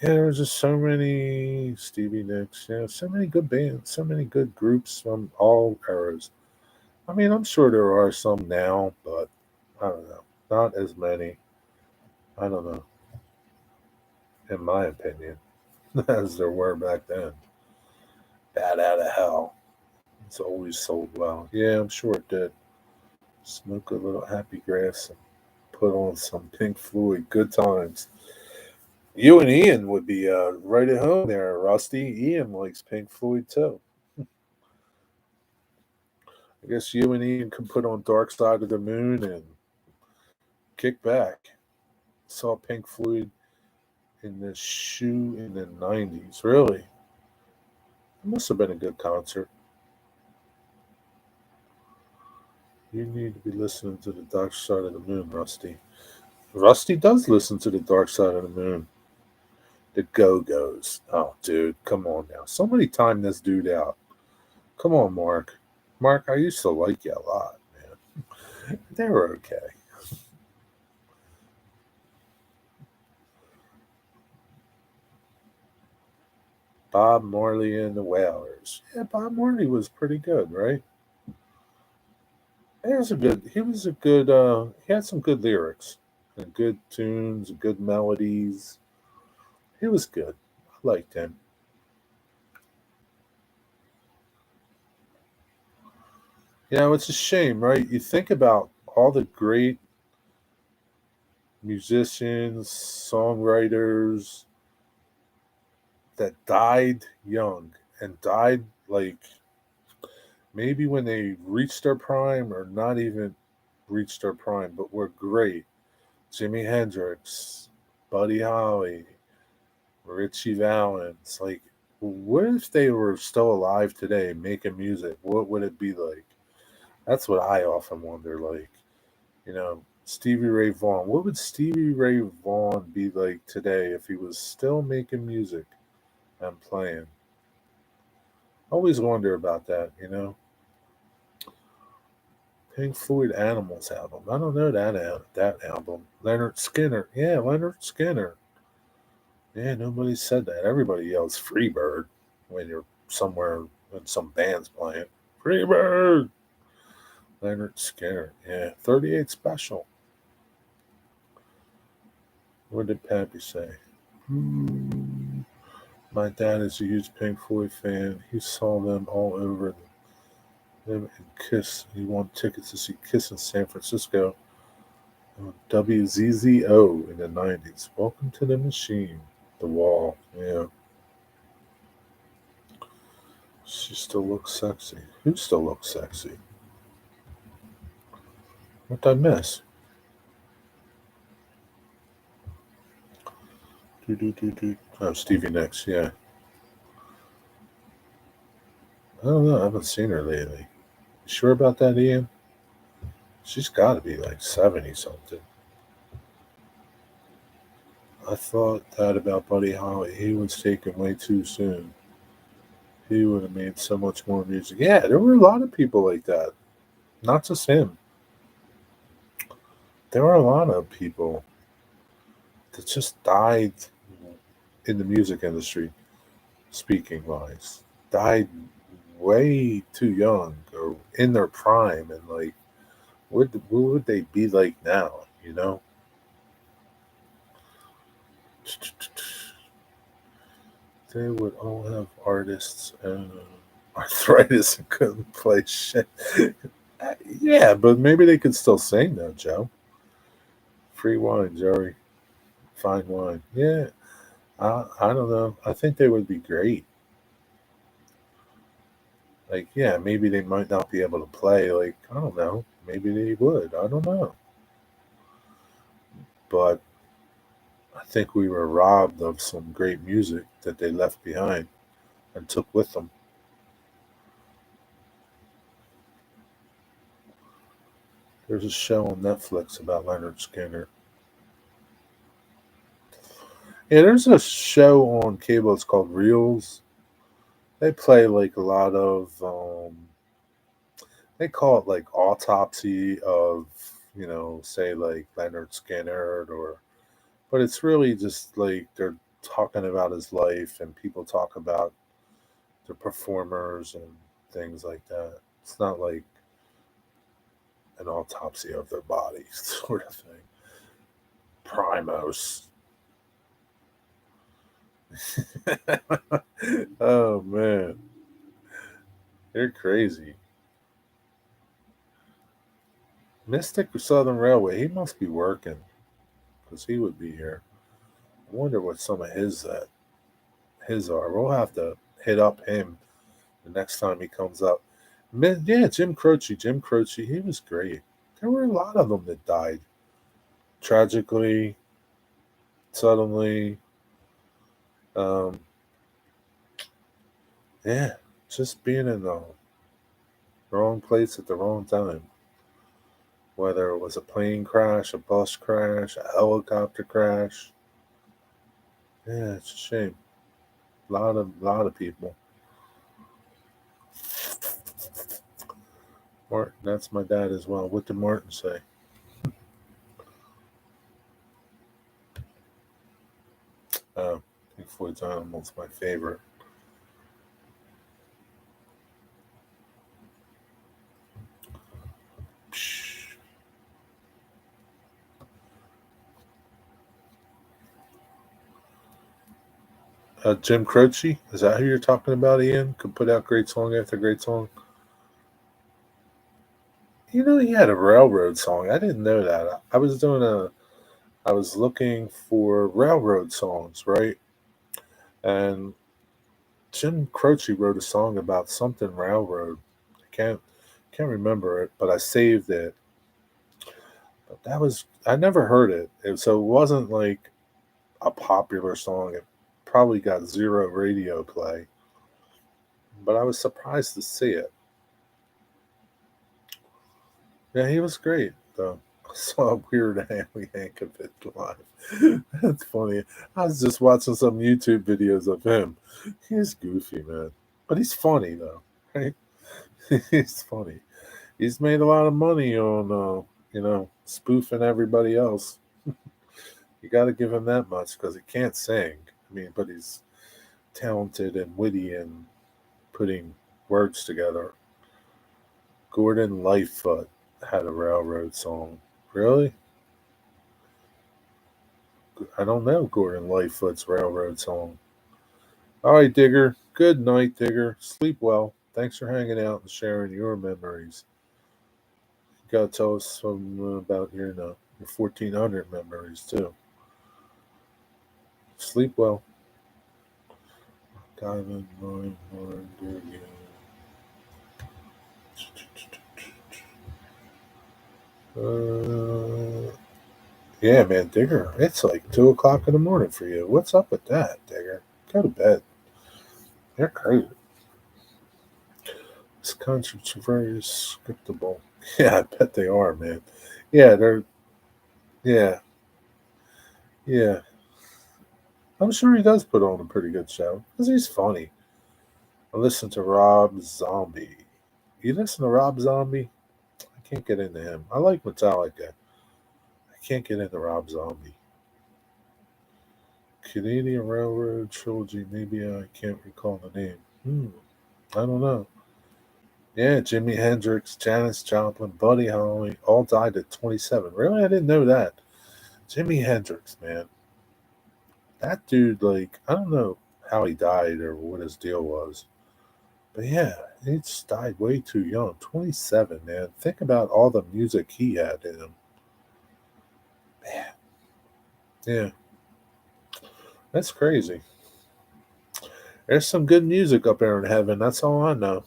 Yeah, there were just so many Stevie Nicks. Yeah, so many good bands, so many good groups from all eras. I mean, I'm sure there are some now, but I don't know. Not as many. I don't know, in my opinion, as there were back then. Bad out of hell. It's always sold well. Yeah, I'm sure it did. Smoke a little happy grass and put on some Pink Floyd. Good times. You and Ian would be right at home there, Rusty. Ian likes Pink Floyd too. I guess you and Ian can put on Dark Side of the Moon and kick back. Saw Pink Floyd in the shoe in the '90s. Really, it must have been a good concert. You need to be listening to the Dark Side of the Moon, Rusty. Rusty does listen to the Dark Side of the Moon. The Go Go's. Oh, dude, come on now. Somebody time this dude out. Come on, Mark. Mark, I used to like you a lot, man. They were okay. Bob Marley and the Wailers. Yeah, Bob Marley was pretty good, right? He had some good lyrics and good tunes, good melodies. He was good. I liked him. It's a shame, right? You think about all the great musicians, songwriters, that died young and died like maybe when they reached their prime or not even reached their prime, but were great. Jimi Hendrix, Buddy Holly, Richie Valens. Like, what if they were still alive today making music? What would it be like? That's what I often wonder. Like, Stevie Ray Vaughan. What would Stevie Ray Vaughan be like today if he was still making music and playing? Always wonder about that. Pink Floyd Animals album. I don't know that album. Leonard Skinner. Yeah, Leonard Skinner. Yeah, nobody said that. Everybody yells Freebird when you're somewhere when some band's playing. Freebird! Leonard Skinner. Yeah, 38 Special. What did Pappy say? My dad is a huge Pink Floyd fan. He saw them all over them and Kiss. He won tickets to see Kiss in San Francisco on WZZO in the 90s. Welcome to the Machine. The Wall. Yeah. She still looks sexy. Who still looks sexy? What did I miss? Oh, Stevie Nicks, yeah. I don't know. I haven't seen her lately. You sure about that, Ian? She's got to be like 70 something. I thought that about Buddy Holly. He was taken way too soon. He would have made so much more music. Yeah, there were a lot of people like that. Not just him. There were a lot of people that just died in the music industry, speaking wise. Died way too young or in their prime, and like, what would they be like now? They would all have artists and arthritis and couldn't play shit. Yeah, but maybe they could still sing though, Joe. Free wine, Joey. Fine wine. Yeah, I don't know. I think they would be great. Like, yeah, maybe they might not be able to play. Like, I don't know. Maybe they would. I don't know. But I think we were robbed of some great music that they left behind and took with them. There's a show on Netflix about Leonard Skinner. Yeah, there's a show on cable. It's called Reels. They play like a lot of. They call it like autopsy of, say like Leonard Skinner or, but it's really just like they're talking about his life and people talk about the performers and things like that. It's not like an autopsy of their body sort of thing. Primos. Oh man, you're crazy. Mystic Southern Railway. He must be working because he would be here. I wonder what some of his are. We'll have to hit up him the next time he comes up. Yeah, Jim Croce. Jim Croce. He was great. There were a lot of them that died tragically, suddenly. Um, yeah, just being in the wrong place at the wrong time. Whether it was a plane crash, a bus crash, a helicopter crash. Yeah, it's a shame. Lot of people. Martin, that's my dad as well. What did Martin say? Pink Floyd's Animal's my favorite. Jim Croce, is that who you're talking about, Ian? Could put out great song after great song. He had a railroad song. I didn't know that. I was looking for railroad songs, right? And Jim Croce wrote a song about something railroad. I can't remember it, but I saved it. But I never heard it, so it wasn't like a popular song. It probably got zero radio play, but I was surprised to see it. Yeah, he was great though. I saw a weird Howie Hankovic live. That's funny. I was just watching some YouTube videos of him. He's goofy, man, but he's funny though, right? He's funny. He's made a lot of money on, spoofing everybody else. You got to give him that much because he can't sing. I mean, but he's talented and witty and putting words together. Gordon Lightfoot had a railroad song. Really? I don't know Gordon Lightfoot's railroad song. All right, Digger. Good night, Digger. Sleep well. Thanks for hanging out and sharing your memories. You gotta tell us some about your 1400 memories too. Sleep well. Diamond mine, dear you. Yeah, man, Digger. It's like 2 o'clock in the morning for you. What's up with that, Digger? Go to bed. You're crazy. This concerts very scriptable. Yeah, I bet they are, man. Yeah, they're. Yeah, yeah. I'm sure he does put on a pretty good show because he's funny. I listen to Rob Zombie. You listen to Rob Zombie? I can't get into him. I like Metallica. I can't get into Rob Zombie. Canadian Railroad Trilogy. Maybe I can't recall the name. I don't know. Yeah, Jimi Hendrix, Janis Joplin, Buddy Holly all died at 27. Really? I didn't know that. Jimi Hendrix, man. That dude, like, I don't know how he died or what his deal was. But yeah, he just died way too young. 27, man. Think about all the music he had in him. Man. Yeah, that's crazy. There's some good music up there in heaven. That's all I know.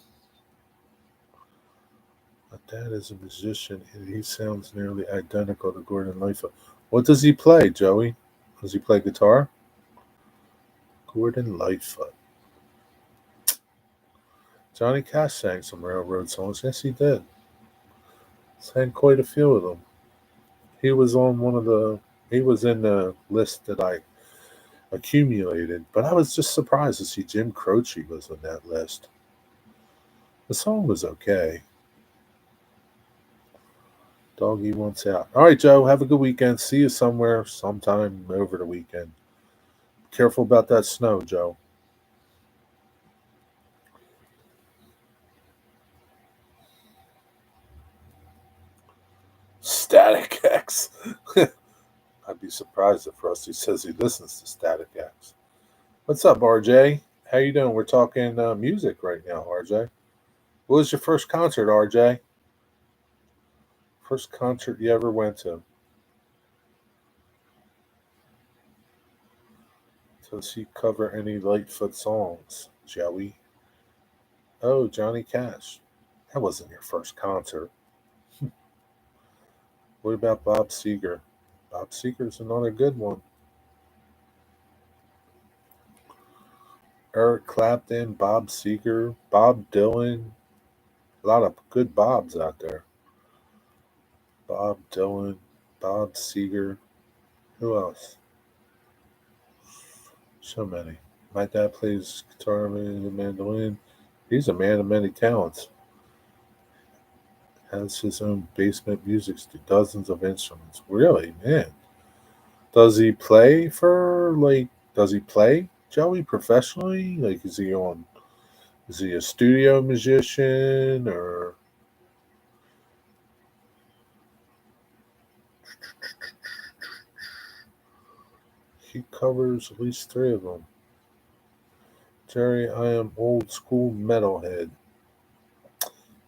My dad is a musician, and he sounds nearly identical to Gordon Lightfoot. What does he play, Joey? Does he play guitar? Gordon Lightfoot. Johnny Cash sang some railroad songs. Yes, he did. Sang quite a few of them. He was on he was in the list that I accumulated, but I was just surprised to see Jim Croce was on that list. The song was okay. Doggy wants out. All right, Joe. Have a good weekend. See you somewhere, sometime over the weekend. Careful about that snow, Joe. Static X. I'd be surprised if Rusty says he listens to Static X. What's up, RJ? How you doing? We're talking music right now, RJ. What was your first concert, RJ? First concert you ever went to? Does he cover any Lightfoot songs, Joey? Oh, Johnny Cash. That wasn't your first concert. What about Bob Seger? Bob Seger's another good one. Eric Clapton, Bob Seger, Bob Dylan. A lot of good Bobs out there. Bob Dylan, Bob Seger. Who else? So many. My dad plays guitar and the mandolin. He's a man of many talents. Has his own basement music to dozens of instruments. Really, man. Does he play does he play, Joey, professionally? Like, is he a studio musician or? He covers at least 3 of them. Jerry, I am old school metalhead.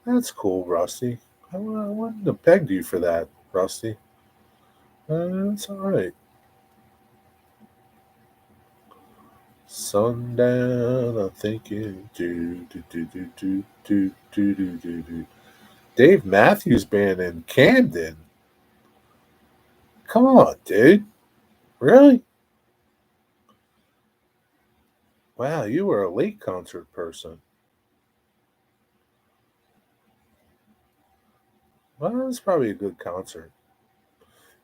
That's cool, Rusty. I wouldn't have pegged you for that, Rusty. That's all right. Sundown, I'm thinking. Do. Dave Matthews Band in Camden. Come on, dude. Really? Wow, you were a late concert person. Well, it's probably a good concert.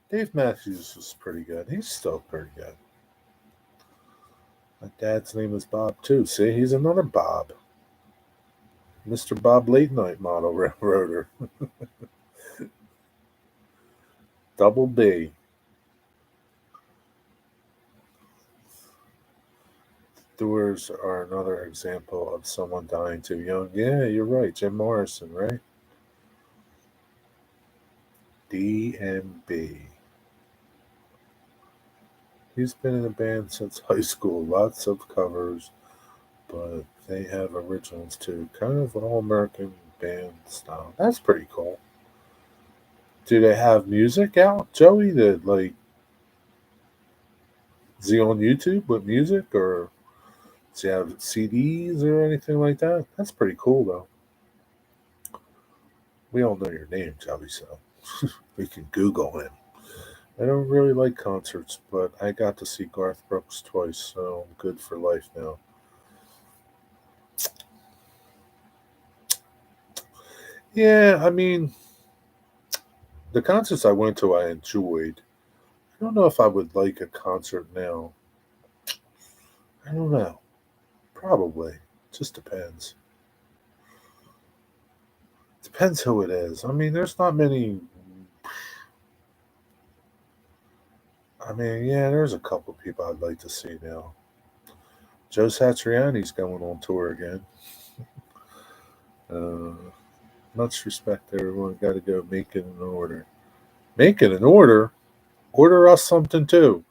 Dave Matthews was pretty good. He's still pretty good. My dad's name is Bob, too. See, he's another Bob. Mr. Bob Late Night Model Railroader. Double B. Doors are another example of someone dying too young. Yeah, you're right. Jim Morrison, right? DMB. He's been in a band since high school. Lots of covers, but they have originals too. Kind of an all-American band style. That's pretty cool. Do they have music out, Joey? That like, is he on YouTube with music, or does he have CDs or anything like that? That's pretty cool, though. We all know your name, Joey, so we can Google him. I don't really like concerts, but I got to see Garth Brooks twice, so I'm good for life now. Yeah, I mean, the concerts I went to, I enjoyed. I don't know if I would like a concert now. I don't know. Probably. Just depends. Depends who it is. I mean, there's not many. I mean, yeah, there's a couple people I'd like to see now. Joe Satriani's going on tour again. Uh, much respect, everyone. Got to go make it an order. Make it an order? Order us something too.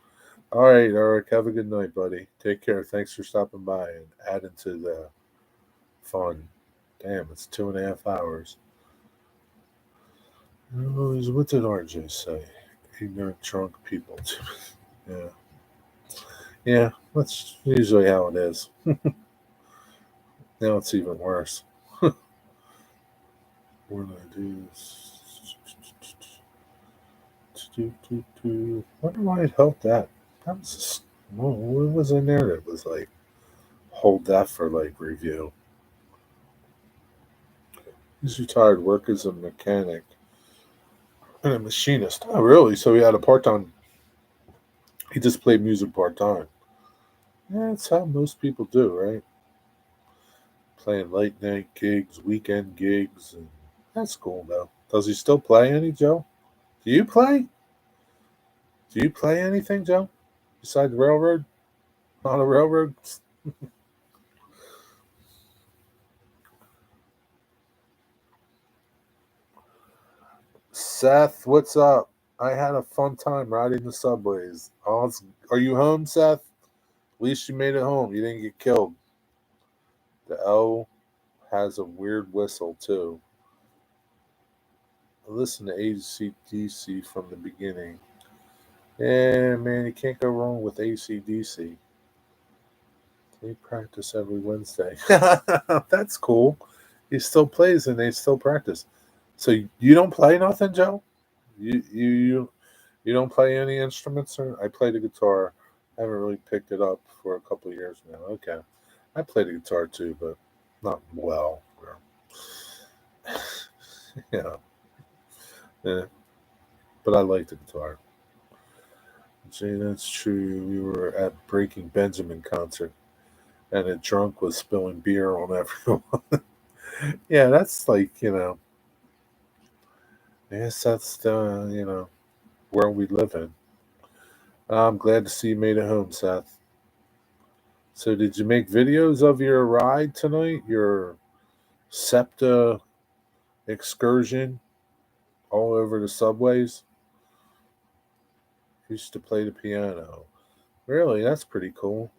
All right, Eric. Have a good night, buddy. Take care. Thanks for stopping by and adding to the fun. Damn, it's 2.5 hours. Oh, what did RJ say? Ignorant, drunk people. Yeah. Yeah, that's usually how it is. Now it's even worse. What did I do? Wonder why it helped that. That was what was in there that was like hold that for like review. He's retired, work as a mechanic and a machinist. Oh, really? So he had a part time. He just played music part time. Yeah, that's how most people do, right? Playing late night gigs, weekend gigs, and that's cool though. Does he still play any, Joe? Do you play? Do you play anything, Joe? Besides the railroad? On a railroad? Seth, what's up? I had a fun time riding the subways. Are you home, Seth? At least you made it home. You didn't get killed. The L has a weird whistle, too. I listened to AC/DC from the beginning. Yeah, man, you can't go wrong with AC/DC. They practice every Wednesday. That's cool. He still plays and they still practice. So you don't play nothing, Joe? You don't play any instruments, or I play the guitar. I haven't really picked it up for a couple of years now. Okay, I play the guitar too, but not well. Yeah, yeah. But I like the guitar. Gee, that's true. We were at Breaking Benjamin concert, and a drunk was spilling beer on everyone. Yeah, that's like I guess that's the world we live in. I'm glad to see you made it home, Seth. So, did you make videos of your ride tonight? Your Septa excursion all over the subways? Used to play the piano. Really, that's pretty cool.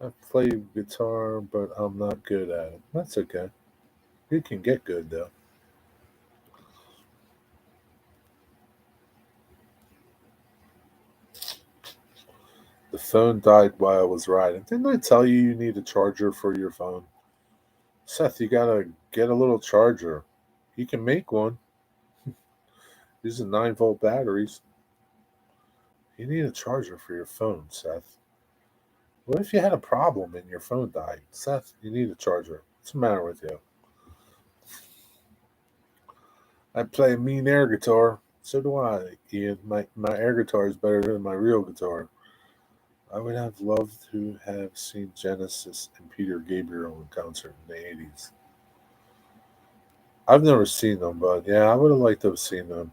I play guitar, but I'm not good at it. That's okay. You can get good though. The phone died while I was riding. Didn't I tell you need a charger for your phone? Seth, you gotta get a little charger. You can make one. These are 9-volt batteries. You need a charger for your phone, Seth. What if you had a problem and your phone died? Seth, you need a charger. What's the matter with you? I play a mean air guitar. So do I, Ian. My air guitar is better than my real guitar. I would have loved to have seen Genesis and Peter Gabriel in concert in the 80s. I've never seen them, but yeah, I would have liked to have seen them.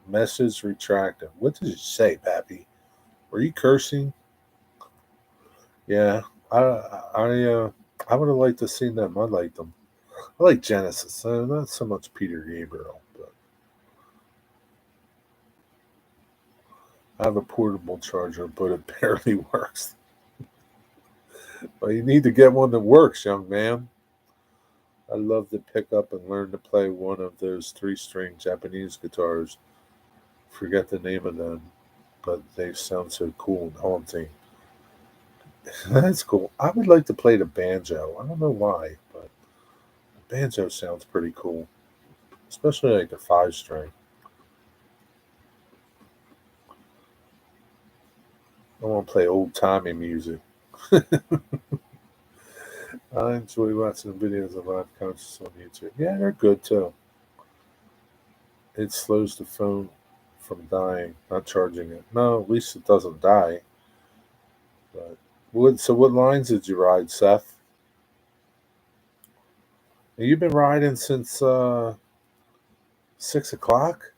Message retracted. What did you say, Pappy? Were you cursing? Yeah, I would have liked to have seen them. I liked them. I like Genesis, not so much Peter Gabriel, but I have a portable charger, but it barely works. Well, you need to get one that works, young man. I'd love to pick up and learn to play one of those 3-string Japanese guitars. Forget the name of them, but they sound so cool and haunting. That's cool. I would like to play the banjo. I don't know why, but the banjo sounds pretty cool, especially like the 5-string. I want to play old timey music. I enjoy watching videos of live concerts on YouTube. Yeah, they're good too. It slows the phone from dying, not charging it. No, at least it doesn't die. But what lines did you ride, Seth? You've been riding since 6 o'clock?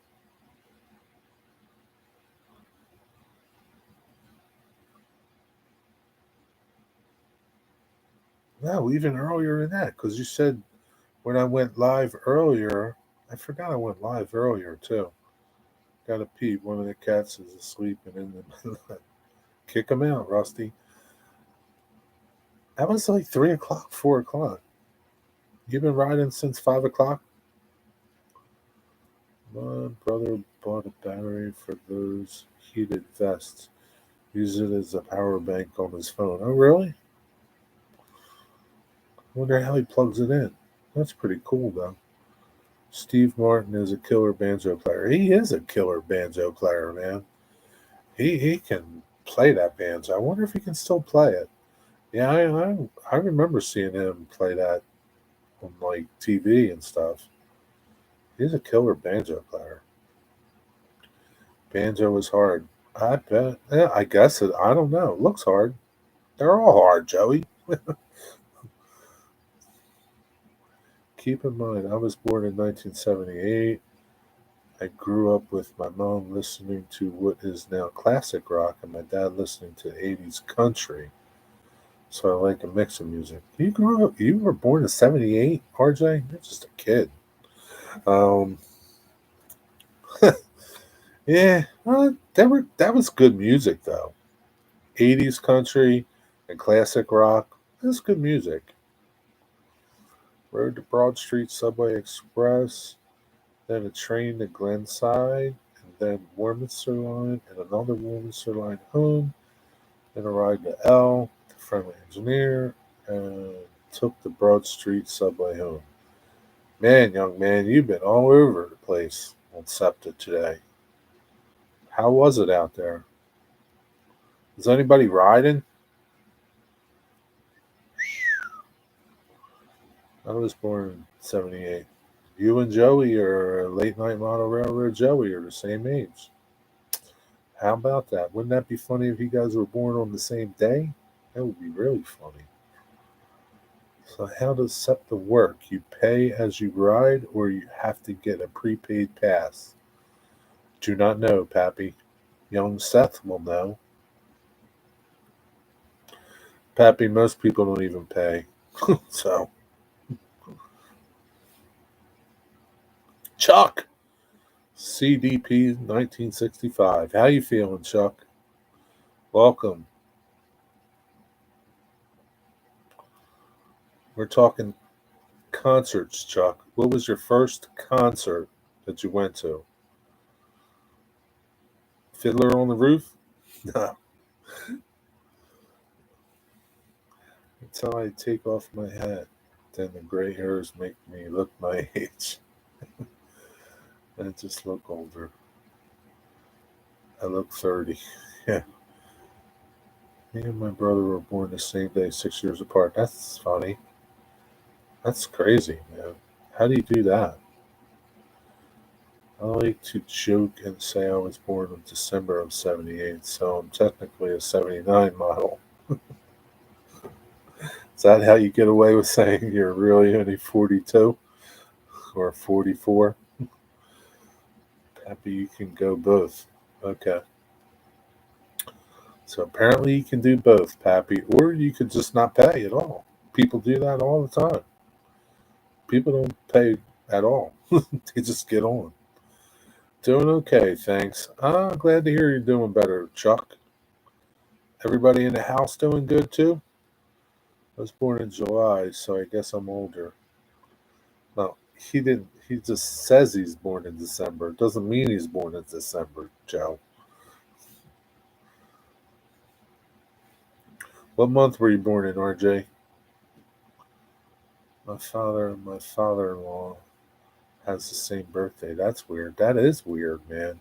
No, even earlier than that, because you said when I went live earlier, I forgot I went live earlier too. Got to pee. One of the cats is asleep and in the kick him out, Rusty. That was like 3 o'clock, 4 o'clock. You've been riding since 5 o'clock? My brother bought a battery for those heated vests. Use it as a power bank on his phone. Oh, really? Wonder how he plugs it in. That's pretty cool, though. Steve Martin is a killer banjo player. He is a killer banjo player, man. He can play that banjo. I wonder if he can still play it. Yeah, I remember seeing him play that on like TV and stuff. He's a killer banjo player. Banjo is hard. I bet. Yeah, I guess it. I don't know. It looks hard. They're all hard, Joey. Keep in mind, I was born in 1978. I grew up with my mom listening to what is now classic rock and my dad listening to 80s country. So I like a mix of music. You were born in 78, RJ? You're just a kid. Um, yeah, that was good music, though. 80s country and classic rock. That's good music. Rode to Broad Street Subway Express, then a train to Glenside, and then Warminster Line, and another Warminster Line home, then a ride to L, the friendly engineer, and took the Broad Street Subway home. Man, young man, you've been all over the place on Septa today. How was it out there? Is anybody riding? I was born in 78. You and Joey are late night model railroad Joey are the same age. How about that? Wouldn't that be funny if you guys were born on the same day? That would be really funny. So how does SEPTA work? You pay as you ride or you have to get a prepaid pass? Do not know, Pappy. Young Seth will know. Pappy, most people don't even pay. So Chuck, CDP 1965. How you feeling, Chuck? Welcome. We're talking concerts, Chuck. What was your first concert that you went to? Fiddler on the Roof? No. Until I take off my hat, then the gray hairs make me look my age. I just look older. I look 30. Yeah. Me and my brother were born the same day, 6 years apart. That's funny. That's crazy, man. How do you do that? I like to joke and say I was born in December of 78, so I'm technically a 79 model. Is that how you get away with saying you're really only 42 or 44? Happy you can go both. Okay. So apparently you can do both, Pappy, or you could just not pay at all. People do that all the time. People don't pay at all. They just get on. Doing okay, thanks. Glad to hear you're doing better, Chuck. Everybody in the house doing good too? I was born in July, so I guess I'm older. No, he didn't. He just says he's born in December. It doesn't mean he's born in December, Joe. What month were you born in, RJ? My father and my father-in-law has the same birthday. That's weird. That is weird, man.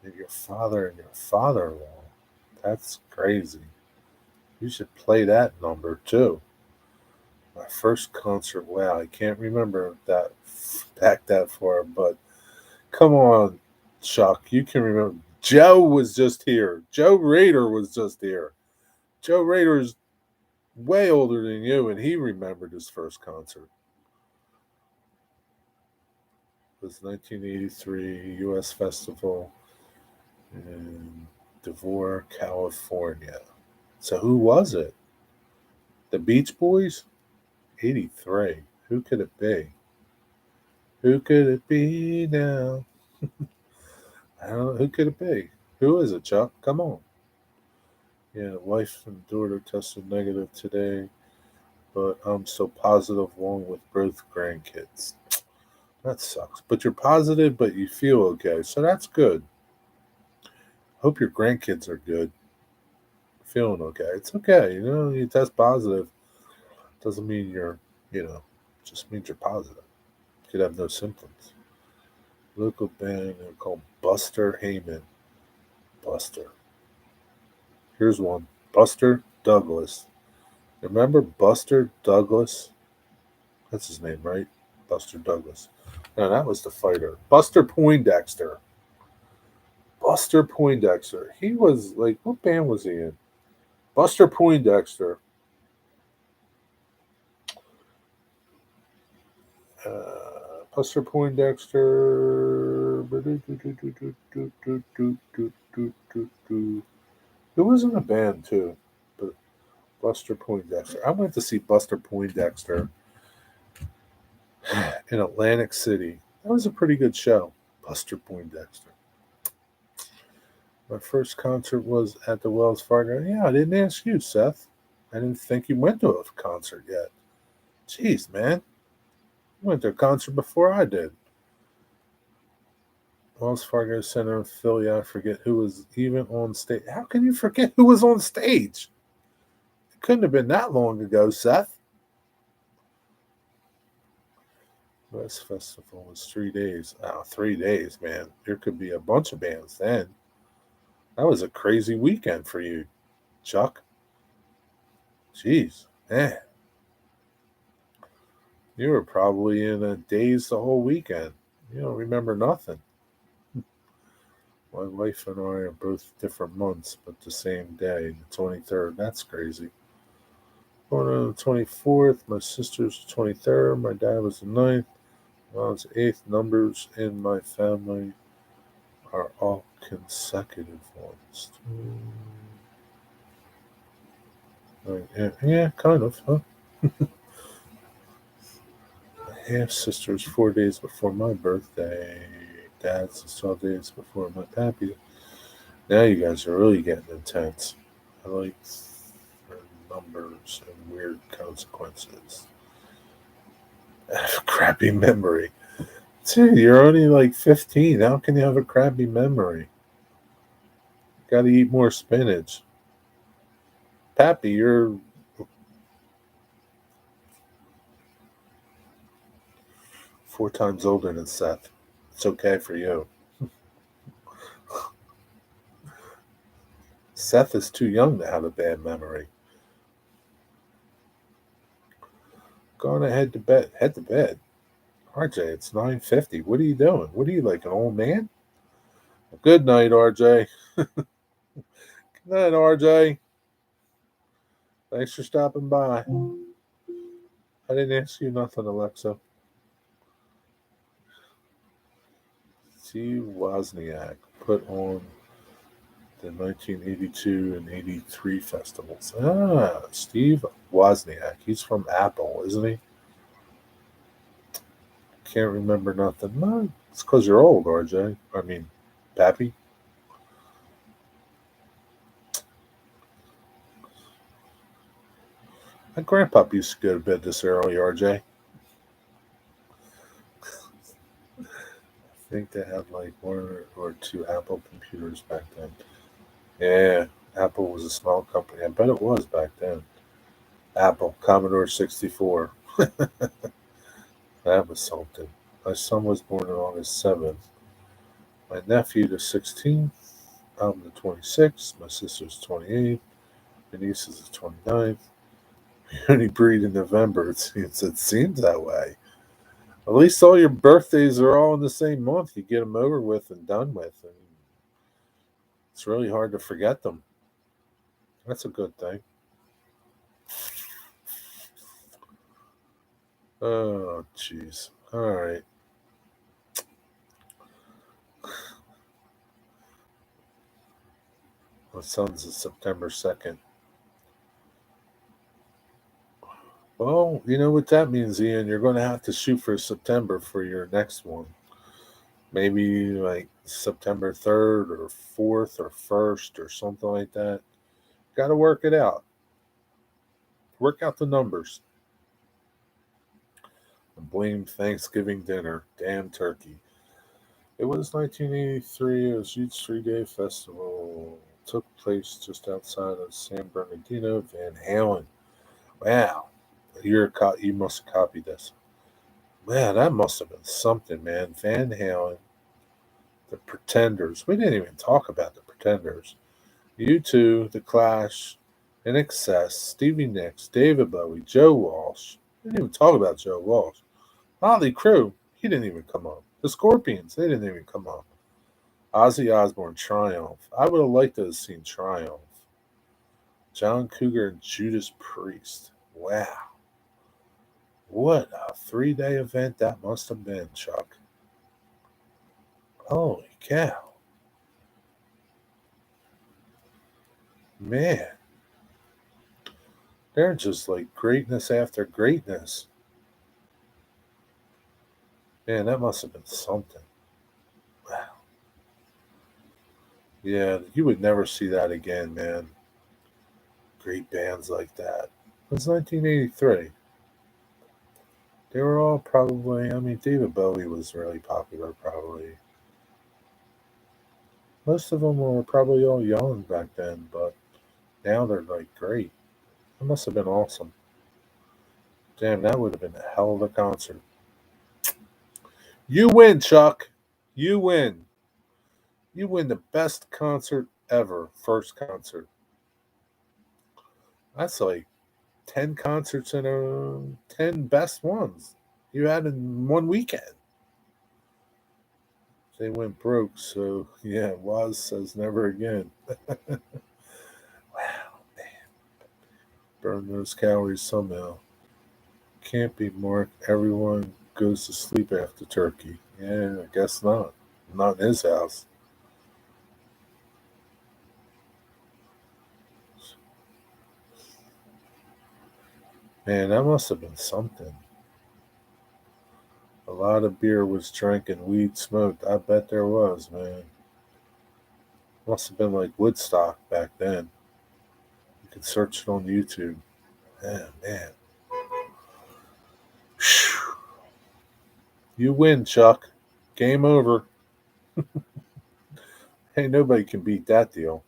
Your father and your father-in-law. That's crazy. You should play that number too. My first concert. Wow, I can't remember that back that far, but come on, Chuck. You can remember. Joe was just here. Joe Rader was just here. Joe Rader is way older than you, and he remembered his first concert. It was 1983 U.S. Festival in Devore, California. So who was it? The Beach Boys? 83. Who could it be? Who could it be now? I don't know. Who could it be? Who is it, Chuck? Come on. Yeah, wife and daughter tested negative today, but I'm so positive along with both grandkids. That sucks. But you're positive, but you feel okay. So that's good. Hope your grandkids are good. Feeling okay. It's okay. You test positive. Doesn't mean just means you're positive. You could have no symptoms. Local band called Buster Heyman. Buster. Here's one. Buster Douglas. Remember Buster Douglas? That's his name, right? Buster Douglas. No, that was the fighter. Buster Poindexter. Buster Poindexter. He was like, what band was he in? Buster Poindexter. Buster Poindexter. It was in a band too, but Buster Poindexter. I went to see Buster Poindexter in Atlantic City. That was a pretty good show. Buster Poindexter. My first concert was at the Wells Fargo. Yeah, I didn't ask you, Seth. I didn't think you went to a concert yet. Jeez, man. You went to a concert before I did. Wells Fargo Center in Philly. I forget who was even on stage. How can you forget who was on stage? It couldn't have been that long ago, Seth. West Festival was 3 days. 3 days, man. There could be a bunch of bands then. That was a crazy weekend for you, Chuck. Jeez, man. You were probably in a daze the whole weekend. You don't remember nothing. My wife and I are both different months, but the same day, the 23rd. That's crazy. Born on the 24th. My sister's the 23rd. My dad was the 9th. Mom's 8th. Numbers in my family are all consecutive ones. Yeah, kind of, huh? My half sister's 4 days before my birthday. Dad's is 12 days before my pappy. Now you guys are really getting intense. I like numbers and weird consequences. I have a crappy memory. Dude, you're only like 15. How can you have a crappy memory? Got to eat more spinach. Pappy, you're 4 times older than Seth. It's okay for you. Seth is too young to have a bad memory. Going to head to bed. Head to bed. RJ, it's 9:50. What are you doing? What are you, like an old man? Good night, RJ. Good night, RJ. Thanks for stopping by. I didn't ask you nothing, Alexa. Steve Wozniak put on the 1982 and 83 festivals. Ah, Steve Wozniak. He's from Apple, isn't he? Can't remember nothing. No, it's because you're old, RJ. I mean, Pappy. My grandpa used to go to bed this early, RJ. I think they had like 1 or 2 Apple computers back then. Yeah, Apple was a small company. I bet it was back then. Apple, Commodore 64. That was something. My son was born on August 7th. My nephew, the 16th. I'm the 26th. My sister's 28th. My niece is the 29th. We only breed in November. It seems that way. At least all your birthdays are all in the same month. You get them over with and done with. And it's really hard to forget them. That's a good thing. Oh, jeez. All right. My son's is September 2nd. Well, you know what that means, Ian. You're going to have to shoot for September for your next one. Maybe like September 3rd or 4th or 1st or something like that. Got to work it out. Work out the numbers. And blame Thanksgiving dinner. Damn turkey. It was 1983. It was a huge 3-day festival. It took place just outside of San Bernardino. Van Halen. Wow. You must have copied this. Man, that must have been something, man. Van Halen, the Pretenders. We didn't even talk about the Pretenders. U2, The Clash, In Excess, Stevie Nicks, David Bowie, Joe Walsh. We didn't even talk about Joe Walsh. Motley Crue, he didn't even come up. The Scorpions, they didn't even come up. Ozzy Osbourne, Triumph. I would have liked to have seen Triumph. John Cougar and Judas Priest. Wow. What a 3-day event that must have been, Chuck. Holy cow. Man. They're just like greatness after greatness. Man, that must have been something. Wow. Yeah, you would never see that again, man. Great bands like that. It was 1983. They were all probably, I mean, David Bowie was really popular, probably. Most of them were probably all young back then, but now they're like great. It must have been awesome. Damn, that would have been a hell of a concert. You win, Chuck. You win. You win the best concert ever. First concert. That's like 10 concerts in 10 best ones you had in one weekend. They went broke, so yeah, Woz says never again. Wow, man. Burn those calories somehow. Can't be Mark. Everyone goes to sleep after turkey. Yeah, I guess not. Not in his house. Man, that must have been something. A lot of beer was drank and weed smoked. I bet there was, man. Must have been like Woodstock back then. You could search it on YouTube. Yeah, man. Whew. You win, Chuck. Game over. Hey, nobody can beat that deal.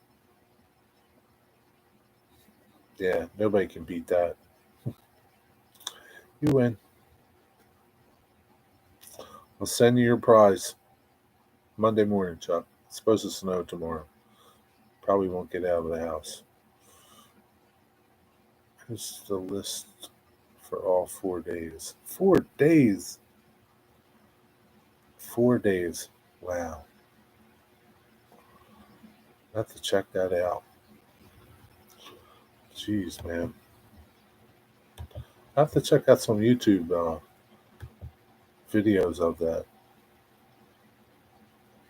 Yeah, nobody can beat that. You win. I'll send you your prize Monday morning, Chuck. It's supposed to snow tomorrow. Probably won't get out of the house. Here's the list for all 4 days. 4 days. 4 days. Wow. I have to check that out. Jeez, man. I have to check out some YouTube videos of that.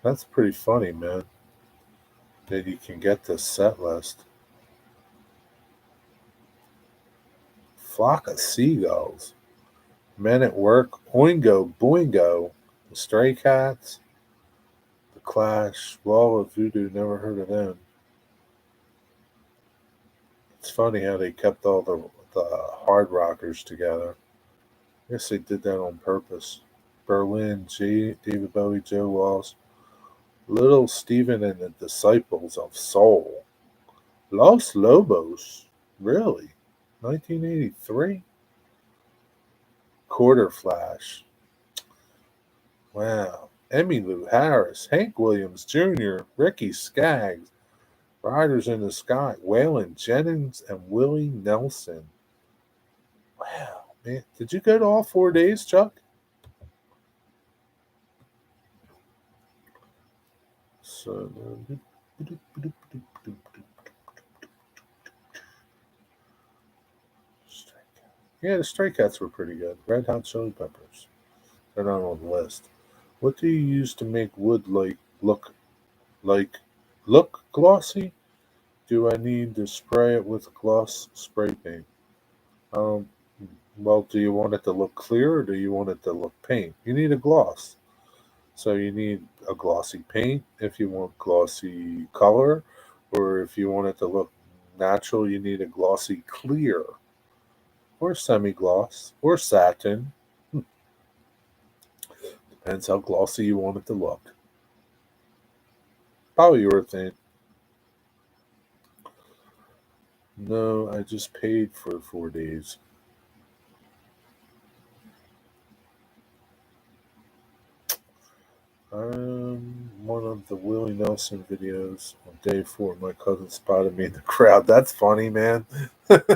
That's pretty funny, man. That you can get this set list. Flock of Seagulls. Men at Work. Oingo Boingo. The Stray Cats. The Clash. Wall of Voodoo. Never heard of them. It's funny how they kept all the hard rockers together. I guess they did that on purpose. Berlin, David Bowie, Joe Walsh, Little Steven and the Disciples of Soul. Los Lobos. Really? 1983? Quarter Flash. Wow. Emmylou Harris, Hank Williams Jr., Ricky Skaggs, Riders in the Sky, Waylon Jennings, and Willie Nelson. Wow, man. Did you go to all 4 days, Chuck? So, yeah, the Stray Cats were pretty good. Red Hot Chili Peppers. They're not on the list. What do you use to make wood look glossy? Do I need to spray it with gloss spray paint? Um, well, do you want it to look clear or do you want it to look paint? You need a gloss. So you need a glossy paint if you want glossy color, or if you want it to look natural, you need a glossy clear, or semi-gloss, or satin. Depends how glossy you want it to look. Polyurethane. No, I just paid for 4 days. One of the Willie Nelson videos on day 4. My cousin spotted me in the crowd. That's funny, man. That's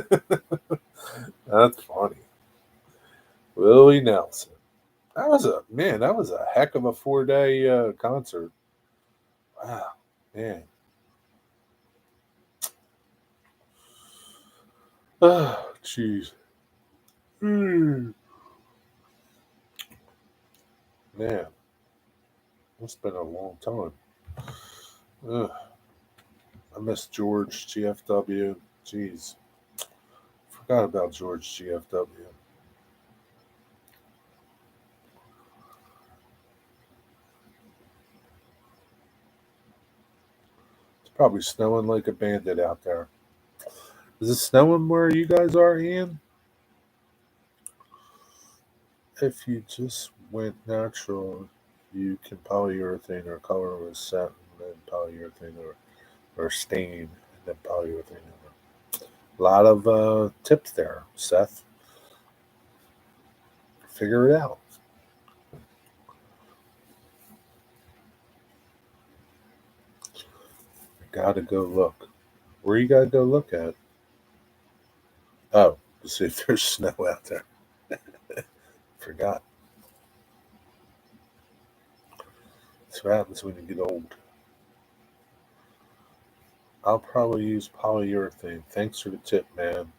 funny. Willie Nelson. That was a heck of a 4-day concert. Wow, man. Oh, jeez. Man, it's been a long time. Ugh. I miss George GFW. Jeez. Forgot about George GFW. It's probably snowing like a bandit out there. Is it snowing where you guys are, Ian? If you just went natural, you can polyurethane or color with satin, and then polyurethane or stain, and then polyurethane. A lot of tips there, Seth. Figure it out. Gotta go look. Where you gotta go look at? Oh, to see if there's snow out there. Forgot. That's what happens when you get old. I'll probably use polyurethane. Thanks for the tip, man.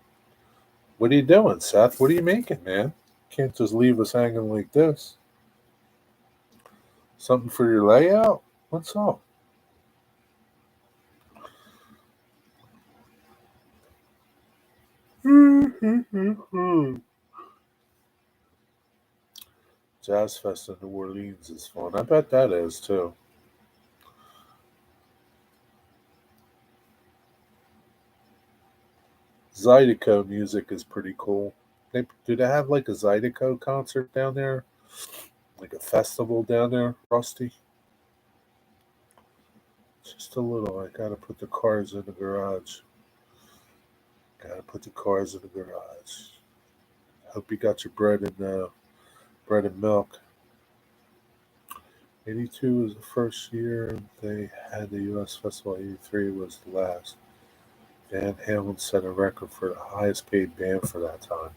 What are you doing, Seth? What are you making, man? Can't just leave us hanging like this. Something for your layout? What's up? Jazz Fest in New Orleans is fun. I bet that is too. Zydeco music is pretty cool. Do they have like a Zydeco concert down there? Like a festival down there, Rusty? Just a little. I gotta put the cars in the garage. Gotta put the cars in the garage. Hope you got your bread and milk. 82 was the first year they had the U.S. Festival. 83 was the last. Van Halen set a record for the highest paid band for that time.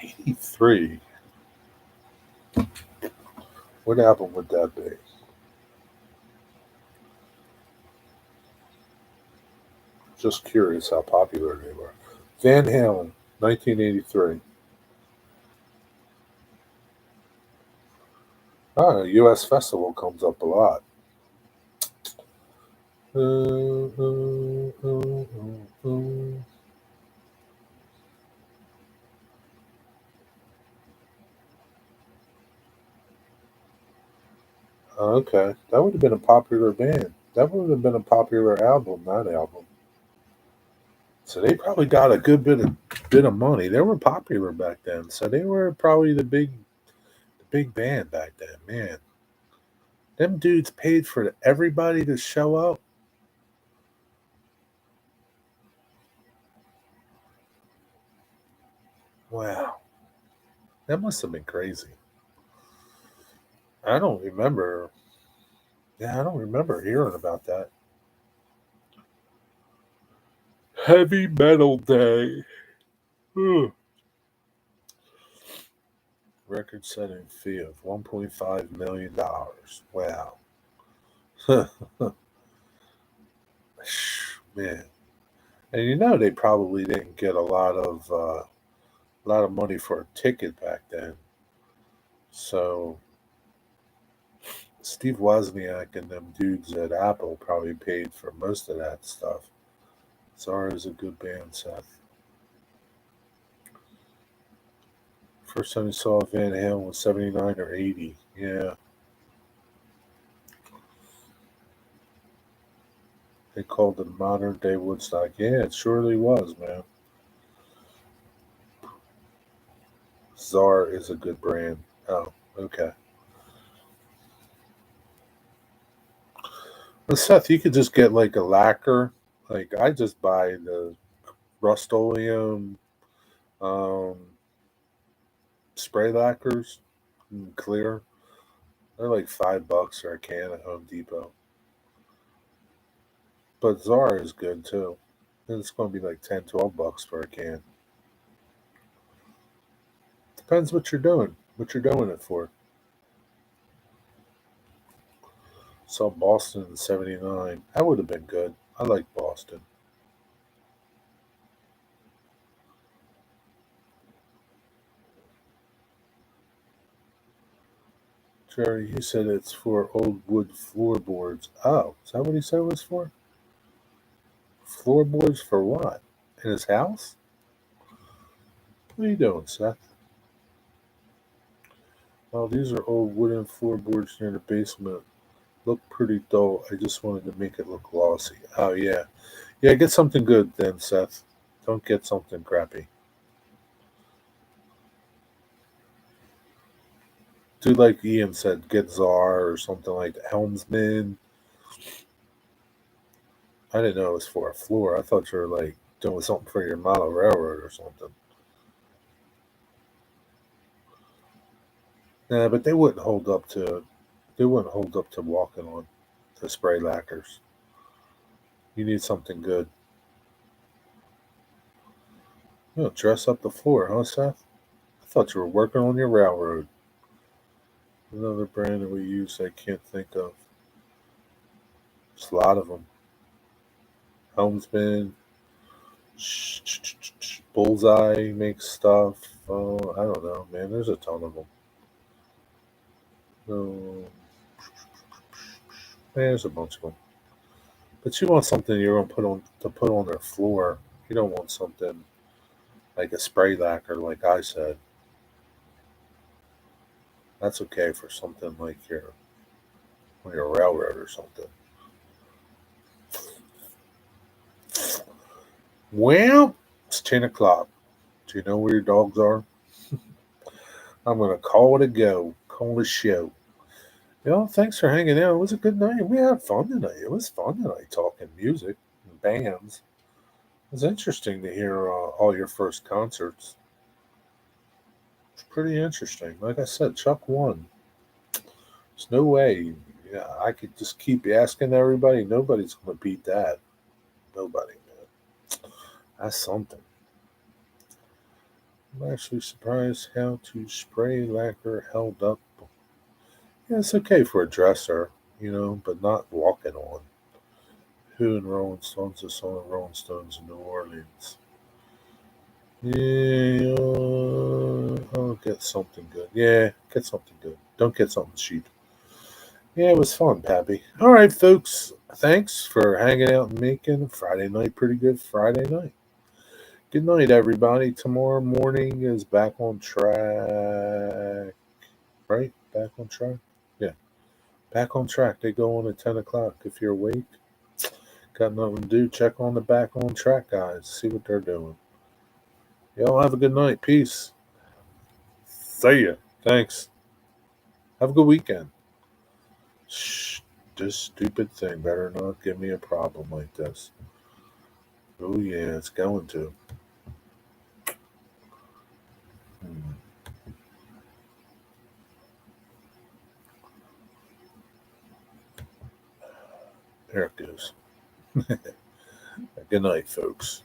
83. What album would that be? Just curious how popular they were. Van Halen, 1983. U.S. Festival comes up a lot. Okay, that would have been a popular band. That would have been a popular album, that album. So they probably got a good bit of money. They were popular back then, so they were probably the big band back then. Man, them dudes paid for everybody to show up. Wow, that must have been crazy. I don't remember. Yeah, I don't remember hearing about that. Heavy Metal Day. Ugh. Record-setting fee of $1.5 million. Wow. Man. And you know they probably didn't get a lot of money for a ticket back then. So Steve Wozniak and them dudes at Apple probably paid for most of that stuff. Zara is a good band, Seth. First time you saw Van Halen was 79 or 80. Yeah. They called it modern day Woodstock. Yeah, it surely was, man. Czar is a good brand. Oh, okay. Well, Seth, you could just get like a lacquer. Like I just buy the Rust-Oleum um, spray lacquers, clear. They're like $5 for a can at Home Depot. But Zara is good too. And it's going to be like $10, $12 for a can. Depends what you're doing. What you're doing it for. Saw Boston in '79. That would have been good. I like Boston. Jerry, he said it's for old wood floorboards. Oh, is that what he said it was for? Floorboards for what? In his house? What are you doing, Seth? Well, these are old wooden floorboards near the basement. Look pretty dull. I just wanted to make it look glossy. Oh, yeah. Yeah, get something good then, Seth. Don't get something crappy. Do like Ian said, get Czar or something like that. Helmsman. I didn't know it was for a floor. I thought you were like doing something for your model railroad or something. Nah, but they wouldn't hold up to walking on the spray lacquers. You need something good. You know, dress up the floor, huh, Seth? I thought you were working on your railroad. Another brand that we use I can't think of. There's a lot of them. Helmsman, Bullseye makes stuff. Oh, I don't know, man. There's a ton of them. Oh, there's a bunch of them. But you want something you're gonna put on their floor. You don't want something like a spray lacquer, like I said. That's okay for something like your railroad or something. Well, it's 10 o'clock. Do you know where your dogs are? I'm gonna call it a go. Call the show. Thanks for hanging out. It was a good night. We had fun tonight. It was fun tonight talking music and bands. It's interesting to hear all your first concerts. It's pretty interesting. Like I said, Chuck won. There's no way. Yeah, I could just keep asking everybody. Nobody's going to beat that. Nobody, man. That's something. I'm actually surprised how to spray lacquer held up. Yeah, it's okay for a dresser, but not walking on. Who in Rolling Stones? The song of Rolling Stones in New Orleans. Yeah, I'll get something good. Yeah, get something good. Don't get something cheap. Yeah, it was fun, Pappy. All right, folks. Thanks for hanging out and making Friday night pretty good Friday night. Good night, everybody. Tomorrow morning is back on track. Right? Back on track? Yeah. Back on track. They go on at 10 o'clock. If you're awake, got nothing to do, check on the Back on Track guys. See what they're doing. Y'all have a good night. Peace. See ya. Thanks. Have a good weekend. Shh. This stupid thing better not give me a problem like this. Oh, yeah, it's going to. There it goes. Good night, folks.